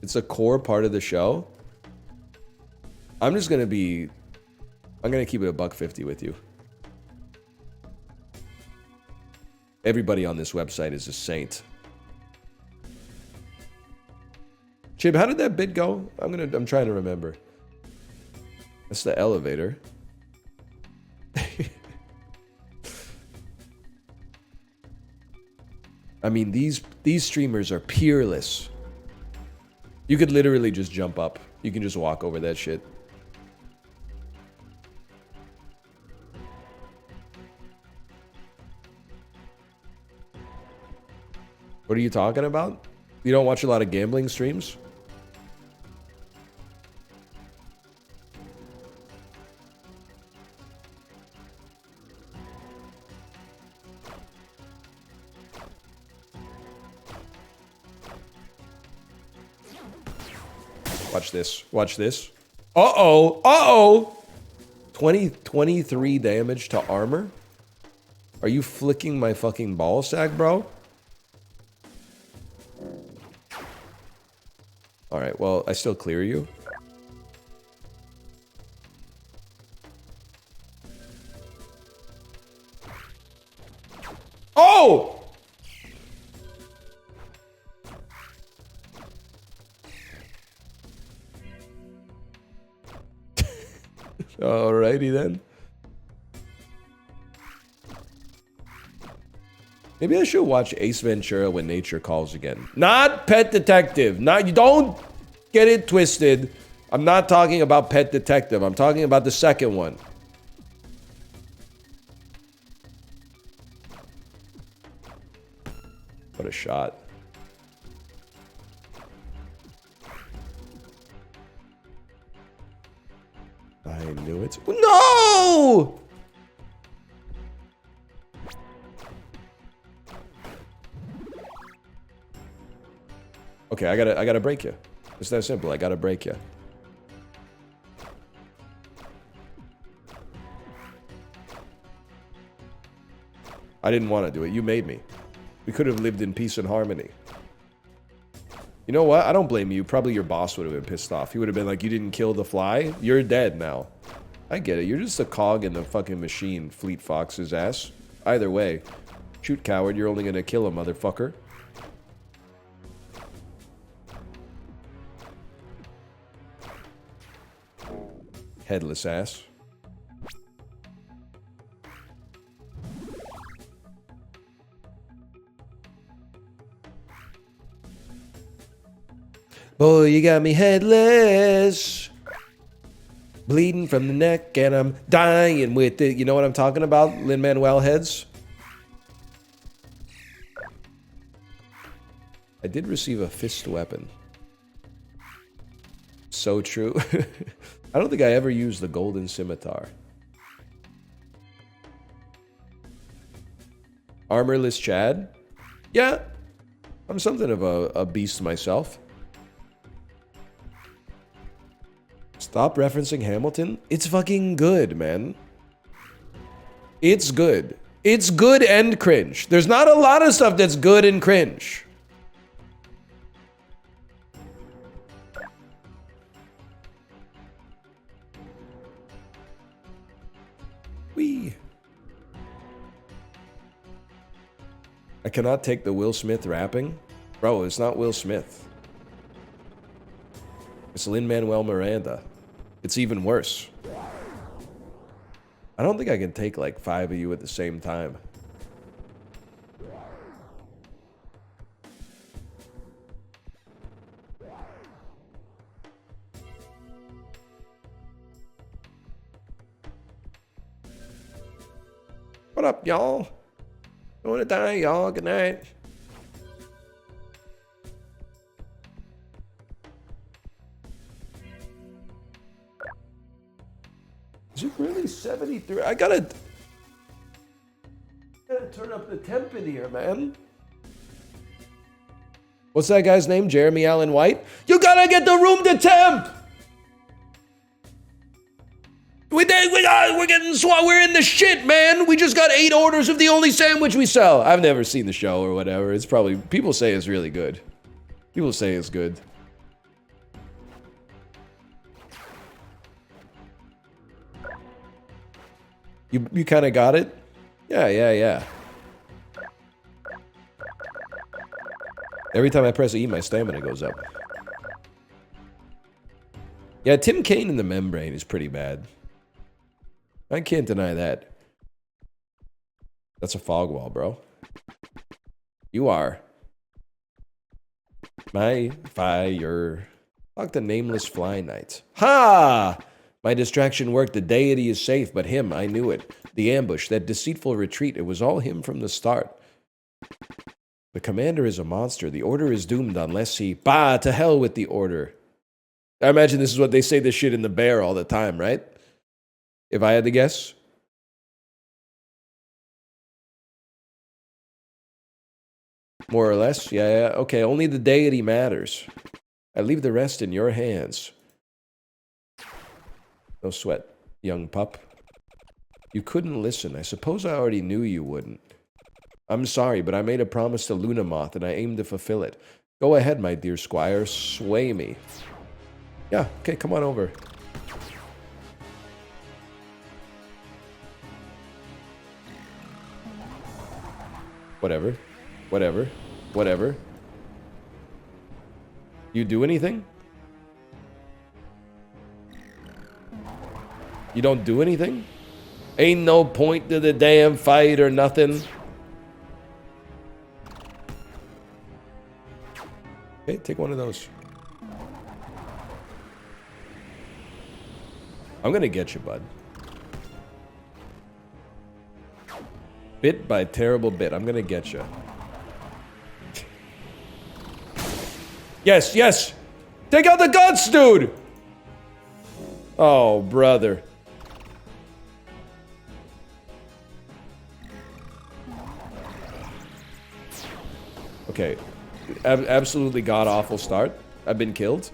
It's a core part of the show. I'm just gonna be... I'm gonna keep it $1.50 with you. Everybody on this website is a saint. Chib, how did that bit go? I'm trying to remember. That's the elevator. I mean, these streamers are peerless. You could literally just jump up. You can just walk over that shit. What are you talking about? You don't watch a lot of gambling streams? Watch this. Watch this. Uh-oh. Uh-oh. 23 damage to armor? Are you flicking my fucking ball sack, bro? Alright, well, I still clear you. Oh! Alrighty then. Maybe I should watch Ace Ventura When Nature Calls again. Not Pet Detective. Not, you don't get it twisted. I'm not talking about Pet Detective. I'm talking about the second one. What a shot. I knew it. No! Okay, I gotta break you. It's that simple. I gotta break you. I didn't want to do it. You made me. We could have lived in peace and harmony. You know what? I don't blame you. Probably your boss would have been pissed off. He would have been like, you didn't kill the fly? You're dead now. I get it. You're just a cog in the fucking machine, Fleet Fox's ass. Either way. Shoot, coward. You're only gonna kill a motherfucker. Headless ass. Boy, you got me headless. Bleeding from the neck and I'm dying with it. You know what I'm talking about, Lin-Manuel heads? I did receive a fist weapon. So true. I don't think I ever used the golden scimitar. Armorless Chad? Yeah. I'm something of a beast myself. Stop referencing Hamilton. It's fucking good, man. It's good. It's good and cringe. There's not a lot of stuff that's good and cringe. Wee. I cannot take the Will Smith rapping. Bro, it's not Will Smith. It's Lin-Manuel Miranda. It's even worse. I don't think I can take like 5 of you at the same time. What up, y'all? Don't wanna die, y'all. Good night. Is it really 73? I gotta turn up the temp in here, man. What's that guy's name? Jeremy Allen White? You gotta get the room to temp! We're in the shit, man. We just got 8 orders of the only sandwich we sell. I've never seen the show or whatever. It's probably, people say it's really good. People say it's good. You kind of got it? Yeah. Every time I press E, my stamina goes up. Yeah, Tim Kaine in the membrane is pretty bad. I can't deny that. That's a fog wall, bro. You are. My fire. Fuck the nameless fly knight. Ha! My distraction worked. The deity is safe, but him, I knew it. The ambush, that deceitful retreat, it was all him from the start. The commander is a monster. The order is doomed unless he... Bah, to hell with the order. I imagine this is what they say this shit in the bear all the time, right? If I had to guess. More or less, yeah. Okay, only the deity matters. I leave the rest in your hands. No sweat, young pup. You couldn't listen. I suppose I already knew you wouldn't. I'm sorry, but I made a promise to Lunamoth, and I aim to fulfill it. Go ahead, my dear squire. Sway me. Yeah, okay, come on over. Whatever. You do anything? You don't do anything? Ain't no point to the damn fight or nothing. Okay, take one of those. I'm gonna get you, bud. Bit by terrible bit. I'm gonna get you. Yes! Take out the guts, dude! Oh, brother. Okay. Absolutely god-awful start. I've been killed.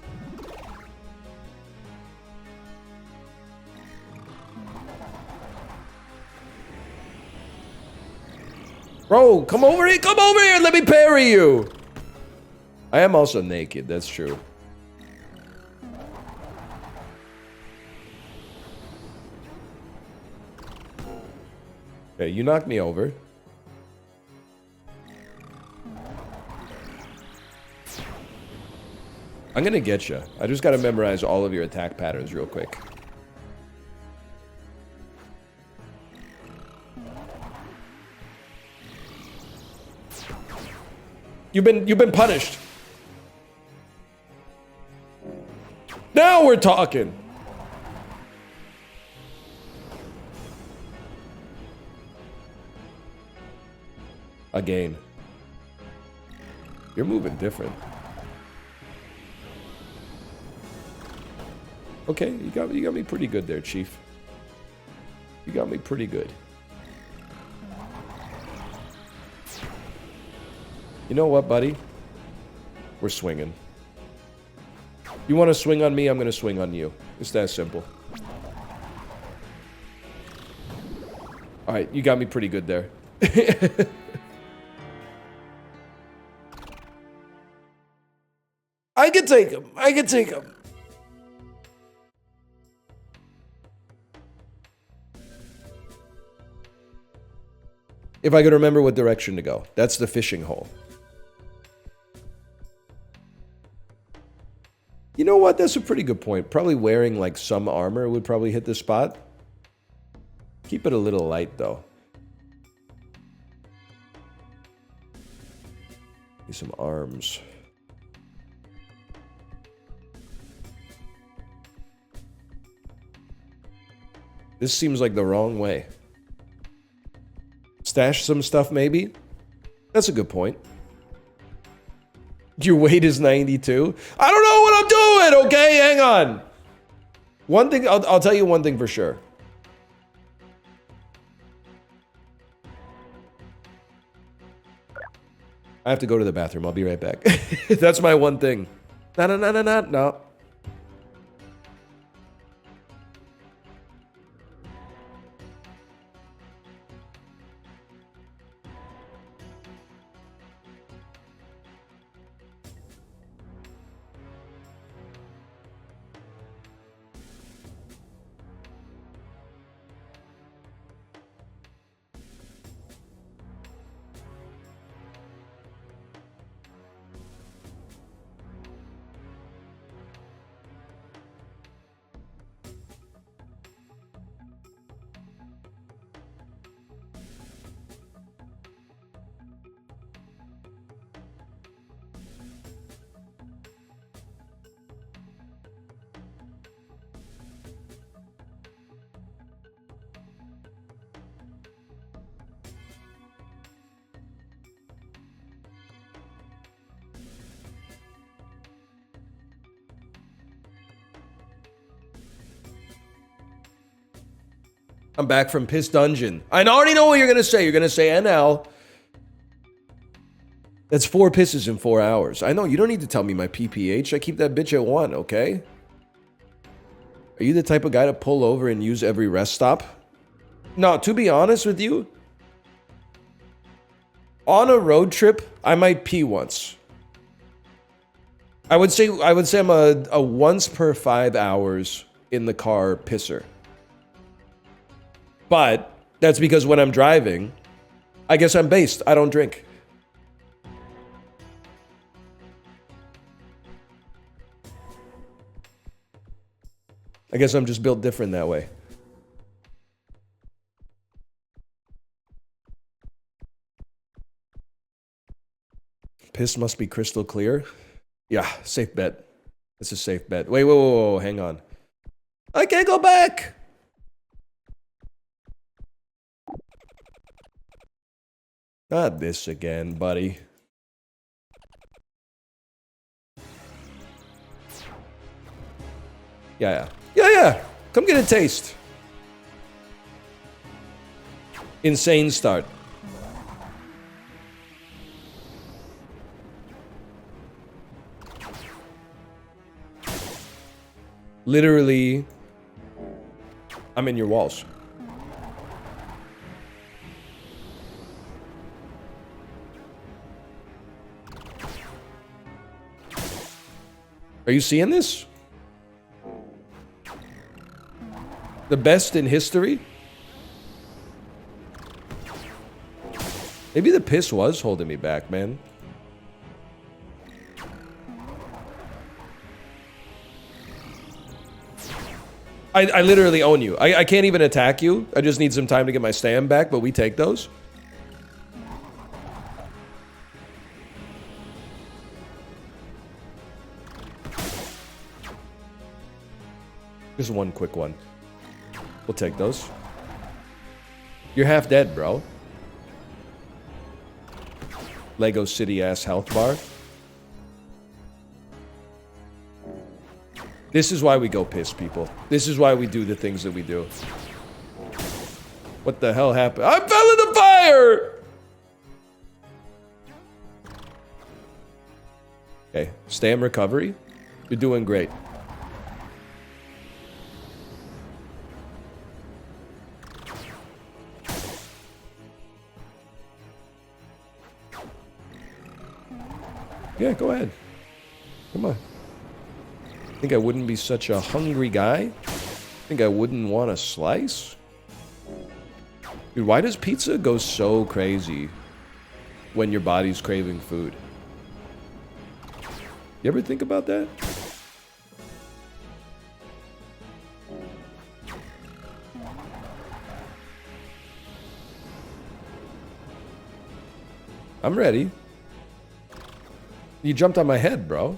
Bro, come over here! Come over here! Let me parry you! I am also naked, that's true. Okay, you knocked me over. I'm gonna get you. I just gotta memorize all of your attack patterns real quick. You've been punished. Now we're talking. Again. You're moving different. Okay, you got me pretty good there, Chief. You got me pretty good. You know what, buddy? We're swinging. You want to swing on me, I'm going to swing on you. It's that simple. Alright, you got me pretty good there. I can take him. I can take him. If I could remember what direction to go. That's the fishing hole. You know what? That's a pretty good point. Probably wearing like some armor would probably hit the spot. Keep it a little light though. Need some arms. This seems like the wrong way. Stash some stuff, maybe? That's a good point. Your weight is 92? I don't know what I'm doing, okay? Hang on. One thing, I'll tell you one thing for sure. I have to go to the bathroom. I'll be right back. That's my one thing. No. I'm back from Piss Dungeon. I already know what you're going to say. You're going to say NL. That's 4 pisses in 4 hours. I know, you don't need to tell me my PPH. I keep that bitch at 1, okay? Are you the type of guy to pull over and use every rest stop? No, to be honest with you, on a road trip, I might pee once. I would say I'm a once per 5 hours in the car pisser. But that's because when I'm driving, I guess I'm based. I don't drink. I guess I'm just built different that way. Piss must be crystal clear. Yeah, safe bet. It's a safe bet. Wait, whoa, hang on. I can't go back! Not this again, buddy. Yeah. Come get a taste. Insane start. Literally, I'm in your walls. Are you seeing this? The best in history? Maybe the piss was holding me back, man. I literally own you. I can't even attack you. I just need some time to get my stand back, but we take those. Just one quick one. We'll take those. You're half dead, bro. Lego City ass health bar. This is why we go piss, people. This is why we do the things that we do. What the hell happened? I fell in the fire! Okay, stay in recovery. You're doing great. Yeah, go ahead. Come on. Think I wouldn't be such a hungry guy? Think I wouldn't want a slice? Dude, why does pizza go so crazy when your body's craving food? You ever think about that? I'm ready. You jumped on my head, bro.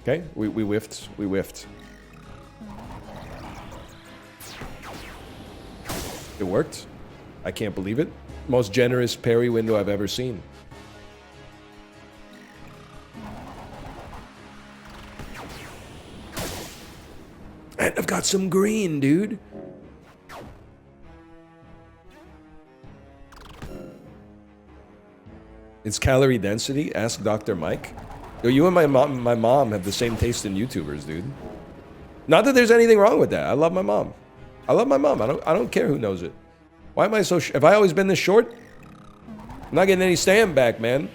Okay, we whiffed. We whiffed. It worked. I can't believe it. Most generous parry window I've ever seen. And I've got some green, dude. It's calorie density? Ask Dr. Mike. Yo, you and my mom have the same taste in YouTubers, dude. Not that there's anything wrong with that. I love my mom. I love my mom. I don't care who knows it. Why am I so have I always been this short? I'm not getting any stand back, man.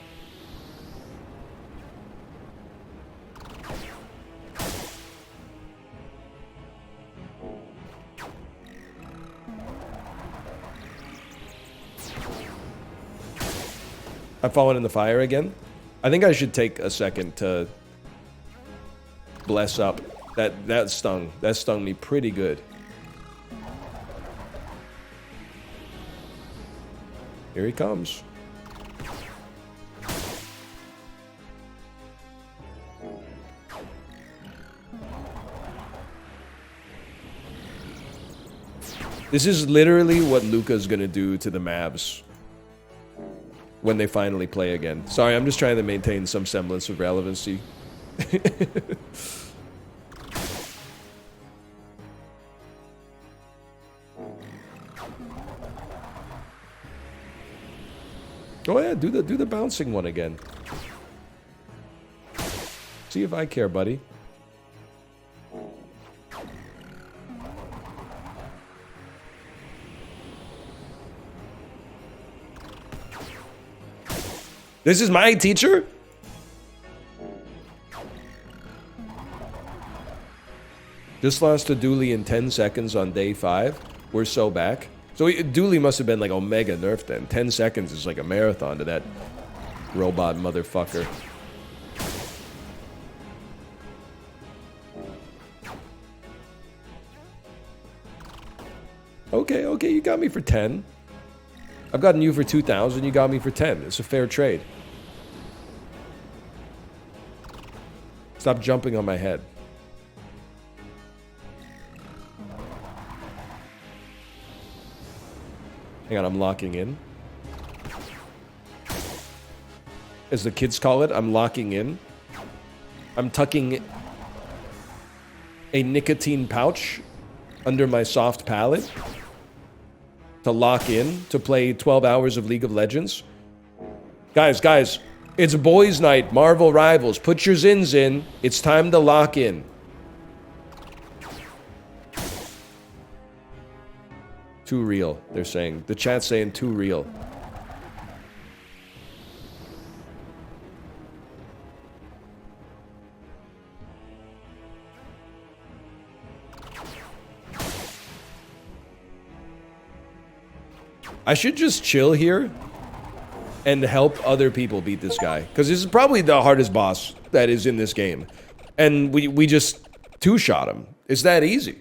I've fallen in the fire again. I think I should take a second to bless up. That stung. That stung me pretty good. Here he comes. This is literally what Luka's gonna do to the Mavs when they finally play again. Sorry, I'm just trying to maintain some semblance of relevancy. Oh yeah, do the bouncing one again. See if I care, buddy. This is my teacher? Just lost to Dooley in 10 seconds on day 5. We're so back. So Dooley must have been like Omega nerfed then. 10 seconds is like a marathon to that robot motherfucker. Okay, okay, you got me for 10. I've gotten you for 2,000, you got me for 10. It's a fair trade. Stop jumping on my head. Hang on, I'm locking in. As the kids call it, I'm locking in. I'm tucking a nicotine pouch under my soft palate to lock in, to play 12 hours of League of Legends. Guys, it's boys' night, Marvel Rivals. Put your zins in. It's time to lock in. Too real, they're saying. The chat's saying too real. I should just chill here and help other people beat this guy. Because this is probably the hardest boss that is in this game. And we just two-shot him. It's that easy.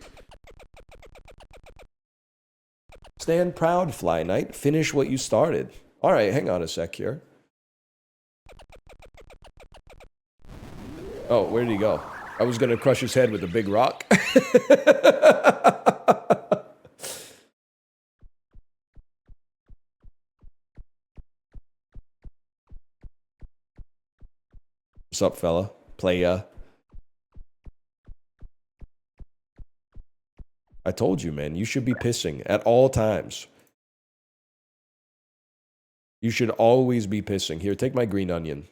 Stand proud, Fly Knight. Finish what you started. Alright, hang on a sec here. Oh, where did he go? I was gonna crush his head with a big rock. What's up, fella? Playa. I told you, man. You should be pissing at all times. You should always be pissing. Here, take my green onion.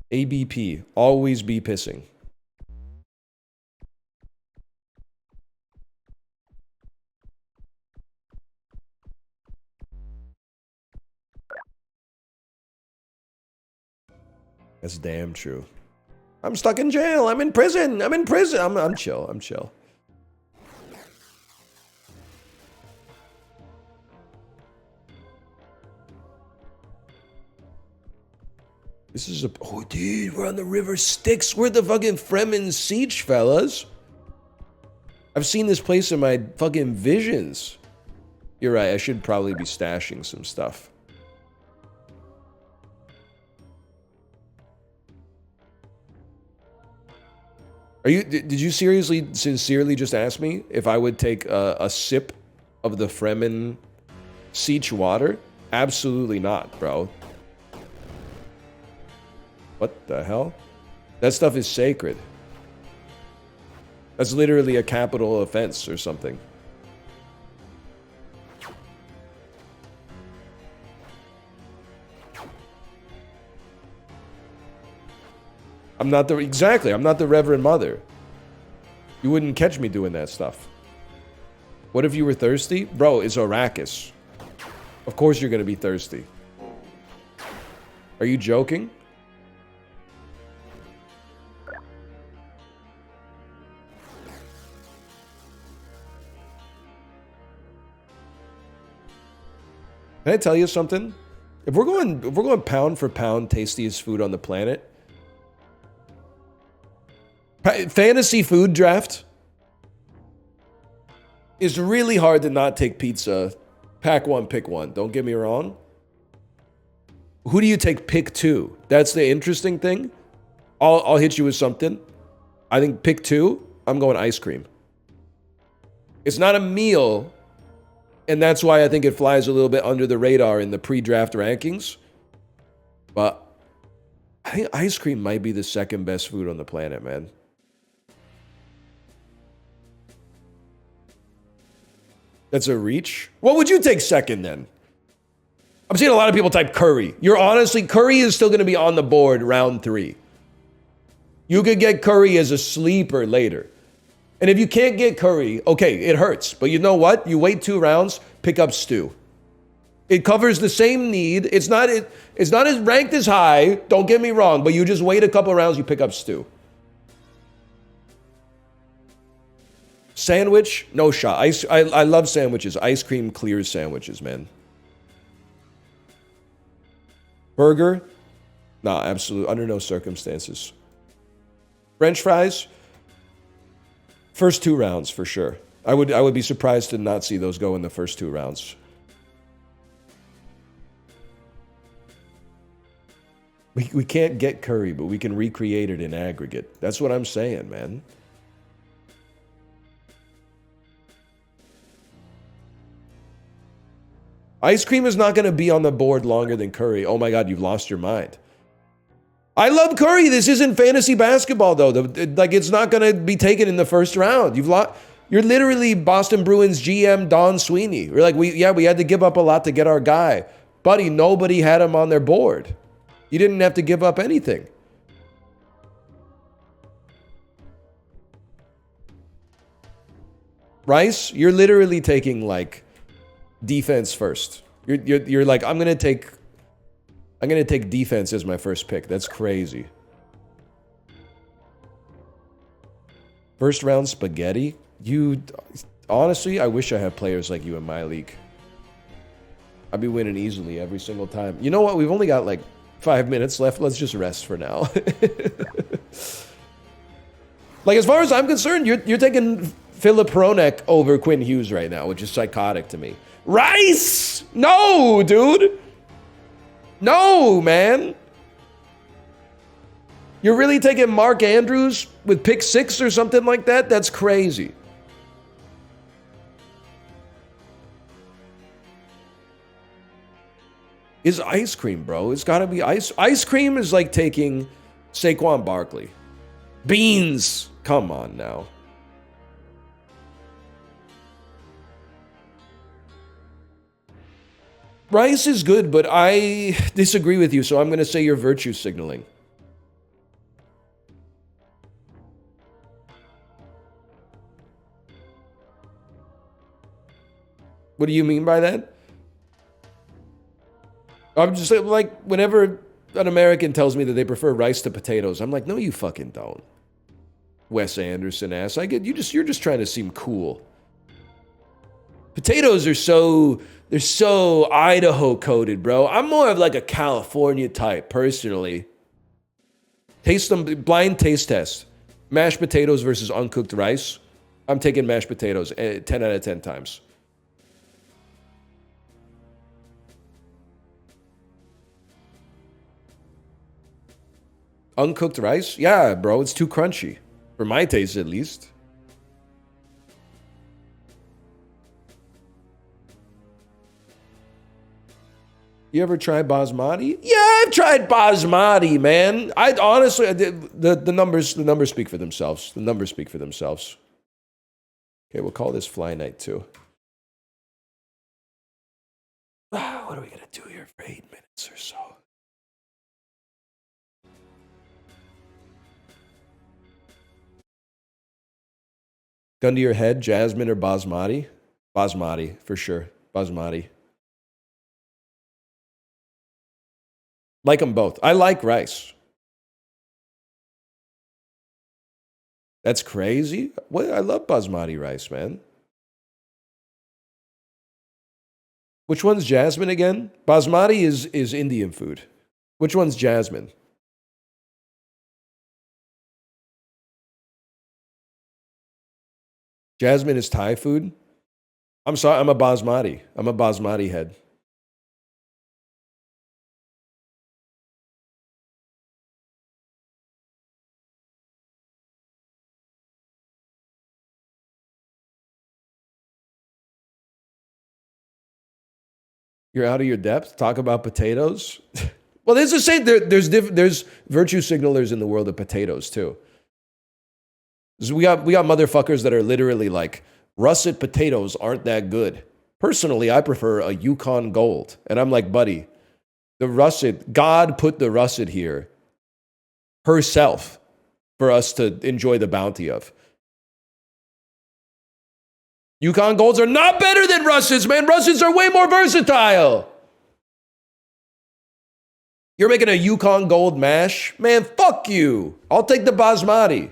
ABP. Always be pissing. That's damn true. I'm stuck in jail. I'm in prison. I'm in prison. I'm chill. I'm chill. This is a... Oh, dude, we're on the River Styx. We're the fucking Fremen Siege, fellas. I've seen this place in my fucking visions. You're right. I should probably be stashing some stuff. Are you? Did you sincerely just ask me if I would take a sip of the Fremen Siege water? Absolutely not, bro. What the hell? That stuff is sacred. That's literally a capital offense or something. I'm not the... Exactly, I'm not the Reverend Mother. You wouldn't catch me doing that stuff. What if you were thirsty? Bro, it's Arrakis. Of course you're gonna be thirsty. Are you joking? Can I tell you something? If we're going pound for pound tastiest food on the planet, fantasy food draft is really hard to not take pizza. Pack one, pick one. Don't get me wrong. Who do you take pick two? That's the interesting thing. I'll hit you with something. I think pick two, I'm going ice cream. It's not a meal, and that's why I think it flies a little bit under the radar in the pre-draft rankings. But I think ice cream might be the second best food on the planet, man. That's a reach. What would you take second then? I'm seeing a lot of people type curry. You're honestly, curry is still going to be on the board round 3. You could get curry as a sleeper later. And if you can't get curry, okay, it hurts. But you know what? You wait 2 rounds, pick up stew. It covers the same need. It's not as ranked as high, don't get me wrong, but you just wait a couple rounds, you pick up stew. Sandwich, no shot. I love sandwiches. Ice cream clears sandwiches, man. Burger? Nah, absolutely. Under no circumstances. French fries? First 2 rounds, for sure. I would be surprised to not see those go in the first 2 rounds. We can't get curry, but we can recreate it in aggregate. That's what I'm saying, man. Ice cream is not going to be on the board longer than curry. Oh my God, you've lost your mind. I love curry. This isn't fantasy basketball, though. Like, it's not going to be taken in the first round. You're literally Boston Bruins GM Don Sweeney. We're like, we had to give up a lot to get our guy. Buddy, nobody had him on their board. You didn't have to give up anything. Rice, you're literally taking, like, defense first. You're like, I'm gonna take defense as my first pick. That's crazy. First round spaghetti? Honestly, I wish I had players like you in my league. I'd be winning easily every single time. You know what? We've only got like 5 minutes left. Let's just rest for now. Like, as far as I'm concerned, you're taking Philip Hronek over Quinn Hughes right now, which is psychotic to me. Rice! No, dude! No, man! You're really taking Mark Andrews with pick 6 or something like that? That's crazy. is ice cream, bro. It's gotta be ice. Ice cream is like taking Saquon Barkley. Beans. Come on now. Rice is good, but I disagree with you, so I'm gonna say you're virtue signaling. What do you mean by that? I'm just like, whenever an American tells me that they prefer rice to potatoes, I'm like, no, you fucking don't. Wes Anderson ass. I get you're just trying to seem cool. Potatoes are they're so Idaho coded, bro. I'm more of like a California type, personally. Taste them, blind taste test. Mashed potatoes versus uncooked rice. I'm taking mashed potatoes 10 out of 10 times. Uncooked rice? Yeah, bro, it's too crunchy. For my taste, at least. You ever tried basmati? Yeah, I've tried basmati, man. I honestly, the numbers speak for themselves. The numbers speak for themselves. Okay, we'll call this Fly Night 2. What are we gonna do here for 8 minutes or so? Gun to your head, Jasmine or basmati? Basmati, for sure. Basmati. Like them both. I like rice. That's crazy. What? I love basmati rice, man. Which one's Jasmine again? Basmati is Indian food. Which one's Jasmine? Jasmine is Thai food? I'm sorry, I'm a basmati. I'm a basmati head. You're out of your depth? Talk about potatoes? Well, there's the same. There's virtue signalers in the world of potatoes too. So we got motherfuckers that are literally like, russet potatoes aren't that good. Personally, I prefer a Yukon Gold, and I'm like, buddy, the russet. God put the russet here herself for us to enjoy the bounty of. Yukon Golds are not better than russets, man. Russets are way more versatile. You're making a Yukon Gold mash? Man, fuck you. I'll take the basmati.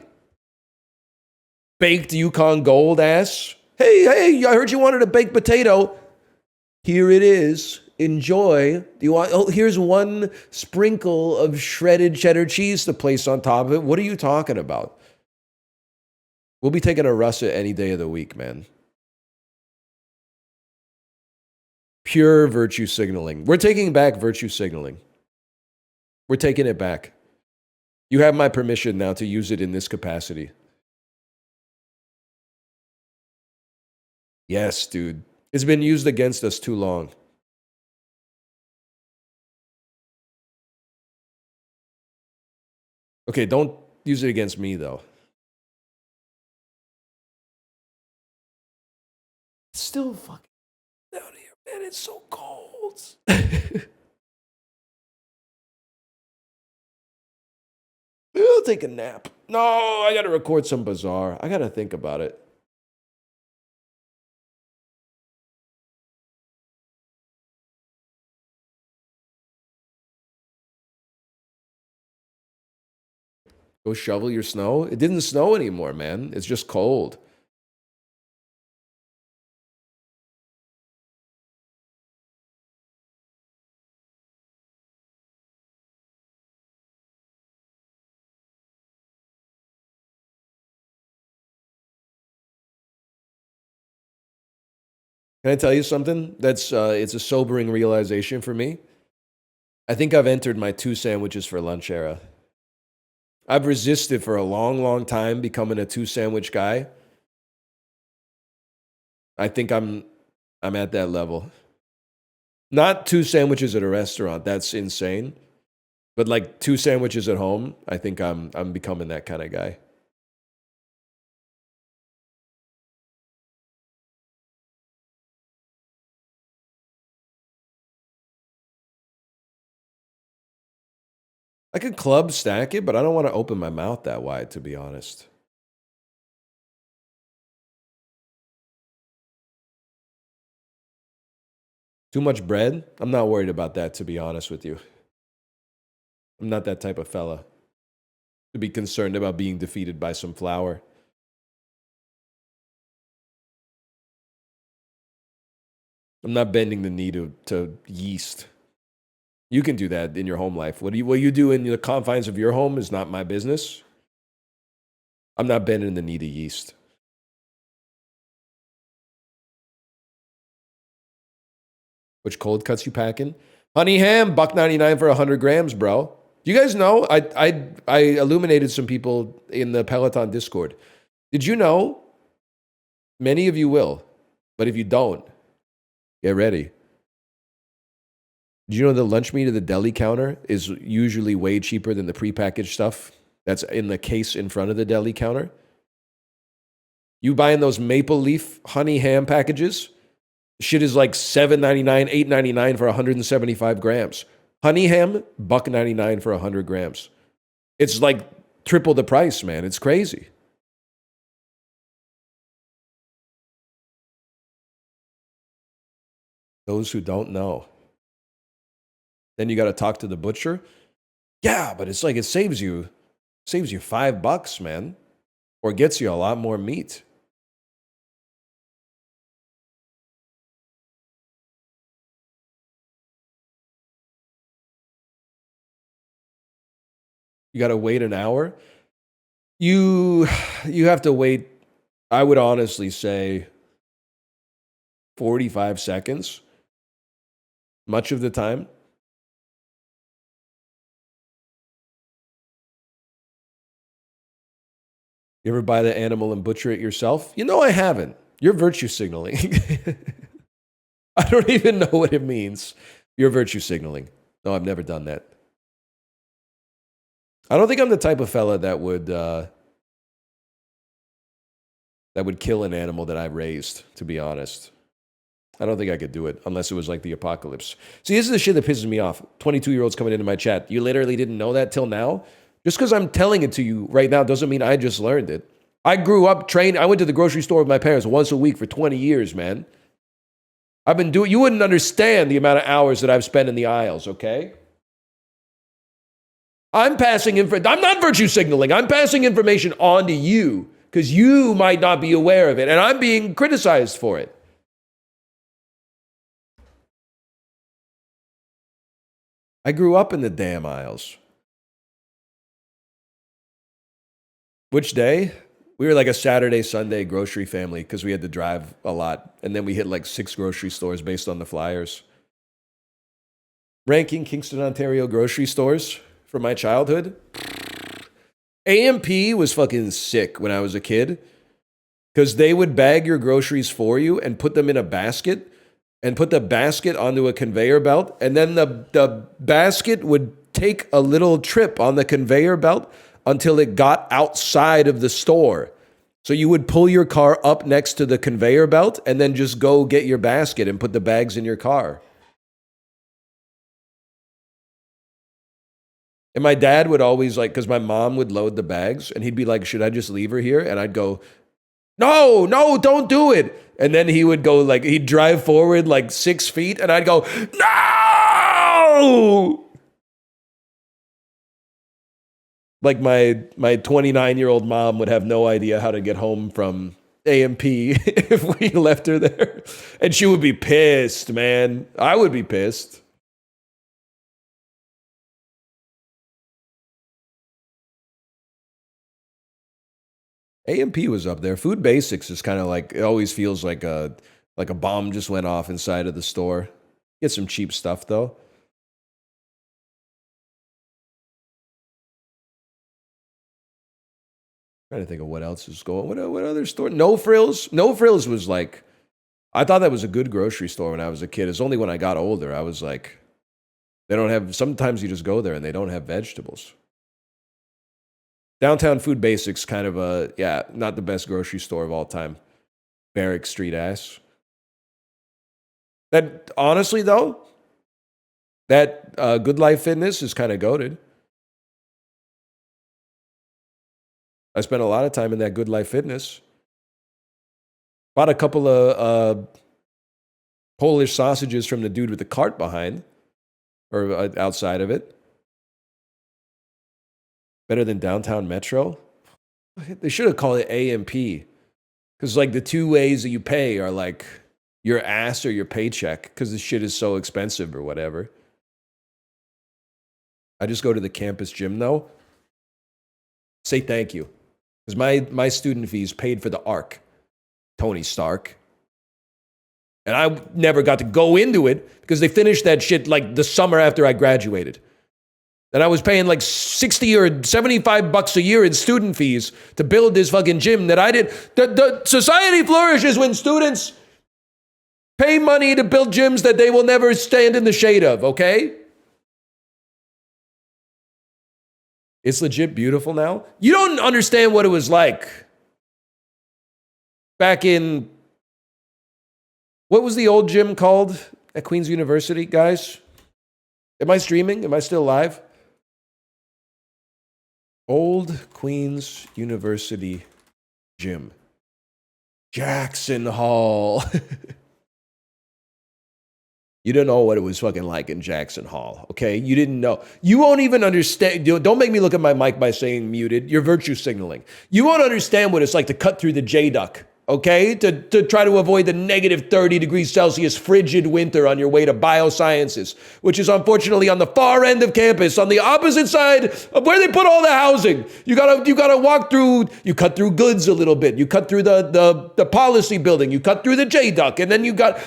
Baked Yukon Gold ass. Hey, I heard you wanted a baked potato. Here it is. Enjoy. Do you want? Oh, here's one sprinkle of shredded cheddar cheese to place on top of it. What are you talking about? We'll be taking a russet any day of the week, man. Pure virtue signaling. We're taking back virtue signaling. We're taking it back. You have my permission now to use it in this capacity. Yes, dude. It's been used against us too long. Okay, don't use it against me, though. It's still fucking down here, man. It's so cold. I'll take a nap. No, I gotta record some Bazaar. I gotta think about it. Go shovel your snow? It didn't snow anymore, man. It's just cold. Can I tell you something? That's it's a sobering realization for me. I think I've entered my 2 sandwiches for lunch era. I've resisted for a long, long time becoming a 2 sandwich guy. I think I'm at that level. Not 2 sandwiches at a restaurant. That's insane. But like 2 sandwiches at home, I think I'm becoming that kind of guy. I could club stack it, but I don't want to open my mouth that wide, to be honest. Too much bread? I'm not worried about that, to be honest with you. I'm not that type of fella to be concerned about being defeated by some flour. I'm not bending the knee to yeast. You can do that in your home life. What you do in the confines of your home is not my business. I'm not bending the knee to yeast. Which cold cuts you packing? Honey ham, $1.99 for 100 grams, bro. You guys know I illuminated some people in the Peloton Discord. Did you know? Many of you will, but if you don't, get ready. Did you know the lunch meat at the deli counter is usually way cheaper than the prepackaged stuff that's in the case in front of the deli counter? You buying those maple leaf honey ham packages? Shit is like $7.99, $8.99 for 175 grams. Honey ham, $1.99 for 100 grams. It's like triple the price, man. It's crazy. Those who don't know. Then you got to talk to the butcher. Yeah, but it's like it saves you $5, man, or gets you a lot more meat. You got to wait an hour. You have to wait, I would honestly say 45 seconds much of the time. You ever buy the animal and butcher it yourself? You know I haven't. You're virtue signaling. I don't even know what it means. You're virtue signaling. No, I've never done that. I don't think I'm the type of fella that would kill an animal that I raised, to be honest. I don't think I could do it unless it was like the apocalypse. See, this is the shit that pisses me off. 22-year-olds coming into my chat. You literally didn't know that till now? Just because I'm telling it to you right now doesn't mean I just learned it. I grew up trained. I went to the grocery store with my parents once a week for 20 years, man. I've been doing, you wouldn't understand the amount of hours that I've spent in the aisles, okay? I'm not virtue signaling. I'm passing information on to you because you might not be aware of it, and I'm being criticized for it. I grew up in the damn aisles. Which day? We were like a Saturday, Sunday grocery family because we had to drive a lot. And then we hit like 6 grocery stores based on the flyers. Ranking Kingston, Ontario grocery stores from my childhood. AMP was fucking sick when I was a kid because they would bag your groceries for you and put them in a basket and put the basket onto a conveyor belt. And then the basket would take a little trip on the conveyor belt until it got outside of the store. So you would pull your car up next to the conveyor belt and then just go get your basket and put the bags in your car. And my dad would always because my mom would load the bags and he'd be like, should I just leave her here? And I'd go, no, don't do it. And then he would go he'd drive forward 6 feet and I'd go, no! Like my 29-year-old mom would have no idea how to get home from AMP if we left her there. And she would be pissed, man. I would be pissed. AMP was up there. Food Basics is kind of it always feels like a bomb just went off inside of the store. Get some cheap stuff though. Trying to think of what else is going. What other store? No Frills. No Frills was I thought that was a good grocery store when I was a kid. It's only when I got older, I was like, they don't have, sometimes you just go there and they don't have vegetables. Downtown Food Basics, kind of a, yeah, not the best grocery store of all time. Barrack Street ass. That, honestly, though, that Good Life Fitness is kind of goated. I spent a lot of time in that Good Life Fitness. Bought a couple of Polish sausages from the dude with the cart behind, or outside of it. Better than Downtown Metro? They should have called it A&P. Because, like, the two ways that you pay are, like, your ass or your paycheck, because this shit is so expensive or whatever. I just go to the campus gym, though. Say thank you. Because my student fees paid for the ARC. Tony Stark. And I never got to go into it because they finished that shit like the summer after I graduated. And I was paying like 60 or 75 bucks a year in student fees to build this fucking gym that I did. The society flourishes when students pay money to build gyms that they will never stand in the shade of, okay? It's legit beautiful now. You don't understand what it was like back in, what was the old gym called at Queen's University, guys? Am I streaming? Am I still live? Old Queen's University gym. Jackson Hall. You don't know what it was fucking like in Jackson Hall, okay? You didn't know. You won't even understand. Don't make me look at my mic by saying muted. You're virtue signaling. You won't understand what it's like to cut through the J-Duck, okay? To try to avoid the negative 30 degrees Celsius frigid winter on your way to biosciences, which is unfortunately on the far end of campus, on the opposite side of where they put all the housing. You gotta walk through, you cut through goods a little bit. You cut through the policy building. You cut through the J-Duck. And then you got,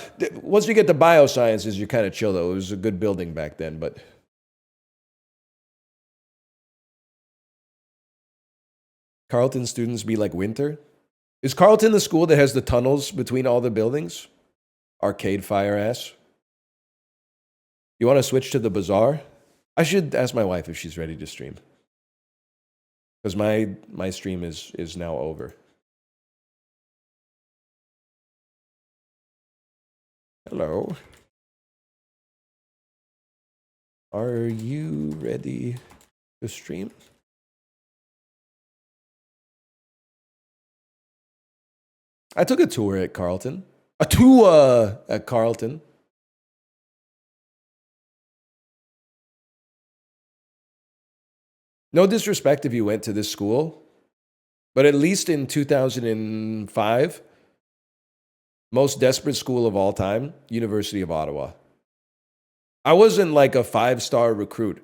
once you get to biosciences, you're kind of chill though. It was a good building back then, but. Carleton students be like winter? Is Carleton the school that has the tunnels between all the buildings? Arcade Fire ass. You want to switch to the bazaar? I should ask my wife if she's ready to stream. Because my stream is now over. Hello. Are you ready to stream? I took a tour at Carleton. A tour at Carleton. No disrespect if you went to this school, but at least in 2005, most desperate school of all time, University of Ottawa. I wasn't like a 5-star recruit,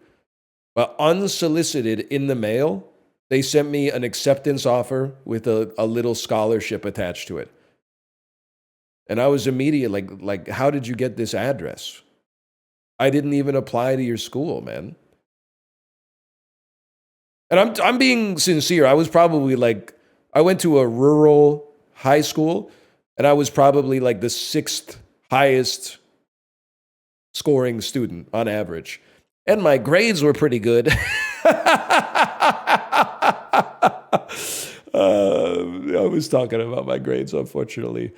but unsolicited in the mail, they sent me an acceptance offer with a little scholarship attached to it. And I was immediate, like, how did you get this address? I didn't even apply to your school, man. And I'm being sincere. I was probably like, I went to a rural high school, and I was probably like the 6th highest scoring student on average. And my grades were pretty good. I was talking about my grades, unfortunately.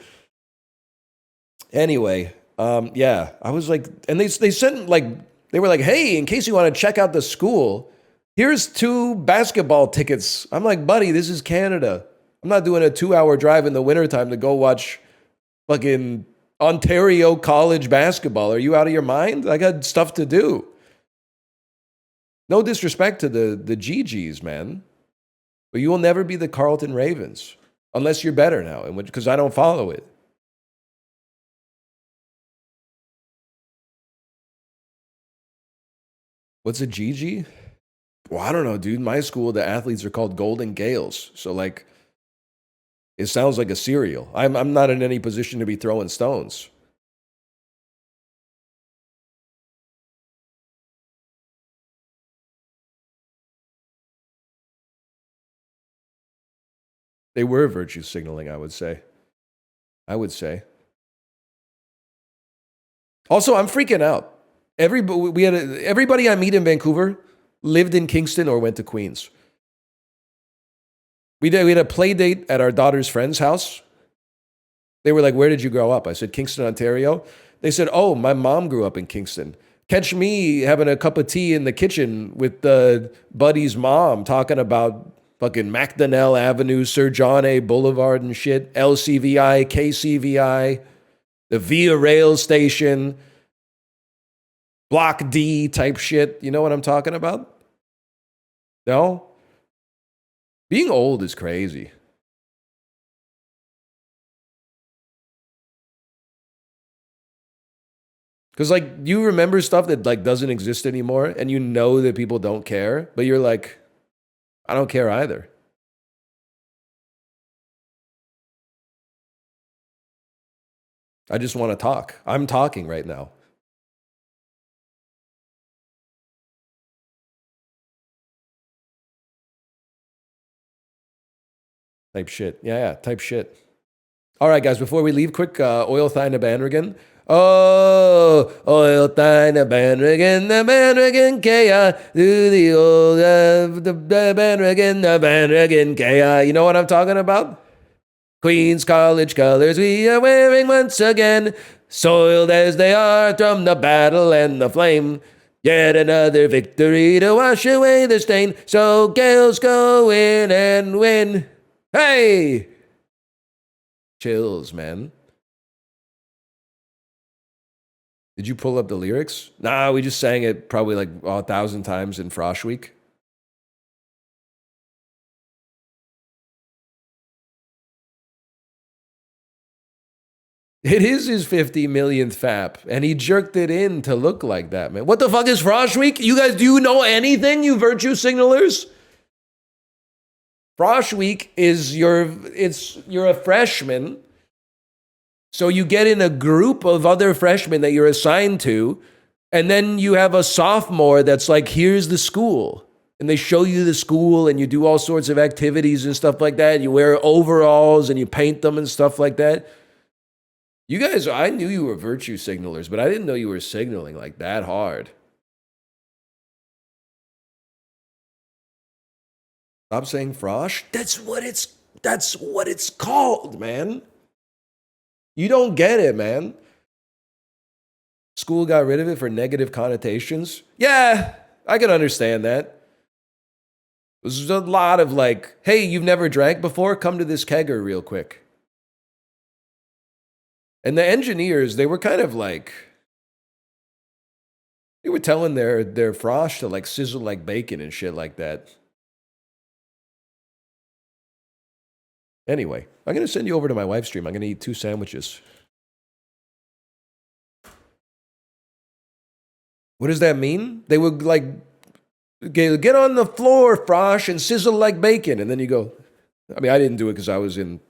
Anyway, yeah, I was like, and they sent like, they were like, hey, in case you want to check out the school, here's 2 basketball tickets. I'm like, buddy, this is Canada. I'm not doing a 2-hour drive in the wintertime to go watch fucking Ontario college basketball. Are you out of your mind? I got stuff to do. No disrespect to the GGs, man. But you will never be the Carleton Ravens unless you're better now, because I don't follow it. What's a GG? Well, I don't know, dude. My school, the athletes are called Golden Gales. So, like, it sounds like a cereal. I'm not in any position to be throwing stones. They were virtue signaling, I would say. Also, I'm freaking out. Everybody I meet in Vancouver lived in Kingston or went to Queens. We had a play date at our daughter's friend's house. They were like, "Where did you grow up?" I said, "Kingston, Ontario." They said, "Oh, my mom grew up in Kingston." Catch me having a cup of tea in the kitchen with Buddy's mom talking about fucking Macdonnell Avenue, Sir John A. Boulevard and shit, LCVI, KCVI, the Via Rail Station, Block D type shit. You know what I'm talking about? No? Being old is crazy. Because, like, you remember stuff that, like, doesn't exist anymore, and you know that people don't care, but you're like, I don't care either. I just want to talk. I'm talking right now. Type shit. Yeah, type shit. All right, guys, before we leave, quick oil thine bandrigan. Oh, oil thine bandrigan, the bandrigan kaya, do the old the bandrigan kaya. You know what I'm talking about? Queen's College colors we are wearing once again, soiled as they are from the battle and the flame. Yet another victory to wash away the stain. So Gales go in and win. Hey! Chills, man. Did you pull up the lyrics? Nah, we just sang it probably like 1,000 times in Frosh Week. It is his 50 millionth FAP, and he jerked it in to look like that, man. What the fuck is Frosh Week? You guys, do you know anything, you virtue signalers? Frosh Week is you're a freshman, so you get in a group of other freshmen that you're assigned to, and then you have a sophomore that's like, here's the school. And they show you the school, and you do all sorts of activities and stuff like that. You wear overalls, and you paint them and stuff like that. You guys, I knew you were virtue signalers, but I didn't know you were signaling like that hard. Stop saying frosh. That's what it's called, man. You don't get it, man. School got rid of it for negative connotations. Yeah, I can understand that. There's a lot of like, hey, you've never drank before? Come to this kegger real quick. And the engineers, they were kind of like, they were telling their frosh to like sizzle like bacon and shit like that. Anyway, I'm going to send you over to my wife's stream. I'm going to eat 2 sandwiches. What does that mean? They would like, get on the floor, frosh, and sizzle like bacon. And then you go, I mean, I didn't do it because I was in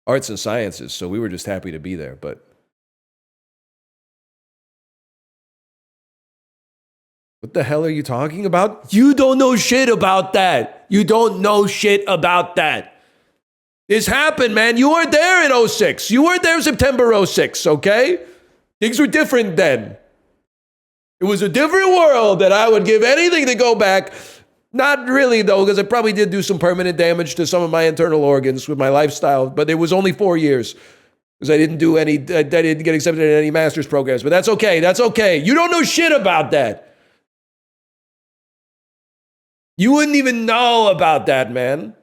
arts and sciences, so we were just happy to be there, but. What the hell are you talking about? You don't know shit about that. You don't know shit about that. This happened, man. You weren't there in 06. You weren't there in September 06, okay? Things were different then. It was a different world that I would give anything to go back. Not really, though, because I probably did do some permanent damage to some of my internal organs with my lifestyle, but it was only 4 years because I didn't get accepted in any master's programs, but that's okay. That's okay. You don't know shit about that. You wouldn't even know about that, man.